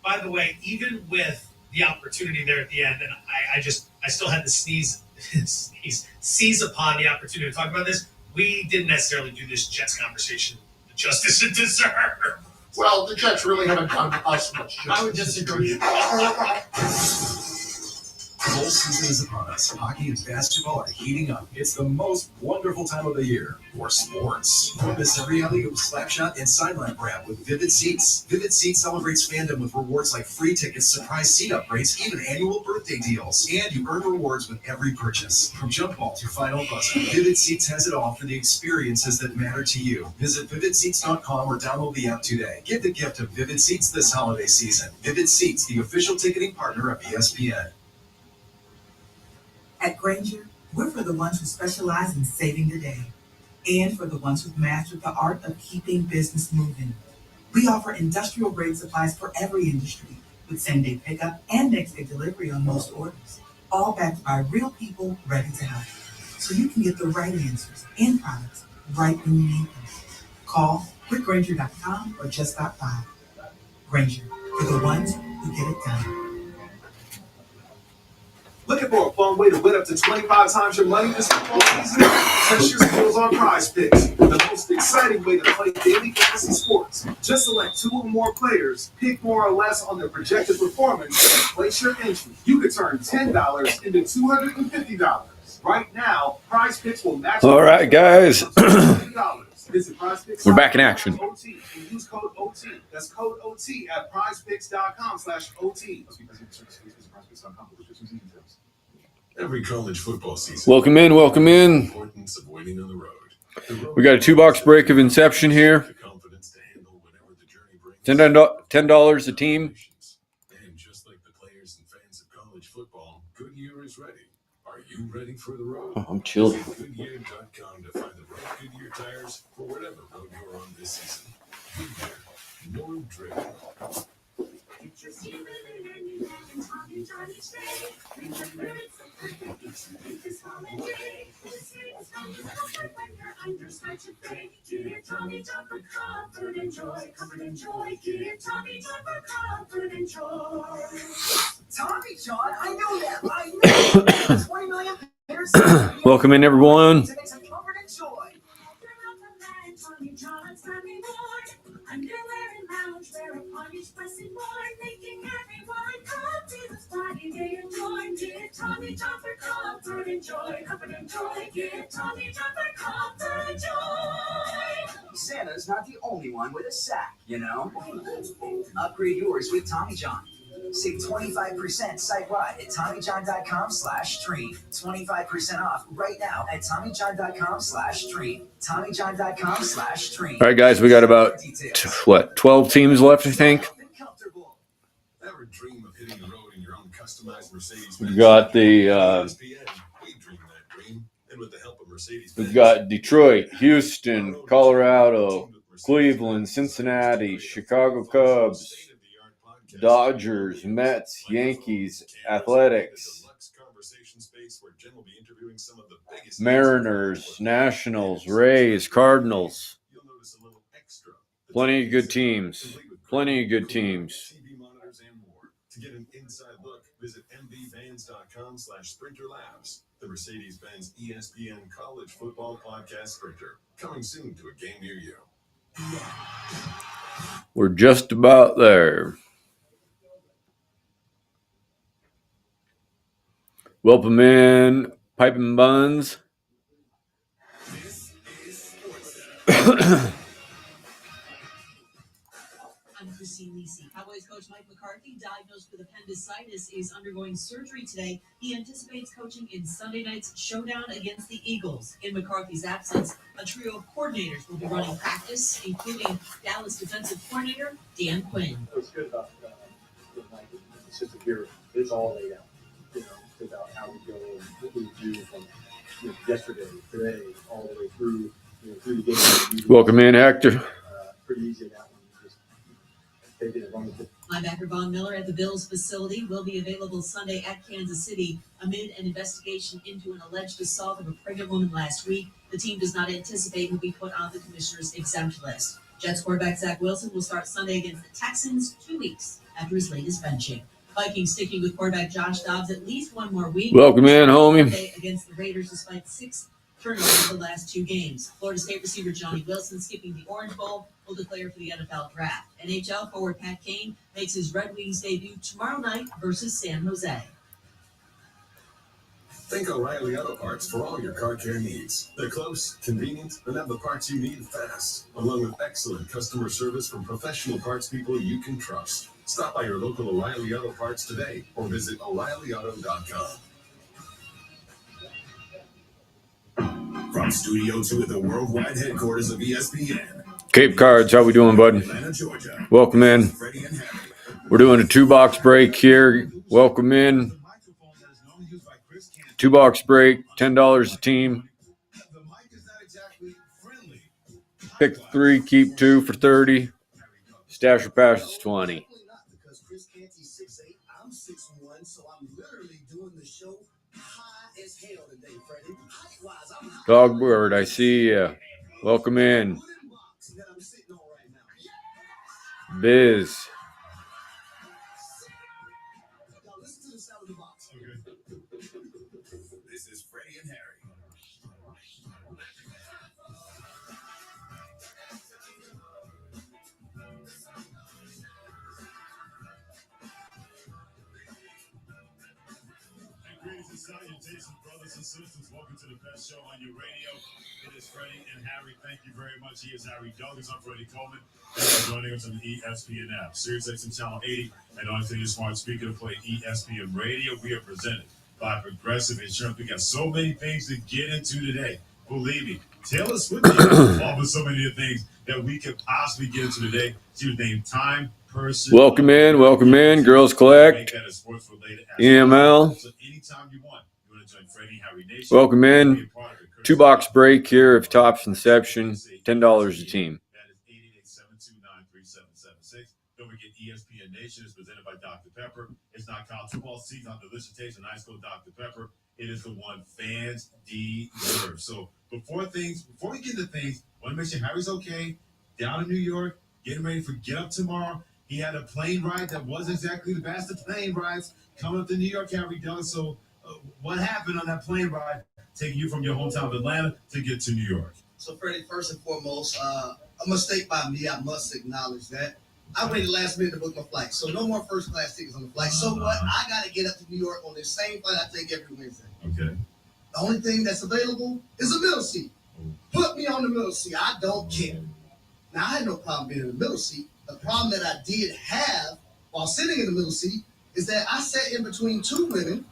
By the way, even with the opportunity there at the end, and I still had to seize upon the opportunity to talk about this. We didn't necessarily do this Jets conversation the justice it deserves. Well, the Jets really haven't done us much justice. I would disagree. Bowl season is upon us. Hockey and basketball are heating up. It's the most wonderful time of the year for sports. Don't miss every alley-oop, slap shot, and sideline grab with Vivid Seats. Vivid Seats celebrates fandom with rewards like free tickets, surprise seat upgrades, even annual birthday deals. And you earn rewards with every purchase. From jump ball to final buzzer, Vivid Seats has it all for the experiences that matter to you. Visit vividseats.com or download the app today. Give the gift of Vivid Seats this holiday season. Vivid Seats, the official ticketing partner of ESPN. At Granger, we're for the ones who specialize in saving the day and for the ones who've mastered the art of keeping business moving. We offer industrial-grade supplies for every industry with same-day pickup and next-day delivery on most orders, all backed by real people ready to help, so you can get the right answers and products right when you need them. Call quickgranger.com or just stop by. Granger, for the ones who get it done. Looking for a fun way to win up to 25 times your money this football season? Test your skills on Prize Picks, the most exciting way to play daily fantasy sports. Just select 2 or more players, pick more or less on their projected performance, and place your entry. You could turn $10 into $250. Right now, Prize Picks will match. All right, guys. Visit PrizePicks. We're back in action. OT and use code OT. That's code OT at prizepicks.com/OT. Every college football season. Welcome in. Importance of winning on the road. We got a 2-box break of Inception here. $10 a team. And just like the players and fans of college football, Goodyear is ready. Are you ready for the road? Oh, I'm chilly. Visit Goodyear.com to find the right Goodyear tires for whatever road you're on this season. Goodyear, no driven. Tommy John, I know that. I know that. 20 million pairs. Welcome in, everyone. Underwear and loungewear upon each pressing board, making everyone come to the spot they enjoy. Give Tommy John for comfort and joy, comfort and joy. Give Tommy John for comfort and joy. Santa's not the only one with a sack, you know. Upgrade yours with Tommy John. Save 25% site-wide at TommyJohn.com/stream. 25% off right now at TommyJohn.com/stream. TommyJohn.com/stream. All right, guys, we got about 12 teams left, I think. Ever dream of hitting the road in your own customized Mercedes? We got the We dream that dream, and with the help of Mercedes, we've got Detroit, Houston, Colorado, Cleveland, Cincinnati, Chicago Cubs, Dodgers, Mets, Yankees, Athletics, Mariners, Nationals, Rays, Cardinals. Plenty of good teams. Plenty of good teams. To get an inside look, visit mvvans.com/sprinterlabs. The Mercedes-Benz ESPN College Football Podcast Sprinter. Coming soon to a game near you. We're just about there. Welcome in, Pipe and Buns. I'm Christine Lisi. Cowboys coach Mike McCarthy, diagnosed with appendicitis, is undergoing surgery today. He anticipates coaching in Sunday night's showdown against the Eagles. In McCarthy's absence, a trio of coordinators will be running practice, including Dallas defensive coordinator Dan Quinn. What's good about Mike is it's just a year. It's all laid out, about how we go and what we do from yesterday, today, all the way through, through the game. Welcome in, Hector. Pretty easy that one. Just take it and run with it. Linebacker Von Miller at the Bills facility will be available Sunday at Kansas City amid an investigation into an alleged assault of a pregnant woman last week. The team does not anticipate he'll be put on the commissioner's exempt list. Jets quarterback Zach Wilson will start Sunday against the Texans 2 weeks after his latest benching. Vikings sticking with quarterback Josh Dobbs at least one more week. Welcome in, homie. Against the Raiders despite 6 turnovers the last 2 games. Florida State receiver Johnny Wilson, skipping the Orange Bowl, will declare for the NFL Draft. NHL forward Pat Kane makes his Red Wings debut tomorrow night versus San Jose. Think O'Reilly Auto Parts for all your car care needs. They're close, convenient, and have the parts you need fast, along with excellent customer service from professional parts people you can trust. Stop by your local O'Reilly Auto Parts today or visit O'ReillyAuto.com. From Studio 2 at the worldwide headquarters of ESPN. Cape Cards, how we doing, bud? Atlanta, Georgia. Welcome in. Freddie and Harry. We're doing a 2-box break here. Welcome in. 2-box break, $10 a team. Pick 3, keep 2 for $30. Stash or pass is $20. Dogbird, I see ya. Welcome in. Biz. This is Freddie and Harry. Greetings and salutations, brothers and sisters. Welcome to the best show on your radio. It is Freddie and Harry. Thank you very much. He is Harry Douglas. I'm Freddie Coleman. Thanks for joining us on the ESPN app, Sirius XM Channel 80, and on to your smart speaker to play ESPN Radio. We are presented by Progressive Insurance. We got so many things to get into today. Believe me, Taylor Swift offers so many of the things that we could possibly get into today. She was named Time Person. Welcome in. Girls Collect. EML. So anytime you want to join Freddie Harry Nation. Welcome in. 2-box break here of Topps Inception. $10 a team. That is 888-729-3776. Don't forget ESPN Nation is presented by Dr. Pepper. It's not college football season on delicious taste and ice cold Dr. Pepper. It is the one fans deserve. So before we get into things, I want to make sure Harry's okay. Down in New York, getting ready for Get Up tomorrow. He had a plane ride that wasn't exactly the best of plane rides coming up to New York, Harry Douglas. So what happened on that plane ride taking you from your hometown of Atlanta to get to New York? So, Freddie, first and foremost, a mistake by me. I must acknowledge that. I waited last minute to book my flight. So no more first class tickets on the flight. So what? I got to get up to New York on the same flight I take every Wednesday. Okay. The only thing that's available is a middle seat. Put me on the middle seat. I don't care. Now, I had no problem being in the middle seat. The problem that I did have while sitting in the middle seat is that I sat in between two women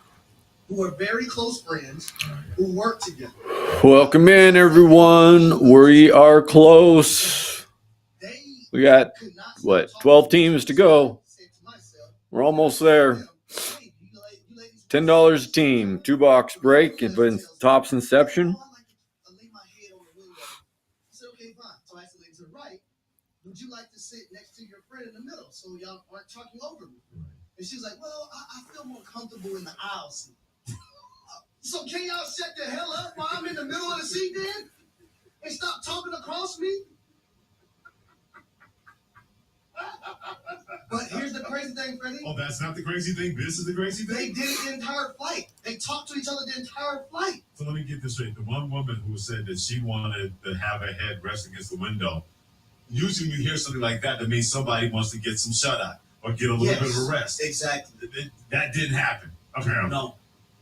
who are very close friends who work together. Welcome in, everyone. We are close. We got, 12 teams to go. We're almost there. $10 a team. 2-box break. It's been Topps Inception. Would you like to sit next to your friend in the middle so y'all aren't talking over me? And she's like, well, I feel more comfortable in the aisle seat. So can y'all shut the hell up while I'm in the middle of the seat then? And stop talking across me? But here's the crazy thing, Freddie. Oh, that's not the crazy thing. This is the crazy thing. They did it the entire flight. They talked to each other the entire flight. So let me get this straight. The one woman who said that she wanted to have her head rest against the window, usually you hear something like that means somebody wants to get some shut-eye or get a little bit of a rest. Exactly. That didn't happen, apparently. No.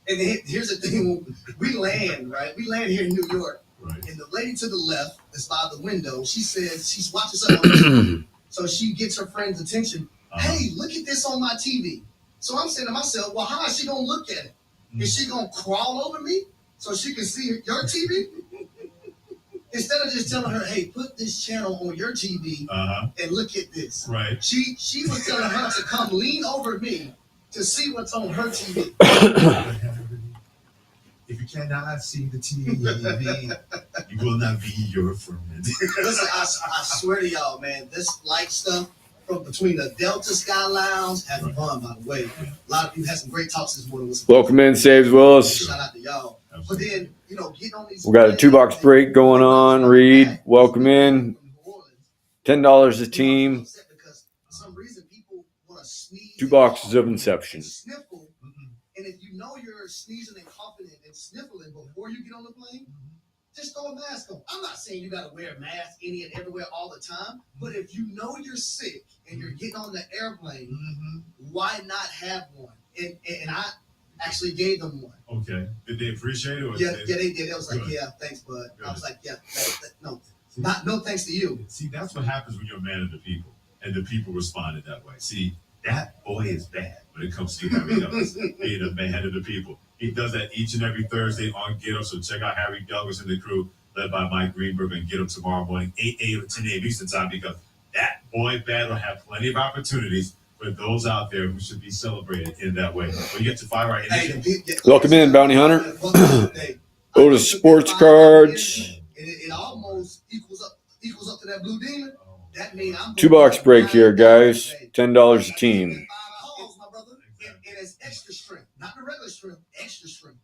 And here's the thing. We land, right? We land here in New York. Right. And the lady to the left that's by the window, she says she's watching something on TV. So she gets her friend's attention. Hey, look at this on my TV. So I'm saying to myself, well, how is she going to look at it? Is she going to crawl over me so she can see your TV? Instead of just telling her, hey, put this channel on your TV and look at this. Right. She was telling her to come lean over me to see what's on her TV. If you cannot see the TV, you will not be your friend. Listen, I swear to y'all, man, this light stuff from between the Delta Sky Lounge, having fun, by the way. A lot of you had some great talks this morning. Welcome in, Saves Willis. Shout out to y'all. But then, getting on these. We got a 2-box break going on. Reed, welcome in. $10 a team. 2 boxes of Inception. And if you know you're sneezing and coughing and sniffling before you get on the plane, just throw a mask on. I'm not saying you got to wear a mask any and everywhere all the time, but if you know you're sick and you're getting on the airplane, why not have one? And I actually gave them one. Okay. Did they appreciate it? Or Yeah, they did. It was like, Good. yeah, thanks, bud. Good. I was like, yeah, no, no thanks to you. See, that's what happens when you're a man of the people, and the people responded that way. See, that boy is bad when it comes to Harry Douglas being a man of the people. He does that each and every Thursday on Get Up. So check out Harry Douglas and the crew, led by Mike Greenberg, and Get Up tomorrow morning, 8 a.m. to 10 a.m. Eastern Time, because that boy bad will have plenty of opportunities for those out there who should be celebrated in that way. When you get to fire right Welcome in, Bounty Hunter. Go to sports cards. It almost equals up to that blue demon. That means I'm $2 break here, guys. $10 a team. My brother. And it's extra strength, not the regular strength, extra strength.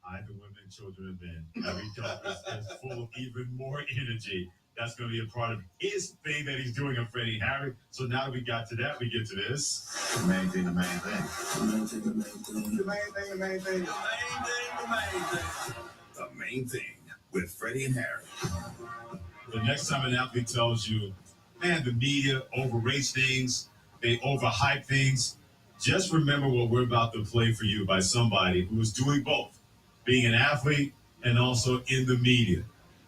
I, the women, children, and men. Harry Douglas is full of even more energy. That's going to be a part of his thing that he's doing on Freddie and Harry. So now that we got to that, we get to this. The main thing. The main thing. The main thing with Freddie and Harry. The next time an athlete tells you, man, the media overrates things, they overhype things, just remember what we're about to play for you by somebody who is doing both, being an athlete and also in the media.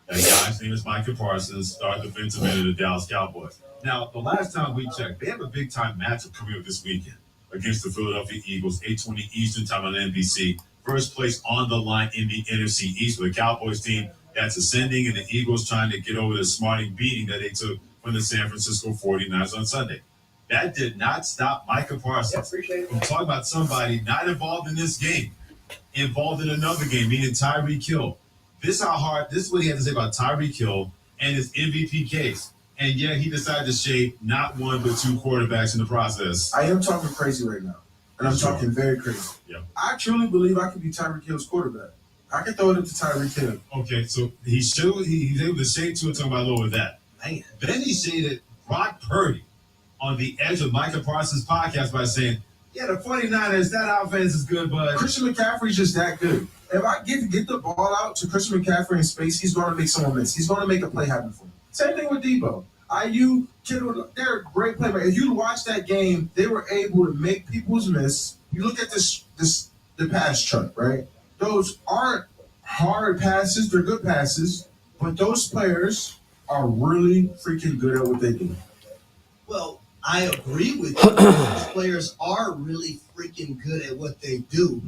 That guy's name is Micah Parsons, star defensive end of the Dallas Cowboys. Now, the last time we checked, they have a big-time matchup coming up this weekend against the Philadelphia Eagles, 8:20 Eastern Time on NBC. First place on the line in the NFC East for the Cowboys team that's ascending, and the Eagles trying to get over the smarting beating that they took from the San Francisco 49ers on Sunday. That did not stop Micah Parsons from talking about somebody not involved in this game, involved in another game, meaning Tyreek Hill. This is what he had to say about Tyreek Hill and his MVP case. And yeah, he decided to shade not one but two quarterbacks in the process. I am talking crazy right now. And I'm talking very crazy. Yeah. I truly believe I could be Tyreek Hill's quarterback. I can throw it into Tyreek Hill. Okay, so he's able to shade to it, talking about a little of that. Man. Then he shaded Brock Purdy on the edge of Micah Parsons' podcast by saying, yeah, the 49ers, that offense is good, but Christian McCaffrey's just that good. If I get the ball out to Christian McCaffrey in space, he's going to make someone miss. He's going to make a play happen for him. Same thing with Debo. IU, Kittle, they're a great playmakers. If you watch that game, they were able to make people's miss. You look at the pass chart, right? Those aren't hard passes. They're good passes. But those players are really freaking good at what they do. Well, I agree with you. Those players are really freaking good at what they do.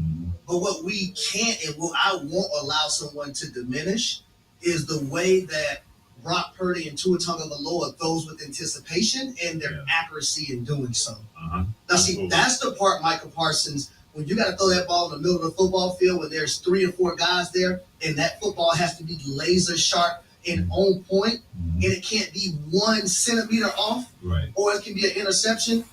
But what we can't and what I won't allow someone to diminish is the way that Brock Purdy and Tua Tagovailoa throws with anticipation and their accuracy in doing so. Now, see, that's the part, Micah Parsons, when you got to throw that ball in the middle of the football field when there's 3 or 4 guys there, and that football has to be laser sharp and on point, and it can't be 1 centimeter off, or it can be an interception.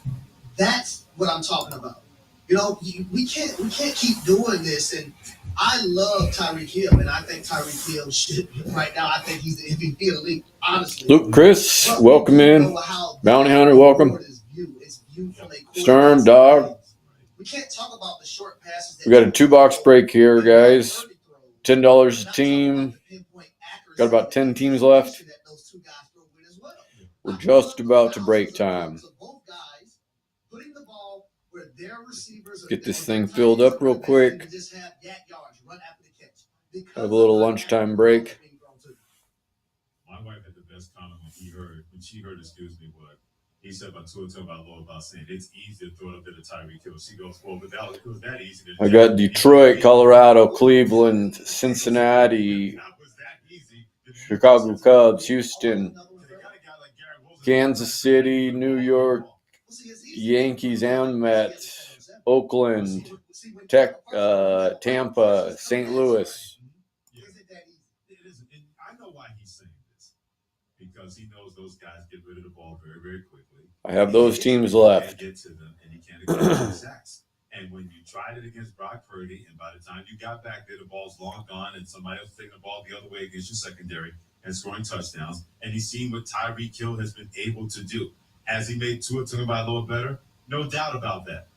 That's what I'm talking about. You know, we can't keep doing this. And I love Tyreek Hill, and I think Tyreek Hill should right now. I think he's the MVP of the league. Honestly, Luke, Chris, welcome in. Bounty Hunter, welcome. Stern, Dog. We can't talk about the short passes. We got a $2 break here, guys. $10 a team. Got about 10 teams left. We're just about to break time. Get this thing filled up real quick. Have a little lunchtime break. My wife had the best comment when she heard what he said about Tua Tagovailoa about saying it's easy to throw it up to the Tyreek Hill. She goes, well, without it was that easy. I got Detroit, Colorado, Cleveland, Cincinnati, Chicago Cubs, Houston, Kansas City, New York, Yankees and Mets, Oakland, Tampa, St. Louis. I know why he's saying this. Because he knows those guys get rid of the ball very, very quickly. I have those teams left. Get to them, and he can't expect sacks. And when you tried it against Brock Purdy, and by the time you got back there, the ball's long gone, and somebody else taking the ball the other way against your secondary and scoring touchdowns. And he's seen what Tyreek Hill has been able to do. Has he made Tua Tagovailoa better? No doubt about that.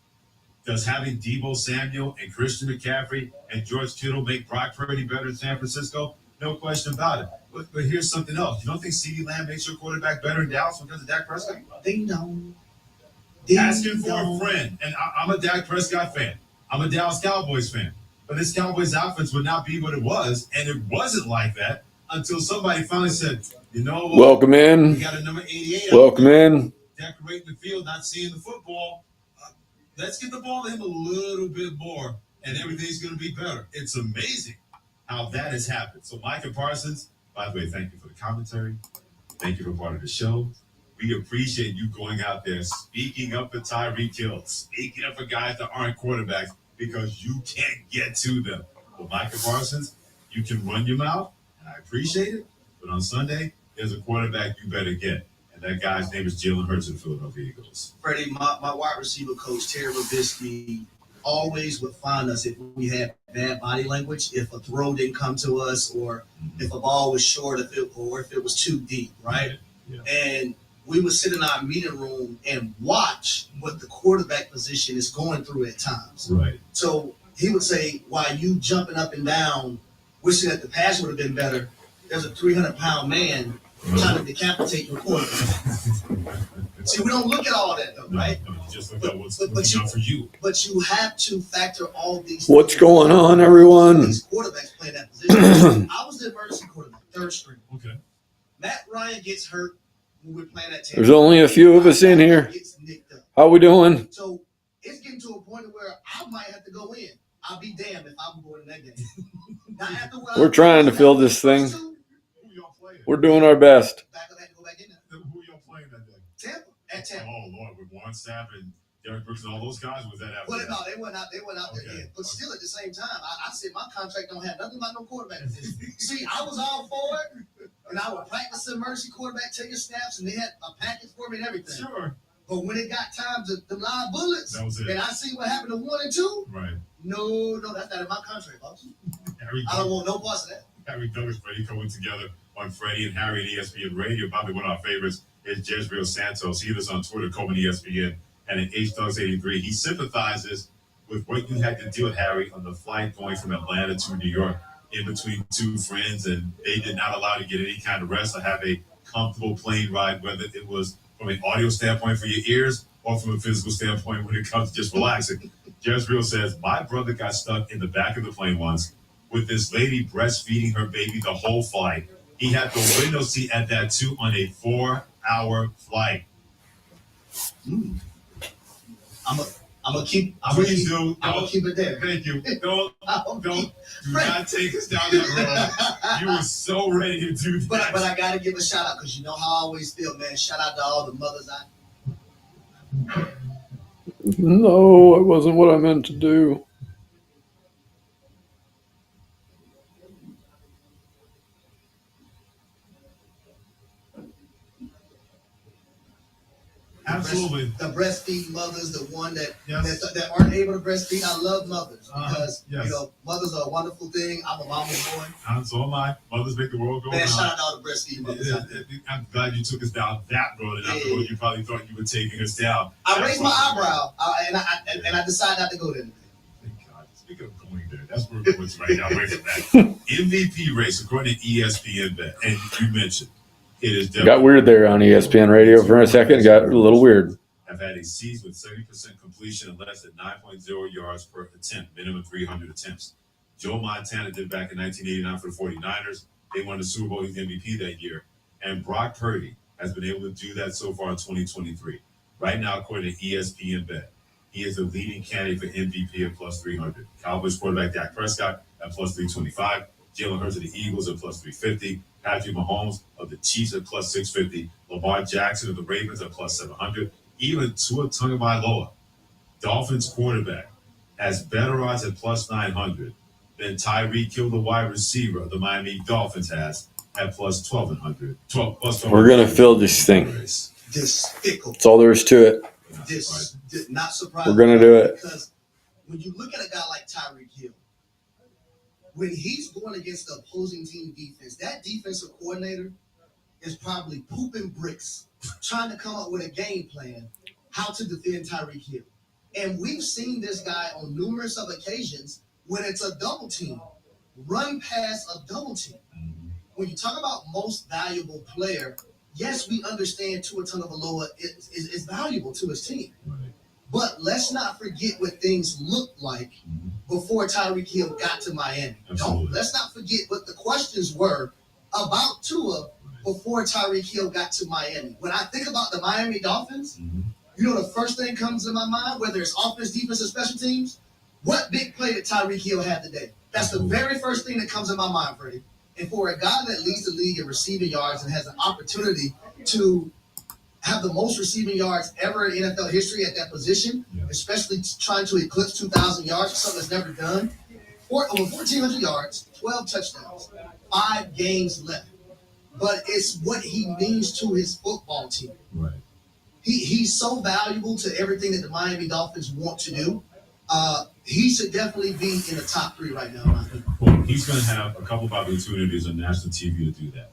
Does having Deebo Samuel and Christian McCaffrey and George Kittle make Brock Purdy better in San Francisco? No question about it. But here's something else. You don't think CeeDee Lamb makes your quarterback better in Dallas because of Dak Prescott? Ding dong. Asking for a friend. And I'm a Dak Prescott fan. I'm a Dallas Cowboys fan. But this Cowboys offense would not be what it was, and it wasn't like that until somebody finally said, you know what? Welcome in. We got a number 88 Welcome in. decorating the field, not seeing the football. Let's get the ball to him a little bit more, and everything's going to be better. It's amazing how that has happened. So, Micah Parsons, by the way, thank you for the commentary. Thank you for part of the show. We appreciate you going out there, speaking up for Tyreek Hill, speaking up for guys that aren't quarterbacks because you can't get to them. But Micah Parsons, you can run your mouth, and I appreciate it. But on Sunday, there's a quarterback you better get. And that guy's name is Jalen Hurts of the Philadelphia Eagles. Freddie, my wide receiver coach, Terry Robisky, always would find us if we had bad body language, if a throw didn't come to us, or if a ball was short, if it was too deep, right? Yeah. And we would sit in our meeting room and watch what the quarterback position is going through at times. Right. So he would say, while you jumping up and down, wishing that the pass would have been better, there's a 300-pound man trying to decapitate your quarterback. See, we don't look at all that, though, right? No, just look at what's looking out for you. But you have to factor all these. What's going on, everyone? These quarterbacks playing that position. I was the emergency quarterback, third string. Okay. Matt Ryan gets hurt when we're playing that team. There's only a few of us in here. How we doing? So it's getting to a point where I might have to go in. I'll be damned if I'm going in that game. Now, after what We're trying to fill this thing. We're doing our best. Who y'all playing that day? Tampa. At Tampa. Oh, Lord, with Warren Sapp and Derek Brooks and all those guys, was that after? Well, that? no, they went out there yet. But still, at the same time, I said my contract don't have nothing about no quarterback position. See, I was all for it, and I would practice the emergency quarterback, taking snaps, and they had a package for me and everything. Sure. But when it got time to the live bullets, That was it. and I see what happened to 1 and 2, Right. no, that's not in my contract, boss. Harry I don't want no parts of that. Harry Douglas, Freddie Cohen together on Freddie and Harry at ESPN Radio. Probably one of our favorites is Jezreel Santos. He is on Twitter, Cohen ESPN, and at HDugs83. He sympathizes with what you had to deal with, Harry, on the flight going from Atlanta to New York in between two friends, and they did not allow you to get any kind of rest or have a comfortable plane ride, whether it was from an audio standpoint for your ears or from a physical standpoint when it comes to just relaxing. Jezreel says, my brother got stuck in the back of the plane once with this lady breastfeeding her baby the whole flight. He had the window seat at that too on a 4-hour flight. I'm gonna keep it there. Thank you. Do not take us down that road. You were so ready to do that. But I gotta give a shout out because you know how I always feel, man. Shout out to all the mothers out. No, it wasn't what I meant to do. Absolutely. The breastfeed mothers, the one that aren't able to breastfeed. I love mothers because you know mothers are a wonderful thing. I'm a mama's boy. And so am I. Mothers make the world go round. Man, shout out to all the breastfeed mothers. I'm glad you took us down that road, and not the road you probably thought you were taking us down. I raised my eyebrow, and I decided not to go there. Thank God. Speaking of going there, that's where it was right now. Wait for that. MVP race, according to ESPN Bet, and you mentioned it is definitely Got weird there on ESPN Radio for a second. It got a little weird. have had a season with 70% completion and less than 9.0 yards per attempt, minimum 300 attempts. Joe Montana did back in 1989 for the 49ers. They won the Super Bowl. He's MVP that year. And Brock Purdy has been able to do that so far in 2023. Right now, according to ESPN Bet, he is the leading candidate for MVP at plus 300. Cowboys quarterback Dak Prescott at plus 325. Jalen Hurts of the Eagles at plus 350. Patrick Mahomes of the Chiefs at plus 650. Lamar Jackson of the Ravens at plus 700. Even Tua Tagovailoa, Dolphins quarterback, has better odds at plus 900 than Tyreek Hill, the wide receiver of the Miami Dolphins, has at plus 1,200. We're going to fill this thing. Despicable. That's all there is to it. Not surprising. We're going to do it. Because when you look at a guy like Tyreek Hill, when he's going against the opposing team defense, that defensive coordinator is probably pooping bricks, trying to come up with a game plan how to defend Tyreek Hill. And we've seen this guy on numerous of occasions when it's a double team, run past a double team. When you talk about most valuable player, yes, we understand Tua Tagovailoa is valuable to his team. But let's not forget what things looked like before Tyreek Hill got to Miami. Let's not forget what the questions were about Tua before Tyreek Hill got to Miami. When I think about the Miami Dolphins, you know the first thing comes to my mind, whether it's offense, defense, or special teams, what big play did Tyreek Hill have today? That's the very first thing that comes in my mind, Freddie. And for a guy that leads the league in receiving yards and has an opportunity to have the most receiving yards ever in NFL history at that position, especially trying to eclipse 2,000 yards, something that's never done. Over 1,400 yards, 12 touchdowns, 5 games left. But it's what he means to his football team. Right. He's so valuable to everything that the Miami Dolphins want to do. He should definitely be in the top 3 right now. Well, he's going to have a couple of opportunities on national TV to do that.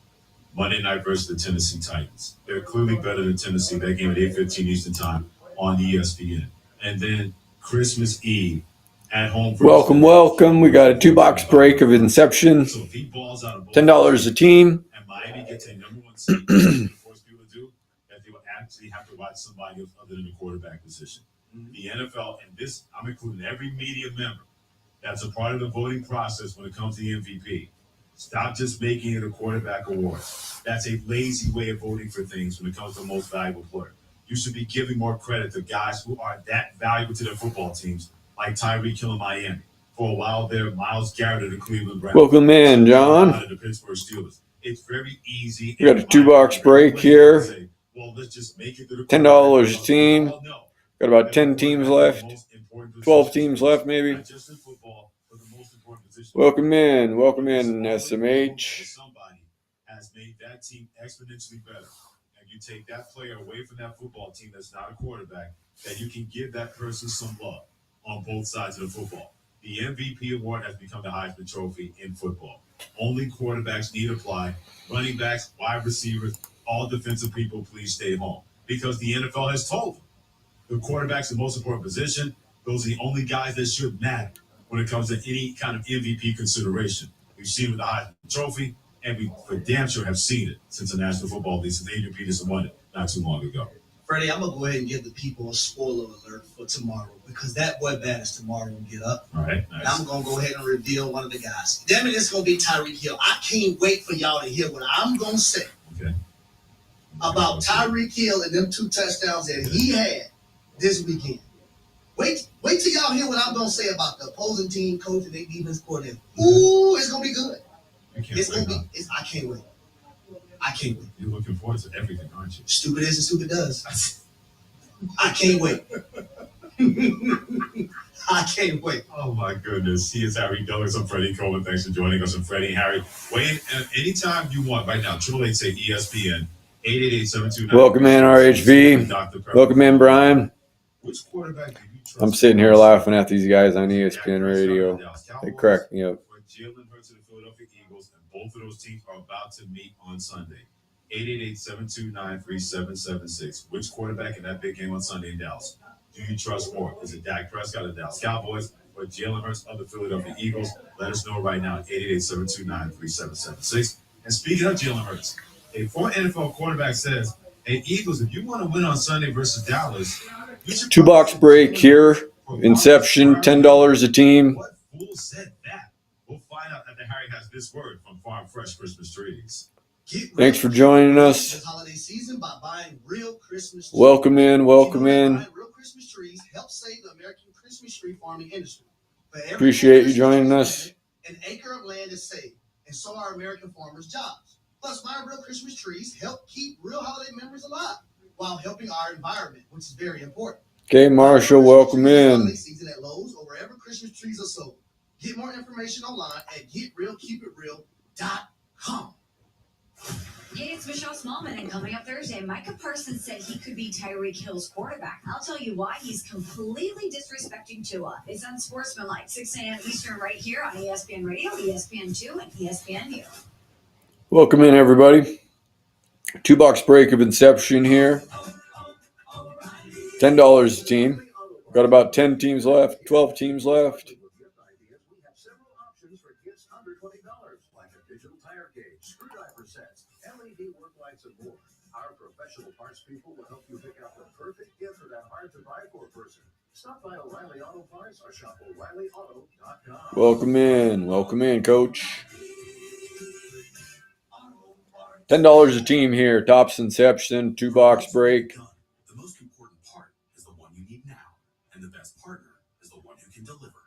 Monday night versus the Tennessee Titans. They're clearly better than Tennessee. That game at 8:15 Eastern Time on ESPN. And then Christmas Eve at home. Welcome. We got a 2-box break of Inception. So if he balls out of both $10 a team. and Miami gets a number 1 seed, what force people to do that they will actually have to watch somebody else other than the quarterback position. The NFL, and this, I'm including every media member that's a part of the voting process when it comes to the MVP. Stop just making it a quarterback award. That's a lazy way of voting for things when it comes to the most valuable player. You should be giving more credit to guys who are that valuable to their football teams, like Tyreek Hill in Miami. For a while there, Myles Garrett of the Cleveland Browns. Welcome in, John. The Pittsburgh Steelers. It's very easy. We got a 2-box break here. Say, well, let's just make it to the $10 a team. Well, no. Got about 10 teams left. 12 teams left, maybe. Not just in football, but the most important position. Welcome in, SMH. Somebody has made that team exponentially better. And you take that player away from that football team that's not a quarterback, that you can give that person some love on both sides of the football. The MVP award has become the Heisman Trophy in football. Only quarterbacks need apply. Running backs, wide receivers, all defensive people, please stay home. Because the NFL has told them the quarterback's the most important position. Those are the only guys that should matter when it comes to any kind of MVP consideration. We've seen it with the Heisman Trophy, and we for damn sure have seen it since the National Football League, since Adrian Peterson won it not too long ago. Freddie, I'm going to go ahead and give the people a spoiler alert for tomorrow, because that boy Badass tomorrow will get up. All right, nice. And I'm going to go ahead and reveal one of the guys. Damn it, it's going to be Tyreek Hill. I can't wait for y'all to hear what I'm going to say about Tyreek Hill and them 2 touchdowns that he had this weekend. Wait till y'all hear what I'm going to say about the opposing team coach and their defense coordinator. Ooh, it's going to be good. I can't wait. I can't wait. You're looking forward to everything, aren't you? Stupid is and stupid does. I can't wait. I can't wait. Oh my goodness. He is Harry Douglas. I'm Freddie Coleman. Thanks for joining us. I'm Freddie and Harry. Weigh in anytime you want right now. 888 say ESPN. 888-729. Welcome in, RHV. Welcome in, Brian. Which quarterback do you trust? I'm sitting here laughing at these guys on ESPN Radio. They crack me up. Jalen Hurts of the Philadelphia Eagles, and both of those teams are about to meet on Sunday. 888-729-3776. Which quarterback in that big game on Sunday in Dallas do you trust more? Is it Dak Prescott of the Dallas Cowboys or Jalen Hurts of the Philadelphia Eagles? Let us know right now at 888-729-3776. And speaking of Jalen Hurts, a former NFL quarterback says, hey, Eagles, if you want to win on Sunday versus Dallas, you should 2-box break here. Inception, $10 a team. What fool said that? We'll find out after Harry has this word from Farm Fresh Christmas Trees. Thanks for joining us. This holiday season by buying real Christmas trees. Welcome in. Buying real Christmas trees helps save the American Christmas tree farming industry. Appreciate you joining us. An acre of land is saved, and so are American farmers' jobs. Plus, buying real Christmas trees help keep real holiday memories alive while helping our environment, which is very important. Okay, Marshall, welcome in. Holiday season at Lowe's or wherever Christmas trees are sold. Get more information online at getrealkeepitreal.com. Hey, it's Michelle Smallman, and coming up Thursday, Micah Parsons said he could be Tyreek Hill's quarterback. I'll tell you why he's completely disrespecting Tua. It's Unsportsmanlike, 6 a.m. Eastern, right here on ESPN Radio, ESPN2, and ESPNU. Welcome in, everybody. 2-box break of Inception here. $10 a team. Got about 10 teams left, 12 teams left. We have several options for gifts under $20, like a digital tire gauge, screwdriver sets, LED work lights, and more. Our professional parts people will help you pick out the perfect gift for that hard-to-buy-for person. Stop by O'Reilly Auto Parts or shop O'ReillyAuto.com. Welcome in, Coach. $10 a team here. Tops Inception, 2-box break. The most important part is the one you need now, and the best partner is the one who can deliver.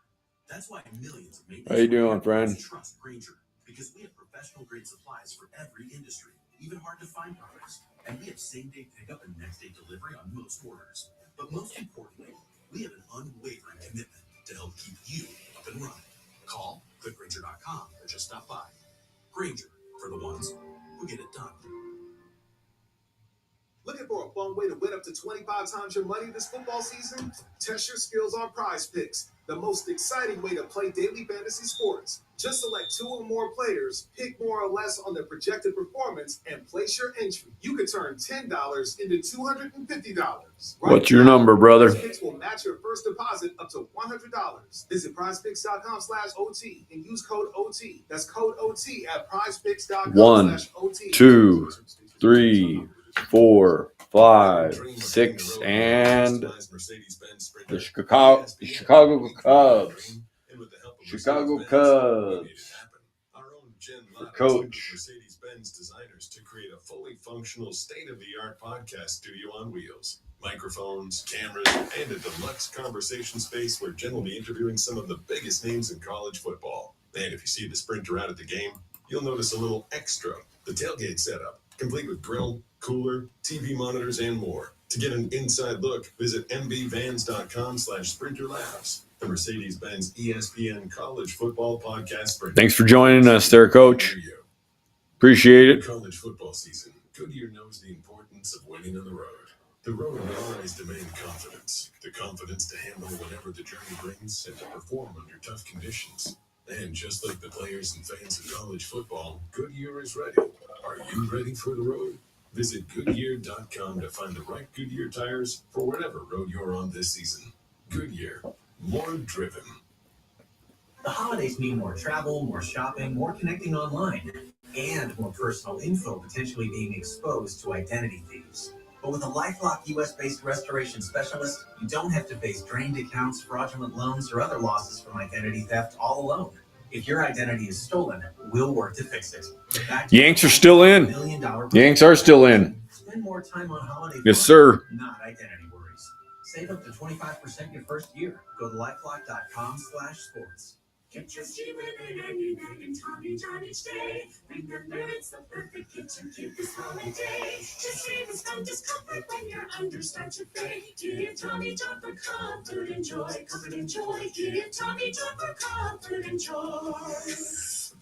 That's why millions of maintenance How you doing, friend? trust Grainger, because we have professional grade supplies for every industry, even hard to find products, and we have same-day pickup and next-day delivery on most orders. But most importantly, we have an unwavering commitment to help keep you up and running. Call, click Grainger.com, or just stop by. Grainger, for the ones who get it done. Looking for a fun way to win up to 25 times your money this football season? Test your skills on Prize Picks, the most exciting way to play daily fantasy sports. Just select 2 or more players, pick more or less on their projected performance, and place your entry. You could turn $10 into $250. What's your number, brother? Prize Picks will match your first deposit up to $100. Visit prizepicks.com/OT and use code OT. That's code OT at prizepicks.com/OT. 1, 2, 3, 4, 5, 6, and the Chicago Cubs. Chicago Cubs. For Coach. Mercedes-Benz designers to create a fully functional, state-of-the-art podcast studio on wheels. Microphones, cameras, and a deluxe conversation space where Jen will be interviewing some of the biggest names in college football. And if you see the Sprinter out at the game, you'll notice a little extra, the tailgate setup, complete with grill, cooler, TV monitors, and more. To get an inside look, visit mbvans.com/sprinterlabs. The Mercedes-Benz ESPN College Football Podcast Sprinter. Thanks for joining us there, Coach. Appreciate it. College football season, Goodyear knows the importance of winning on the road. The road will always demand confidence. The confidence to handle whatever the journey brings and to perform under tough conditions. And just like the players and fans of college football, Goodyear is ready. Are you ready for the road? Visit Goodyear.com to find the right Goodyear tires for whatever road you're on this season. Goodyear, more driven. The holidays mean more travel, more shopping, more connecting online, and more personal info potentially being exposed to identity thieves. But with a LifeLock US-based restoration specialist, you don't have to face drained accounts, fraudulent loans, or other losses from identity theft all alone. If your identity is stolen, we'll work to fix it. Yanks are still in. Yanks are still in. Spend more time on holiday Yes, fun, sir. not identity worries. Save up to 25% your first year. Go to lifelock.com/sports. Get your ski ribbon and United Tommy John each day. Remember, it's the perfect kitchen cute this holiday. Just save us from discomfort when your understarts to fade. Give Tommy John for comfort and joy. Comfort and joy. Give Tommy John for comfort and joy.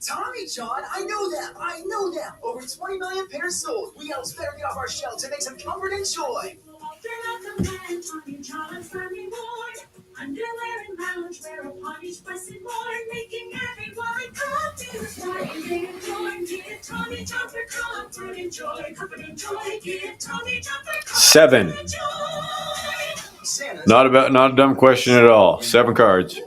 Tommy John, I know them. Over 20 million pairs sold. We else better get off our shelves and make some comfort and joy. Fill up the man, Tommy John's Sunny Morn. Underwear and loungewear upon each blessed morn, making everyone confused. Friday and joy, give Tommy John for comfort and joy. Comfort and joy, give Tommy John for comfort 7. and joy. Not a dumb question at all. 7 cards.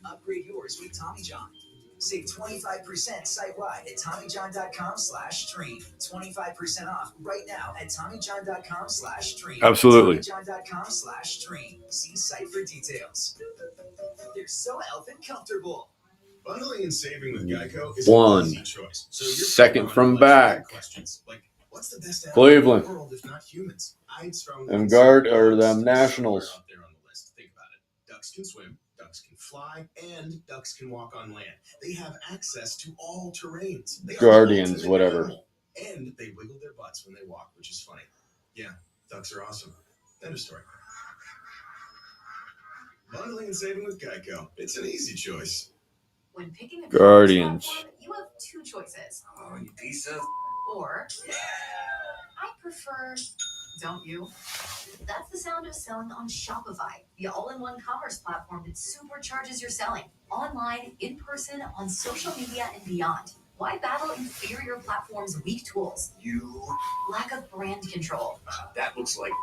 Upgrade yours with Tommy John. Save 25% site-wide at TommyJohn.com/stream. 25% off right now at TommyJohn.com/stream. Absolutely. TommyJohn.com/stream. See site for details. They're so elfin comfortable. Bundling and saving with Geico is One. an easy choice. So you're Second from back. questions like, what's the best animal Cleveland. in the world if not humans? I'd strongly Them consider guard or ducks them Nationals. somewhere out there on the list. Think about it. Ducks can swim, ducks can fly, and ducks can walk on land. They have access to all terrains. They are the Guardians, ultimate whatever. animal. And they wiggle their butts when they walk, which is funny. Yeah, ducks are awesome. End of story. Bundling and saving with Geico. It's an easy choice. When picking a Guardians. platform, you have 2 choices. Oh, you piece of... Or, I prefer, don't you? That's the sound of selling on Shopify, the all-in-one commerce platform that supercharges your selling. Online, in person, on social media, and beyond. Why battle inferior platforms' weak tools? You... Lack of brand control. That looks like...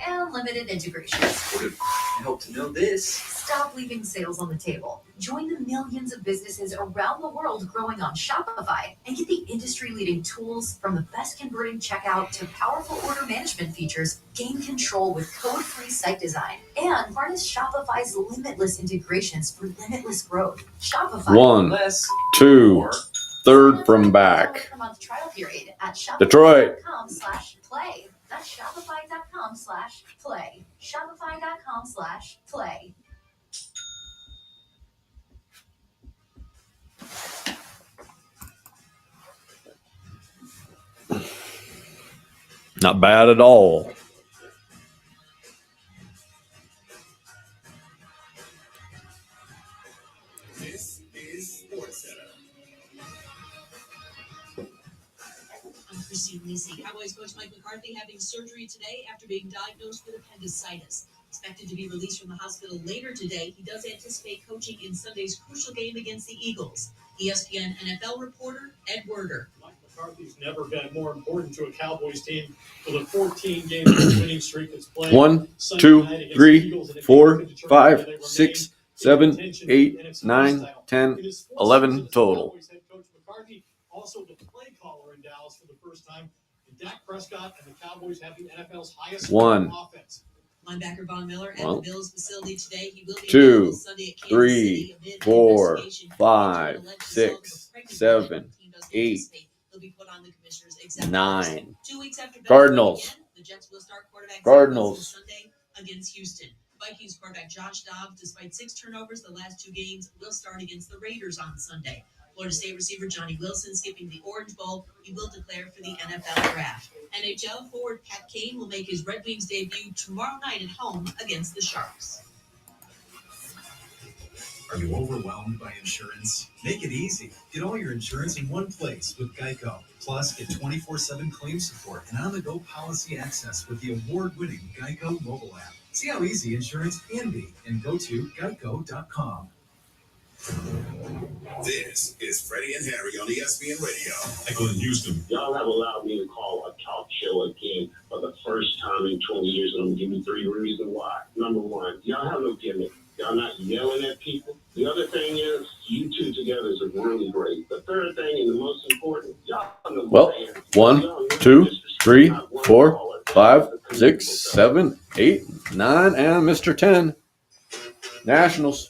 and limited integrations. I hope to know this. Stop leaving sales on the table. Join the millions of businesses around the world growing on Shopify and get the industry-leading tools from the best converting checkout to powerful order management features. Gain control with code-free site design and harness Shopify's limitless integrations for limitless growth. Shopify. 1, 2, third from back. Per-month trial period at Detroit. shopify.com/play. That's shopify.com/play. Shopify.com/play. Not bad at all. This is SportsCenter. I'm Christine Lisi. Cowboys coach Mike McCarthy having surgery today after being diagnosed with appendicitis. Expected to be released from the hospital later today, he does anticipate coaching in Sunday's crucial game against the Eagles. ESPN NFL reporter Ed Werder. Mike McCarthy's never been more important to a Cowboys team with a 14-game winning streak that's playing. 1, 2, 3, 4, 5, 6, 7, 8, 9, 10, 11 total. Head coach McCarthy, also the play caller in Dallas for the first time. And Dak Prescott and the Cowboys have the NFL's highest 1, offense. Linebacker Von Miller at the Bills facility today. He will be 2, Sunday at Kansas 3, City amid 4, investigation into 5, an alleged 6, assault of a pregnant 7, woman. The team does 8, anticipate he'll be put on the commissioner's exempt 9. list. 2 weeks after Bell's Cardinals. weekend, the Jets will start quarterback Cardinals. Zach Wilson Sunday against Houston. Vikings quarterback Josh Dobbs, despite 6 turnovers the last 2 games, will start against the Raiders on Sunday. Florida State receiver Johnny Wilson skipping the Orange Bowl. He will declare for the NFL draft. NHL forward Pat Kane will make his Red Wings debut tomorrow night at home against the Sharks. Are you overwhelmed by insurance? Make it easy. Get all your insurance in one place with Geico. Plus, get 24/7 claim support and on-the-go policy access with the award-winning Geico mobile app. See how easy insurance can be and go to geico.com. This is Freddie and Harry on ESPN Radio. Michael in Houston. Y'all have allowed me to call a talk show again for the first time in 20 years, and I'm going to give you 3 reasons why. Number 1, y'all have no gimmick. Y'all not yelling at people. The other thing is, you two together is really great. The third thing, and the most important, y'all know Well, 1, 2, 3, 4, 5, 6, 7, 8, 9, and Mr. 10. Nationals.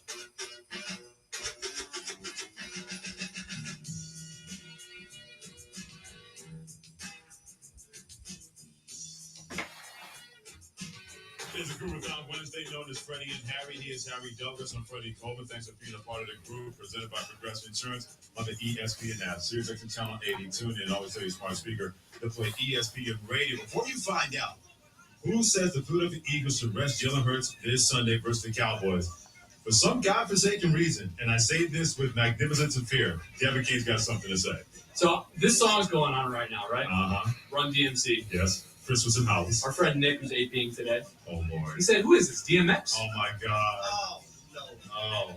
It's a group on Wednesday known as Freddie and Harry. He is Harry Douglas. I'm Freddie Coleman. Thanks for being a part of the group presented by Progressive Insurance on the ESPN app. Sirius XM Channel 80. Tune in. Always tell your smart speaker to play ESPN Radio. Before you find out who says the Philadelphia Eagles should rest Jalen Hurts this Sunday versus the Cowboys, for some godforsaken reason, and I say this with magnificence and fear, Devin King's got something to say. So this song's going on right now, right? Uh-huh. Run DMC. Yes. Chris was in house. Our friend Nick was APing today. Oh, Lord. He said, who is this, DMX? Oh, my God. Oh, no. Oh,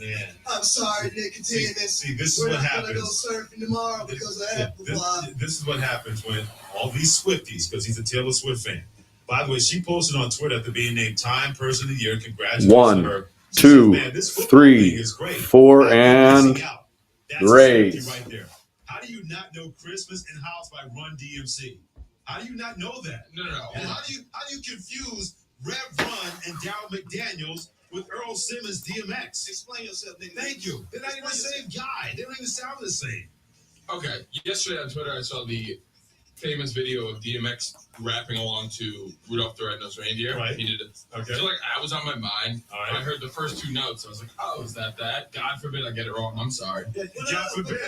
man. I'm sorry, Nick. Continue this. See, this is We're what not gonna go happens. surfing tomorrow because of Apple Block. This is what happens when all these Swifties, because he's a Taylor Swift fan. By the way, she posted on Twitter after being named Time Person of the Year. Congratulations 1, to her. She 2, said, man, this football 3, league is great. 4, and That's a Rays. safety right there. How do you not know Christmas in House by Run DMC? How do you not know that? No. And how do you confuse Rev Run and Darryl McDaniels with Earl Simmons DMX? Explain yourself, nigga. Thank you. They're not even the same guy. They don't even sound the same. Okay, yesterday on Twitter I saw the famous video of DMX rapping along to Rudolph the Red-Nosed Reindeer. Right. He did it. Okay. So that was on my mind. All right. I heard the first 2 notes. I was like, oh, is that? God forbid I get it wrong. I'm sorry. God forbid.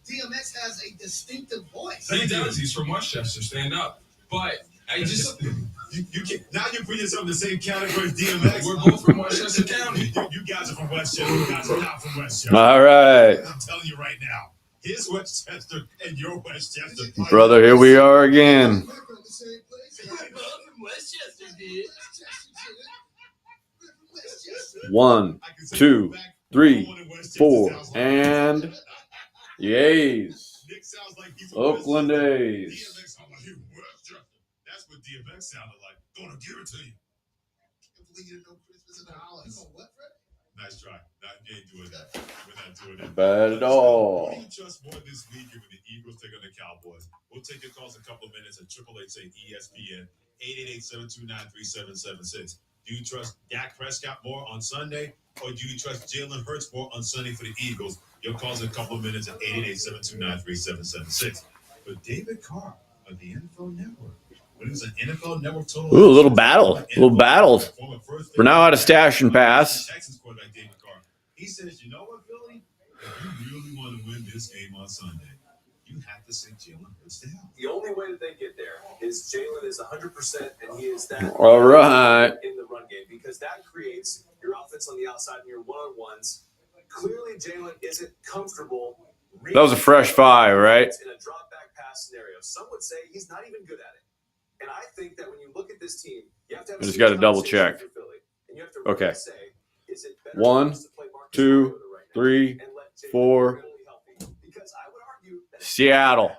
DMX has a distinctive voice. He does. He's from Westchester. Stand up. But I just... You can, now you put yourself in the same category as DMX. We're both from Westchester County. You guys are from Westchester. You guys are not from Westchester. All right. I'm telling you right now. His Westchester and your Westchester. Brother, here we are again. One, 2, 3, 4, and the A's. Oakland A's. That's That's what DMX sounded like. Gonna give it to you. Can't believe you didn't know Christmas in the Hollies. You know what, Fred? Nice try. You ain't doing that. We're not doing that. Bad at all. Who do you trust more this week when the Eagles take on the Cowboys? We'll take your calls in a couple of minutes at 888-ESPN, 888-729-3776. Do you trust Dak Prescott more on Sunday, or do you trust Jalen Hurts more on Sunday for the Eagles? Your calls in a couple of minutes at 888-729-3776. But David Carr of the NFL Network. When it was an NFL Network total. Ooh, a little battle. We're now out of stash and pass. Texans quarterback David Carr. He says, you know what, Billy? If you really want to win this game on Sunday, you have to send Jalen Hurts down. The only way that they get there is Jalen is 100%, and he is that. All right. In the run game, because that creates your offense on the outside and your one-on-ones. Clearly, Jalen isn't comfortable. That was a fresh 5, right? In a drop-back pass scenario, some would say he's not even good at it. And I think that when you look at this team, you have to have. I just got to double check. Okay. 1, 2, 3, 4. Seattle.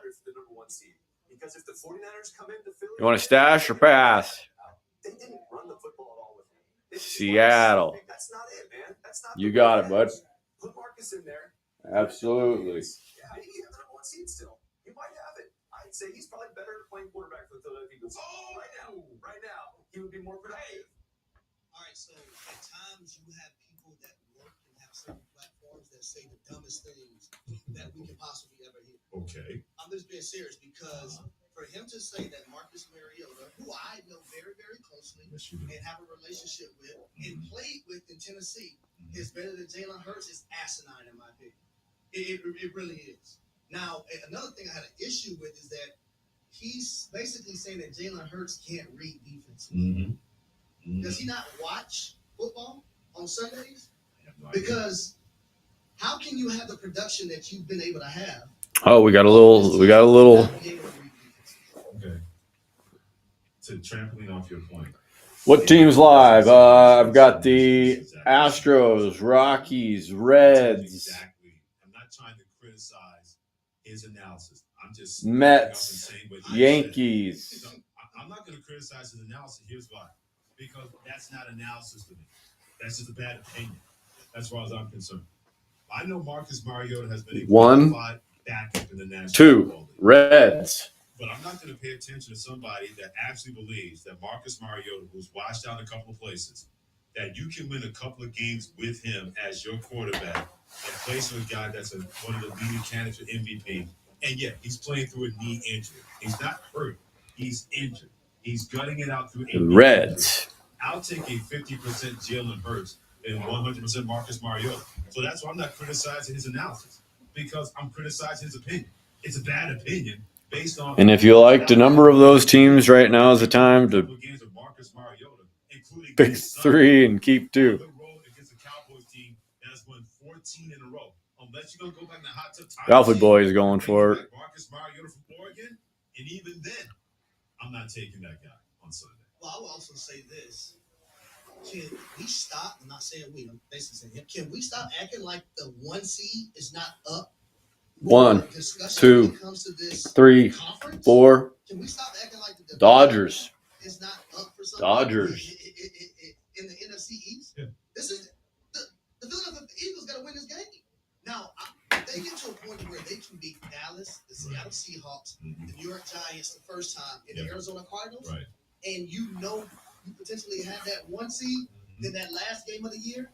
Because if the 49ers come into Philly, You want to stash or pass? they didn't run the football at all with him. Seattle. That's not it, man. That's not. You got it, bud. Put Marcus in there. Absolutely. Yeah, you have the number 1 seed still. You might have it. I'd say he's probably better at playing quarterback for the Philadelphia Eagles. Right now, he would be more productive. All right, so at times you have people that work and have certain platforms that say the dumbest things that we can possibly ever hear. Okay. I'm just being serious because for him to say that Marcus Mariota, who I know very, very closely and have a relationship with and played with in Tennessee, is better than Jalen Hurts is asinine in my opinion. It really is. Now, another thing I had an issue with is that he's basically saying that Jalen Hurts can't read defense. Does he not watch football on Sundays? Because how can you have the production that you've been able to have? Oh, we got a little. Okay. To trampoline off your point. What team's live? I've got the Astros, Rockies, Reds. Exactly. I'm not trying to criticize his analysis. I'm just Mets, Yankees. I'm not going to criticize his analysis. Here's why. Because that's not analysis to me. That's just a bad opinion. As far as I'm concerned. I know Marcus Mariota has been a qualified backup in the National Football League. Reds. But I'm not going to pay attention to somebody that actually believes that Marcus Mariota, who's washed out in a couple of places, that you can win a couple of games with him as your quarterback and place with a guy that's one of the leading candidates for MVP. And yet, he's playing through a knee injury. He's not hurt. He's injured. He's gutting it out through a knee Reds. injury. I'll take a 50% Jalen Hurts and 100% Marcus Mariota. So that's why I'm not criticizing his analysis, because I'm criticizing his opinion. It's a bad opinion based on. And if you liked a number of those teams, right now is the time to pick 3 and keep 2. Against the Cowboys team that has won 14 in a row. Unless you're going to go back in the hot tub. Alfie Boy is going for it. Marcus Mariota from Oregon, and even then, I'm not taking that guy on Sunday. Well, I will also say this. Can we stop? I'm not saying we, I'm basically saying him. Can we stop acting like the 1 seed is not up? 1, 2, 3, 4. Can we stop acting like the Dodgers. is not up for something? Dodgers. In the NFC East? Yeah. This is the Philadelphia Eagles got to win this game. Now, they get to a point where they can beat Dallas, the Seattle Seahawks, the New York Giants the first time, and the Arizona Cardinals. Right. And you potentially have that 1 seed in that last game of the year,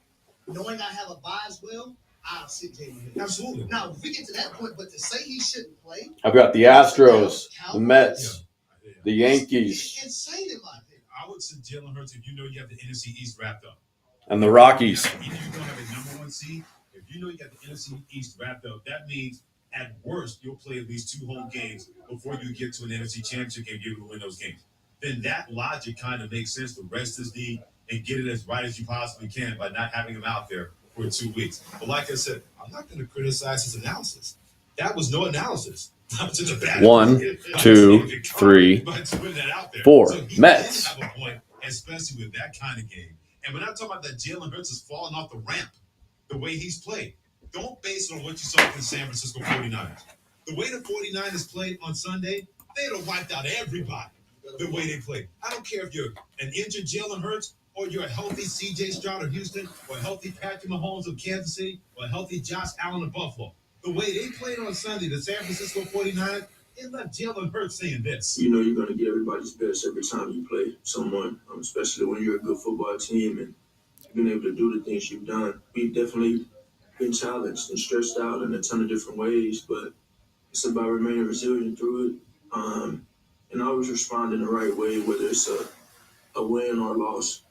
knowing I have a bye as well, I'll sit Jalen. Absolutely. Now, if we get to that point, but to say he shouldn't play, I've got the Astros, the Mets, the Yankees, it's insane in my opinion. I would say Jalen Hurts if you know you have the NFC East wrapped up. and the Rockies. If you don't have a number 1 seed, if you know you got the NFC East wrapped up, that means at worst you'll play at least 2 home games before you get to an NFC Championship game. You're able to win those games. Then that logic kind of makes sense to rest his knee and get it as right as you possibly can by not having him out there for 2 weeks. But like I said, I'm not going to criticize his analysis. That was no analysis. That was just a bad 1, 2, 3, 4. So Mets. have a point, especially with that kind of game. And when I'm talking about that Jalen Hurts is falling off the ramp, the way he's played, don't base it on what you saw from the San Francisco 49ers. The way the 49ers played on Sunday, they'd have wiped out everybody. the way they play. I don't care if you're an injured Jalen Hurts or you're a healthy C.J. Stroud of Houston or a healthy Patrick Mahomes of Kansas City or a healthy Josh Allen of Buffalo. The way they played on Sunday, the San Francisco 49ers, it left Jalen Hurts saying this. You know you're going to get everybody's best every time you play someone, especially when you're a good football team and being able to do the things you've done. We've definitely been challenged and stressed out in a ton of different ways, but it's about remaining resilient through it and always respond in the right way, whether it's a win or a loss.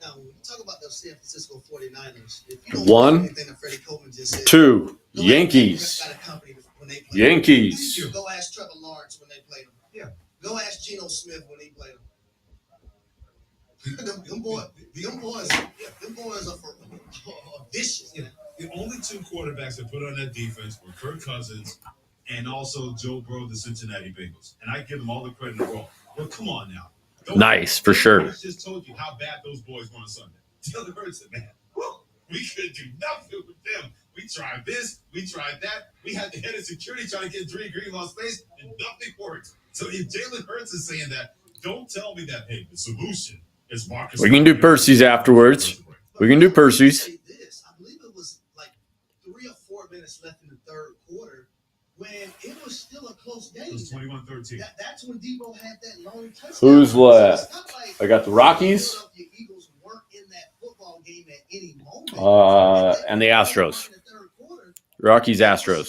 Now, when you talk about the San Francisco 49ers, if you don't One, know anything that Freddie Coleman just said, two, go Yankees. ask Prescott and company when they played Yankees. him. Go ask Trevor Lawrence when they played him. Yeah. Go ask Geno Smith when he played him. them boys are vicious. Yeah. The only two quarterbacks that put on that defense were Kirk Cousins and also Joe Burrow, the Cincinnati Bengals. And I give them all the credit in the world. Well, come on now. Nice, for sure. I just told you how bad those boys were on Sunday. Jalen Hurts said, man, we couldn't do nothing with them. We tried this, we tried that. We had the head of security trying to get Dre Greenlaw's face, and nothing worked. So if Jalen Hurts is saying that, don't tell me that, hey, the solution is Marcus. We can do Percy's afterwards. We can do Percy's. I believe it was like 3 or 4 minutes left in the third quarter when it was still a close game. It was 21-13. That's when Debo had that long touchdown. Who's left? I got the Rockies. Eagles weren't in that football game at any moment. And the Astros. Rockies, Astros. I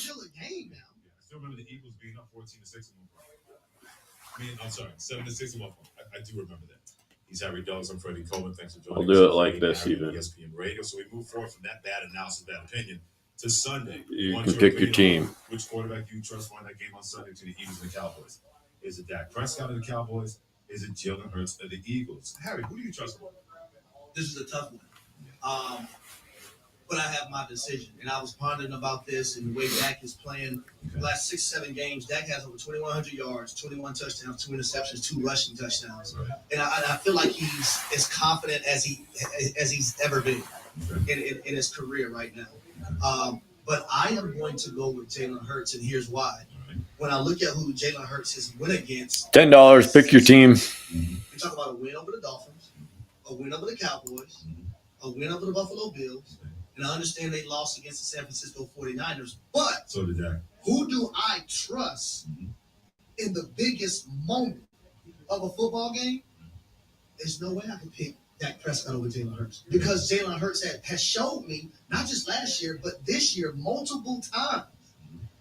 still remember the Eagles being up 14-6 at one point. I'm sorry, 7-6 at one point. I do remember that. He's Harry Douglas. I'm Freddie Coleman. Thanks for joining us. I'll do it like this even. ESPN Radio. So we move forward from that bad analysis, that opinion, to Sunday. You can pick your team. Which quarterback do you trust won that game on Sunday to the Eagles and the Cowboys? Is it Dak Prescott of the Cowboys? Is it Jalen Hurts of the Eagles? Harry, who do you trust more? This is a tough one. But I have my decision. And I was pondering about this and the way Dak is playing. The last 6-7 games, Dak has over 2,100 yards, 21 touchdowns, 2 interceptions, 2 rushing touchdowns. Right. And I feel like he's as confident as he's ever been in his career right now. But I am going to go with Jalen Hurts, and here's why. When I look at who Jalen Hurts has went against, $10. Pick your team. We talk about a win over the Dolphins, a win over the Cowboys, a win over the Buffalo Bills, and I understand they lost against the San Francisco 49ers. But so did that. Who do I trust in the biggest moment of a football game? There's no way I can pick Dak Prescott over Jalen Hurts because Jalen Hurts has showed me, not just last year, but this year, multiple times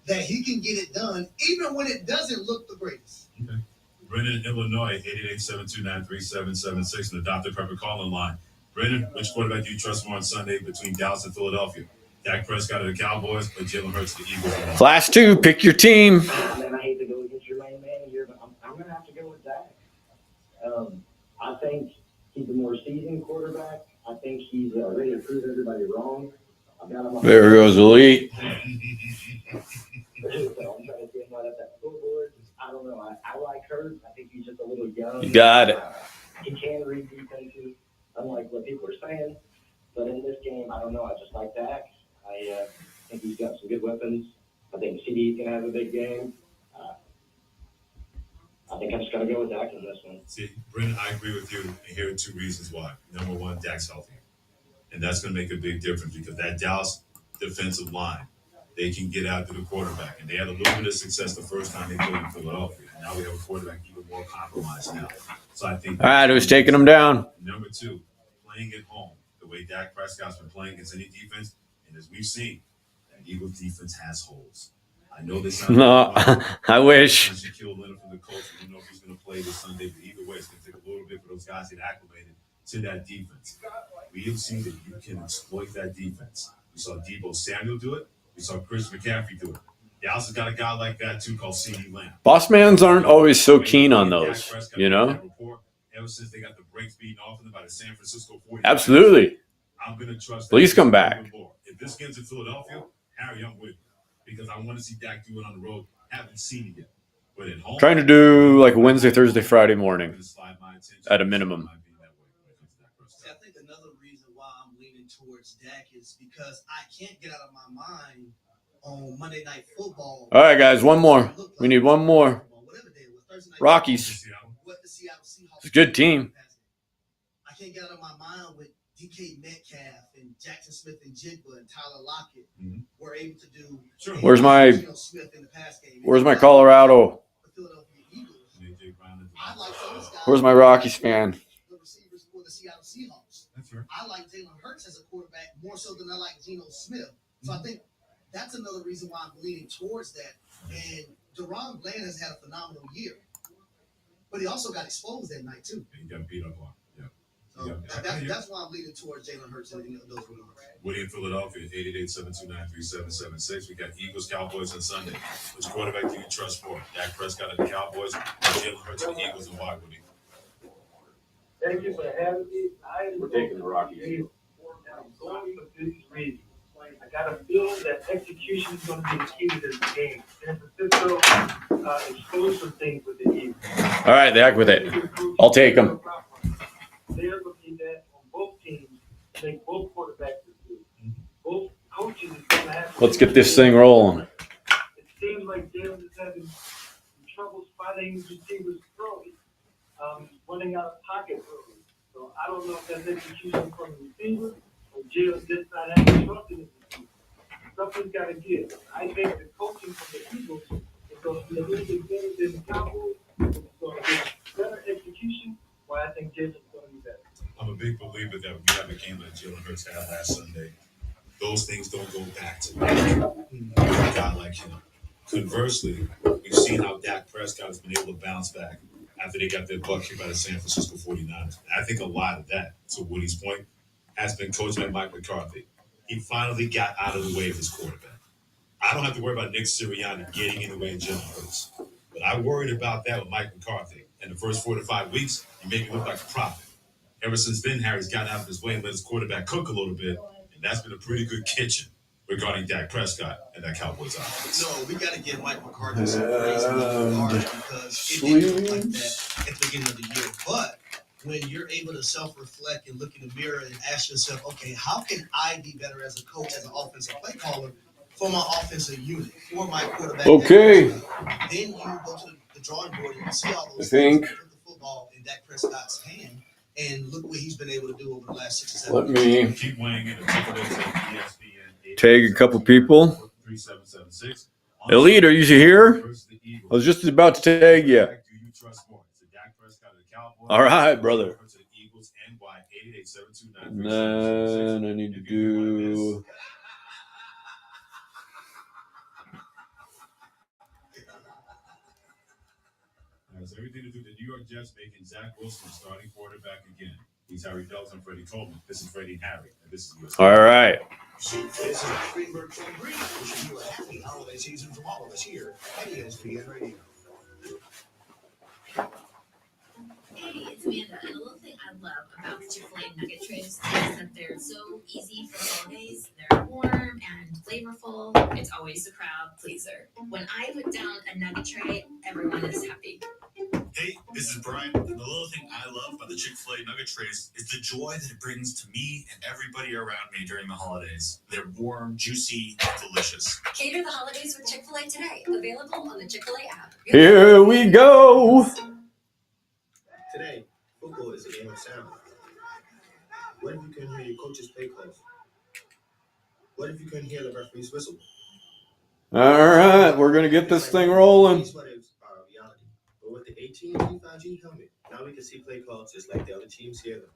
that he can get it done, even when it doesn't look the greatest. Okay. Brendan in Illinois, 888-729-3776, and the Dr. Pepper calling line. Brendan, which quarterback do you trust more on Sunday between Dallas and Philadelphia? Dak Prescott of the Cowboys or Jalen Hurts of the Eagles? Class 2, pick your team. I hate to go against your main man here, but I'm going to have to go with Dak. I think he's a more seasoned quarterback. I think he's ready to prove everybody wrong. There goes Elite. So I'm trying to see him right up that scoreboard. I don't know. I like Hurts. I think he's just a little young. You got it. He can read defenses, unlike what people are saying. But in this game, I don't know. I just like Dak. I think he's got some good weapons. I think CD's going to have a big game. I think I'm just going to go with Dak in this one. See, Brendan, I agree with you. And here are 2 reasons why. Number one, Dak's healthy. And that's going to make a big difference because that Dallas defensive line, they can get after the quarterback. And they had a little bit of success the first time they played in Philadelphia. And now we have a quarterback even more compromised now. So I think. All right, who's taking them down? Number 2, playing at home, the way Dak Prescott's been playing against any defense. And as we've seen, that Eagles defense has holes. I know they sound No, I wish. Shaquille Leonard from the Colts. We don't know if he's going to play this Sunday, but either way, it's going to take a little bit for those guys to get acclimated to that defense. We have seen that you can exploit that defense. We saw Deebo Samuel do it. We saw Chris McCaffrey do it. Dallas has got a guy like that, too, called CeeDee Lamb. Boss mans aren't always so keen on those, you know? Ever since they got the brakes beaten off of them by the San Francisco 49ers. Absolutely. I'm going to trust Please come back. If this gets in Philadelphia, Harry, I'm with you. Because I want to see Dak do it on the road. Haven't seen it yet. But at home, Trying to do like Wednesday, Thursday, Friday morning at a minimum. See, I think another reason why I'm leaning towards Dak is because I can't get out of my mind on Monday Night Football. All right, guys, one more. We need one more. Rockies. What the It's a good team. I can't get out of my mind with DK Metcalf and Jackson Smith and Jigba and Tyler Lockett were able to do. Sure. Where's my Colorado? Where's my Rockies fan? The receivers for the Seattle Seahawks. That's right. I like Jalen Hurts as a quarterback more so than I like Geno Smith. So I think that's another reason why I'm leaning towards that. And Deron Bland has had a phenomenal year, but he also got exposed that night too. He got beat up on. So that's why I'm leaning towards Jalen Hurts in those regards. Woody in Philadelphia, 888-729-3776. We got Eagles, Cowboys on Sunday. Which quarterback do you trust more? Dak Prescott and the Cowboys, or Jalen Hurts and the Eagles, and why, Woody? Thank you for having me. We're taking the Rockies. Going for this reason. I got a feeling that execution is going to be the key to this game. San Francisco exposed some things with the Eagles. All right, the heck with it. I'll take them. They're looking at on both teams to make both quarterbacks improve. Both coaches is going to have. Let's get this thing rolling. It seems like Jalen is having trouble spotting receivers early, running out of pocket early. So I don't know if that's execution from the receiver or Jalen just not having trust in his receiver. Something's got to give. I think the coaching from the Eagles is going to be a little bit better than the Cowboys. It's going to be better execution. Why I think Jalen's going to be better. I'm a big believer that we have a game that Jalen Hurts had last Sunday. Those things don't go back to back. A guy like him. Conversely, we've seen how Dak Prescott has been able to bounce back after they got their butt kicked by the San Francisco 49ers. I think a lot of that, to Woody's point, has been coached by Mike McCarthy. He finally got out of the way of his quarterback. I don't have to worry about Nick Sirianni getting in the way of Jalen Hurts. But I worried about that with Mike McCarthy. In the first 4 to 5 weeks, he made me look like a prophet. Ever since then, Harry's gotten out of his way and let his quarterback cook a little bit, and that's been a pretty good kitchen regarding Dak Prescott and that Cowboys offense. No, we got to give Mike McCarthy some praise in this regard because it didn't look like that at the beginning of the year. But when you're able to self-reflect and look in the mirror and ask yourself, okay, how can I be better as a coach, as an offensive play caller for my offensive unit, for my quarterback? Okay. Then you go to the drawing board and you see all those things, put the football in Dak Prescott's hand, and look what he's been able to do over the last 6 or 7 Let years. me Keep weighing in at tag a couple people. 3776. Elite, are you here? I was just about to tag you. All right, brother. And then I need to do. It has everything to do with the New York Jets making Zach Wilson starting quarterback again. He's Harry Dells and Freddie Coleman. This is Freddie and Harry. And this is All right. This is Greenberg from Green, wishing you a happy holiday season from all of us here at ESPN Radio. Hey, it's Amanda, and a little thing I love about the Chick-fil-A nugget trays is that they're so easy for the holidays. They're warm and flavorful. It's always a crowd pleaser. When I put down a nugget tray, everyone is happy. Hey, this is Brian. And the little thing I love about the Chick-fil-A nugget trays is the joy that it brings to me and everybody around me during the holidays. They're warm, juicy, and delicious. Cater the holidays with Chick-fil-A today. Available on the Chick-fil-A app. Here we go. Today, football is a game of sound. What if you couldn't hear your coach's play calls? What if you couldn't hear the referee's whistle? All right, we're going to get this thing rolling. These what ifs are a reality. But with the AT&T 5G helmet, now we can see play calls just like the other teams hear them.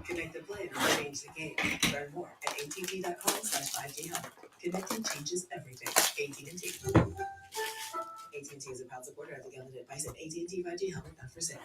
Connect the play and change the game. Learn more at att.com/5G helmet. Connecting changes everything. AT&T. AT&T is a proud supporter of the Gallant Advice of AT&T 5G helmet, not for sale.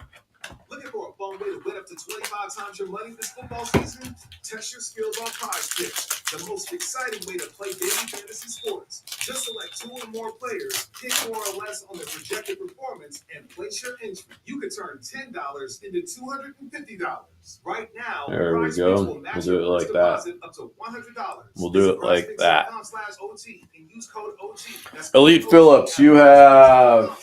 Looking for a fun way to win up to 25 times your money this football season? Test your skills on Prize Picks, the most exciting way to play daily fantasy sports. Just select 2 or more players, pick more or less on their projected performance, and place your entry. You could turn $10 into $250. Right now, There we Prize go. Picks will match We'll do your it like first that. deposit up to $100. We'll do it like that. PrizePicks.com/OT and use code OT. That's Elite code Phillips, you have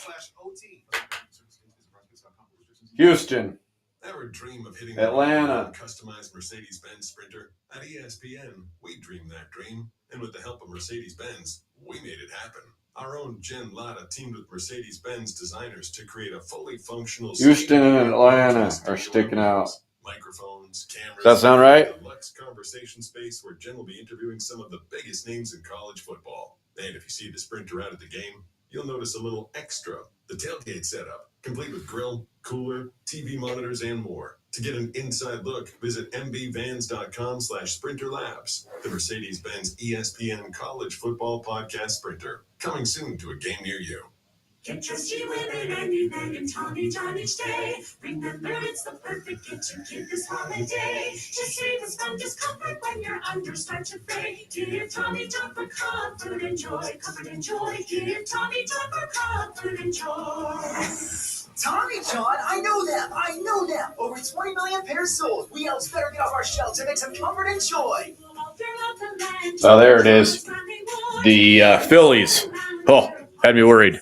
Houston, Ever dream of hitting Atlanta. a customized Mercedes-Benz Sprinter? At ESPN, we dreamed that dream. And with the help of Mercedes-Benz, we made it happen. Our own Jen Latta teamed with Mercedes-Benz designers to create a fully functional Houston and Atlanta are sticking out. Microphones, cameras. Does that sound right? A Lux conversation space where Jen will be interviewing some of the biggest names in college football. And if you see the Sprinter out at the game, you'll notice a little extra. The tailgate setup, complete with grill, cooler, TV monitors, and more. To get an inside look, visit mbvans.com/sprinterlabs. The Mercedes-Benz ESPN College Football Podcast Sprinter. Coming soon to a game near you. Get trusty women and you and Tommy John each day. Remember, it's the perfect gift to give this holiday. To save us from discomfort when you're under start to fray. Give Tommy John for comfort and joy. Comfort and joy. Give Tommy John for comfort and joy. Tommy John, I know them. Over 20 million pairs sold. We elves better get off our shelves and make some comfort and joy. Oh, there it is. The Phillies. Oh, had me worried.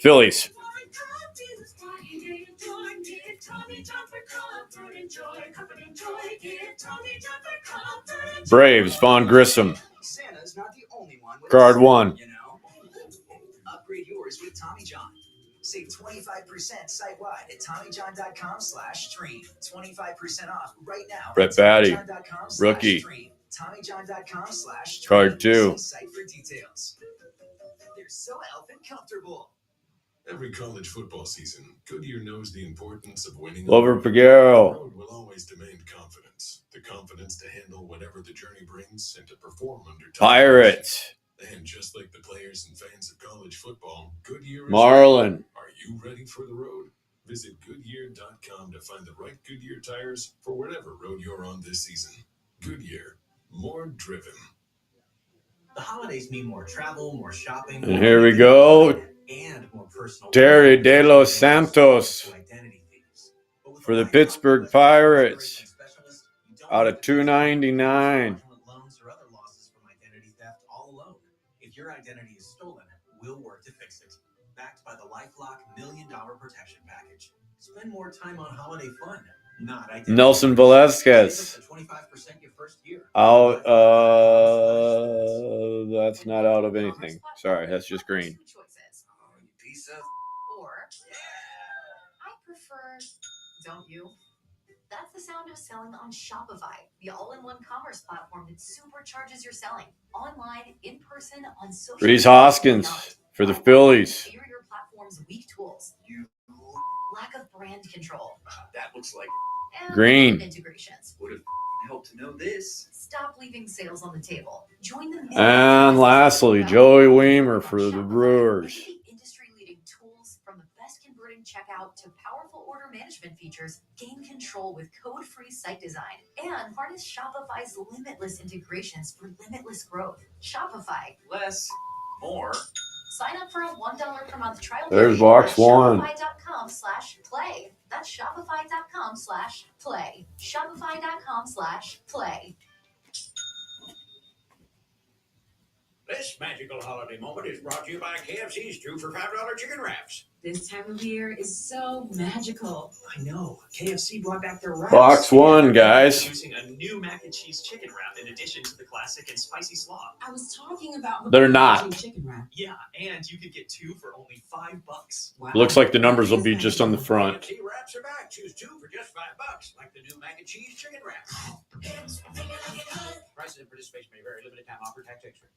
Phillies. Braves, Vaughn Grissom. Santa's not the only one with Card 1. You know? Upgrade yours with Tommy John. Save 25% site-wide at TommyJohn.com/stream. 25% off right now. Brett Batty. Rookie. TommyJohn.com/stream. Card 2. Site for details. They're so elfin comfortable. Every college football season, Goodyear knows the importance of winning. Lover The Piguero. road will always demand confidence. The confidence to handle whatever the journey brings and to perform under tough Pirates. conditions. And just like the players and fans of college football, Goodyear is Marlin. Are you ready for the road? Visit Goodyear.com to find the right Goodyear tires for whatever road you're on this season. Goodyear, more driven. The holidays mean more travel, more shopping. And here we go. And more personal. Terry De Los Santos for the Pittsburgh Pirates out of 299. Loans or other losses from identity theft all alone. If your identity is stolen, we'll work to fix it. Backed by the LifeLock $1 Million Protection Package. Spend more time on holiday fun, not identity. Nelson Velasquez. 25% your first year. Out that's not out of anything. Sorry, that's just green. Or, I prefer, don't you? That's the sound of selling on Shopify, the all-in-one commerce platform that supercharges your selling. Online, in person, on social Reese media, Hoskins for the Phillies. Fear your platform's weak tools. Lack of brand control. That looks like And Green. integrations. would have helped to know this. Stop leaving sales on the table. Join the And lastly, Joey Weimer for the Brewers. industry-leading tools from the best converting checkout to powerful order management features. Gain control with code-free site design and harness Shopify's limitless integrations for limitless growth. Shopify. Less, more. Sign up for a $1 per month trial. There's period box at 1. Shopify.com/play. That's Shopify.com/play. Shopify.com/play. This magical holiday moment is brought to you by KFC's 2 for $5 chicken wraps. This time of year is so magical. I know. KFC brought back their wraps. Box 1, guys. Introducing a new mac and cheese chicken wrap in addition to the classic and spicy slaw. I was talking about They're not. chicken wrap. Yeah, and you could get 2 for only $5. Wow. Looks like the numbers will be just on the front. KFC wraps are back. Choose 2 for just $5, like the new mac and cheese chicken wrap. Prices and participation may vary. Limited time offer. Tax extra.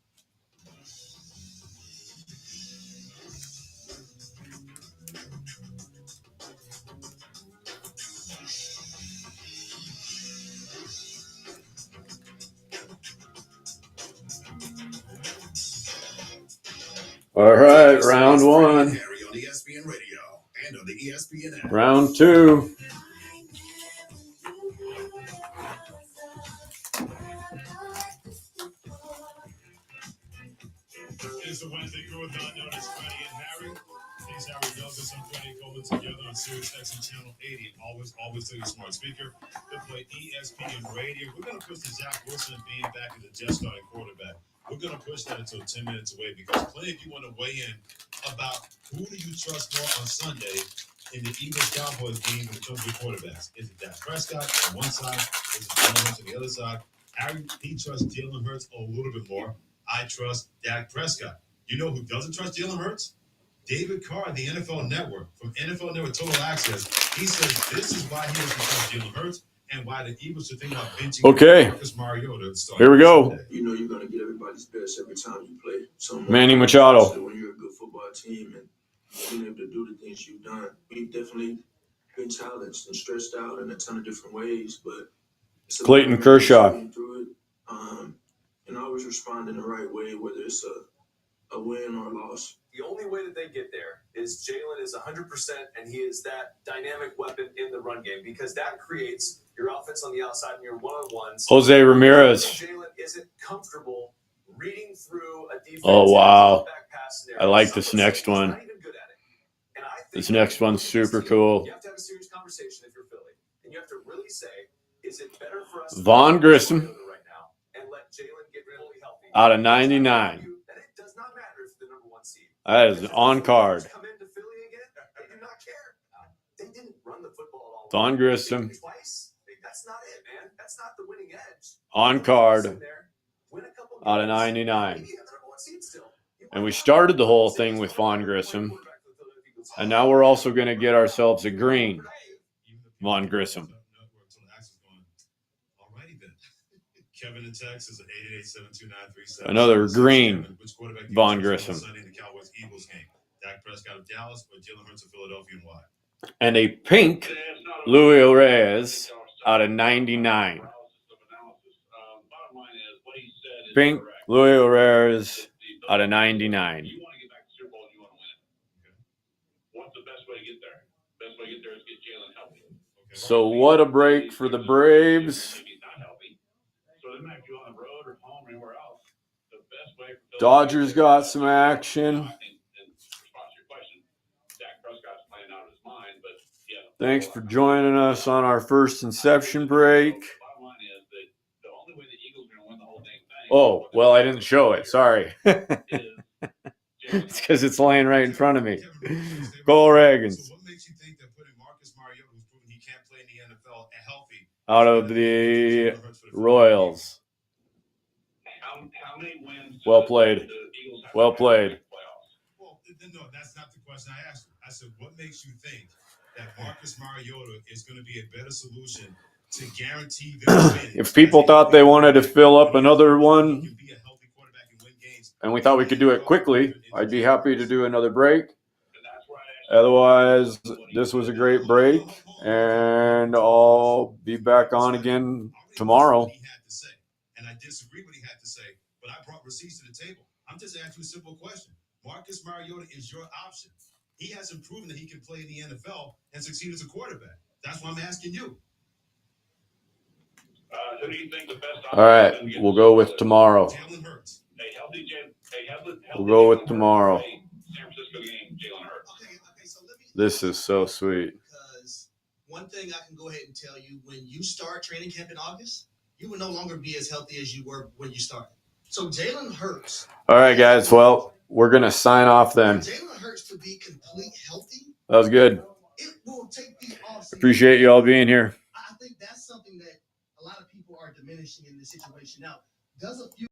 All right, round 1. Harry on ESPN Radio and on the ESPN app. Round 2. It's the Wednesday crew with known as Freddie and Harry. He's Harry Douglas and Freddie Coleman together on Sirius XM Channel 80. Always to your smart speaker. They play ESPN Radio. We're going to push the Zach Wilson being back as a just starting quarterback. We're going to push that until 10 minutes away because plenty of you want to weigh in about who do you trust more on Sunday in the Eagles-Cowboys game when it comes to quarterbacks. Is it Dak Prescott on one side? Is it Jalen Hurts on the other side? Harry, he trusts Jalen Hurts a little bit more. I trust Dak Prescott. You know who doesn't trust Jalen Hurts? David Carr, the NFL Network, from NFL Network Total Access. He says this is why he doesn't trust Jalen Hurts and why the Eagles should think about benching Marcus Mariota. Here we go. You know you're going to get everybody's best every time you play someone. Manny Machado. So when you're a good football team and being able to do the things you've done, we've definitely been challenged and stressed out in a ton of different ways, but it's Clayton Kershaw. Through it, and always respond in the right way, whether it's a win or a loss. The only way that they get there is Jalen is 100%, and he is that dynamic weapon in the run game, because that creates your offense on the outside and your one-on-ones. Jose Ramirez. Jalen isn't comfortable reading through a defense. Oh, wow. I like this next one. This next one's super cool. You have to have a serious conversation if you're Philly, and you have to really say, is it better for us Vaughn Grissom right now and let Jalen get fully healthy out of 99. That is on card. Vaughn Grissom on card out of 99. And we started the whole thing with Vaughn Grissom. And now we're also going to get ourselves a green Vaughn Grissom. Kevin in Texas at 888-729-3777. Another green Vaughn Grissom. Sunday, the Cowboys-Eagles game. Dak Prescott of Dallas or Jalen Hurts of Philadelphia, and why? And a pink Luis Reyes out of 99. Pink Luis Reyes out of 99. So what a break for the Braves. Dodgers got some action. Thanks for joining us on our first Inception break. Oh, well, I didn't show it. Sorry. It's because it's laying right in front of me. Go Dragons. What makes you think that putting Marcus Mariota, who's proven he can't play in the NFL, healthy, out of the Royals? Well played. Well played. Well, no, that's not the question I asked you. I said, what makes you think that Marcus Mariota is going to be a better solution to guarantee their win? If people thought they wanted to fill up another one, and we thought we could do it quickly, I'd be happy to do another break. Otherwise, this was a great break, and I'll be back on again tomorrow. And I disagree with what he had to say, but I brought receipts to the table. I'm just asking you a simple question. Marcus Mariota is your option. He hasn't proven that he can play in the NFL and succeed as a quarterback. That's why I'm asking you. Who do you think the best All right, we'll go with tomorrow. Jalen Hurts. We'll go with tomorrow. San Francisco game, Jalen Hurts. Okay, so let me. This is so sweet. Because one thing I can go ahead and tell you, when you start training camp in August, you will no longer be as healthy as you were when you started. So Jalen Hurts. All right, guys. Well, we're going to sign off then. Jalen Hurts to be complete healthy. That was good. It will take the offseason. Appreciate you all being here. I think that's something that a lot of people are diminishing in this situation. Now, does a few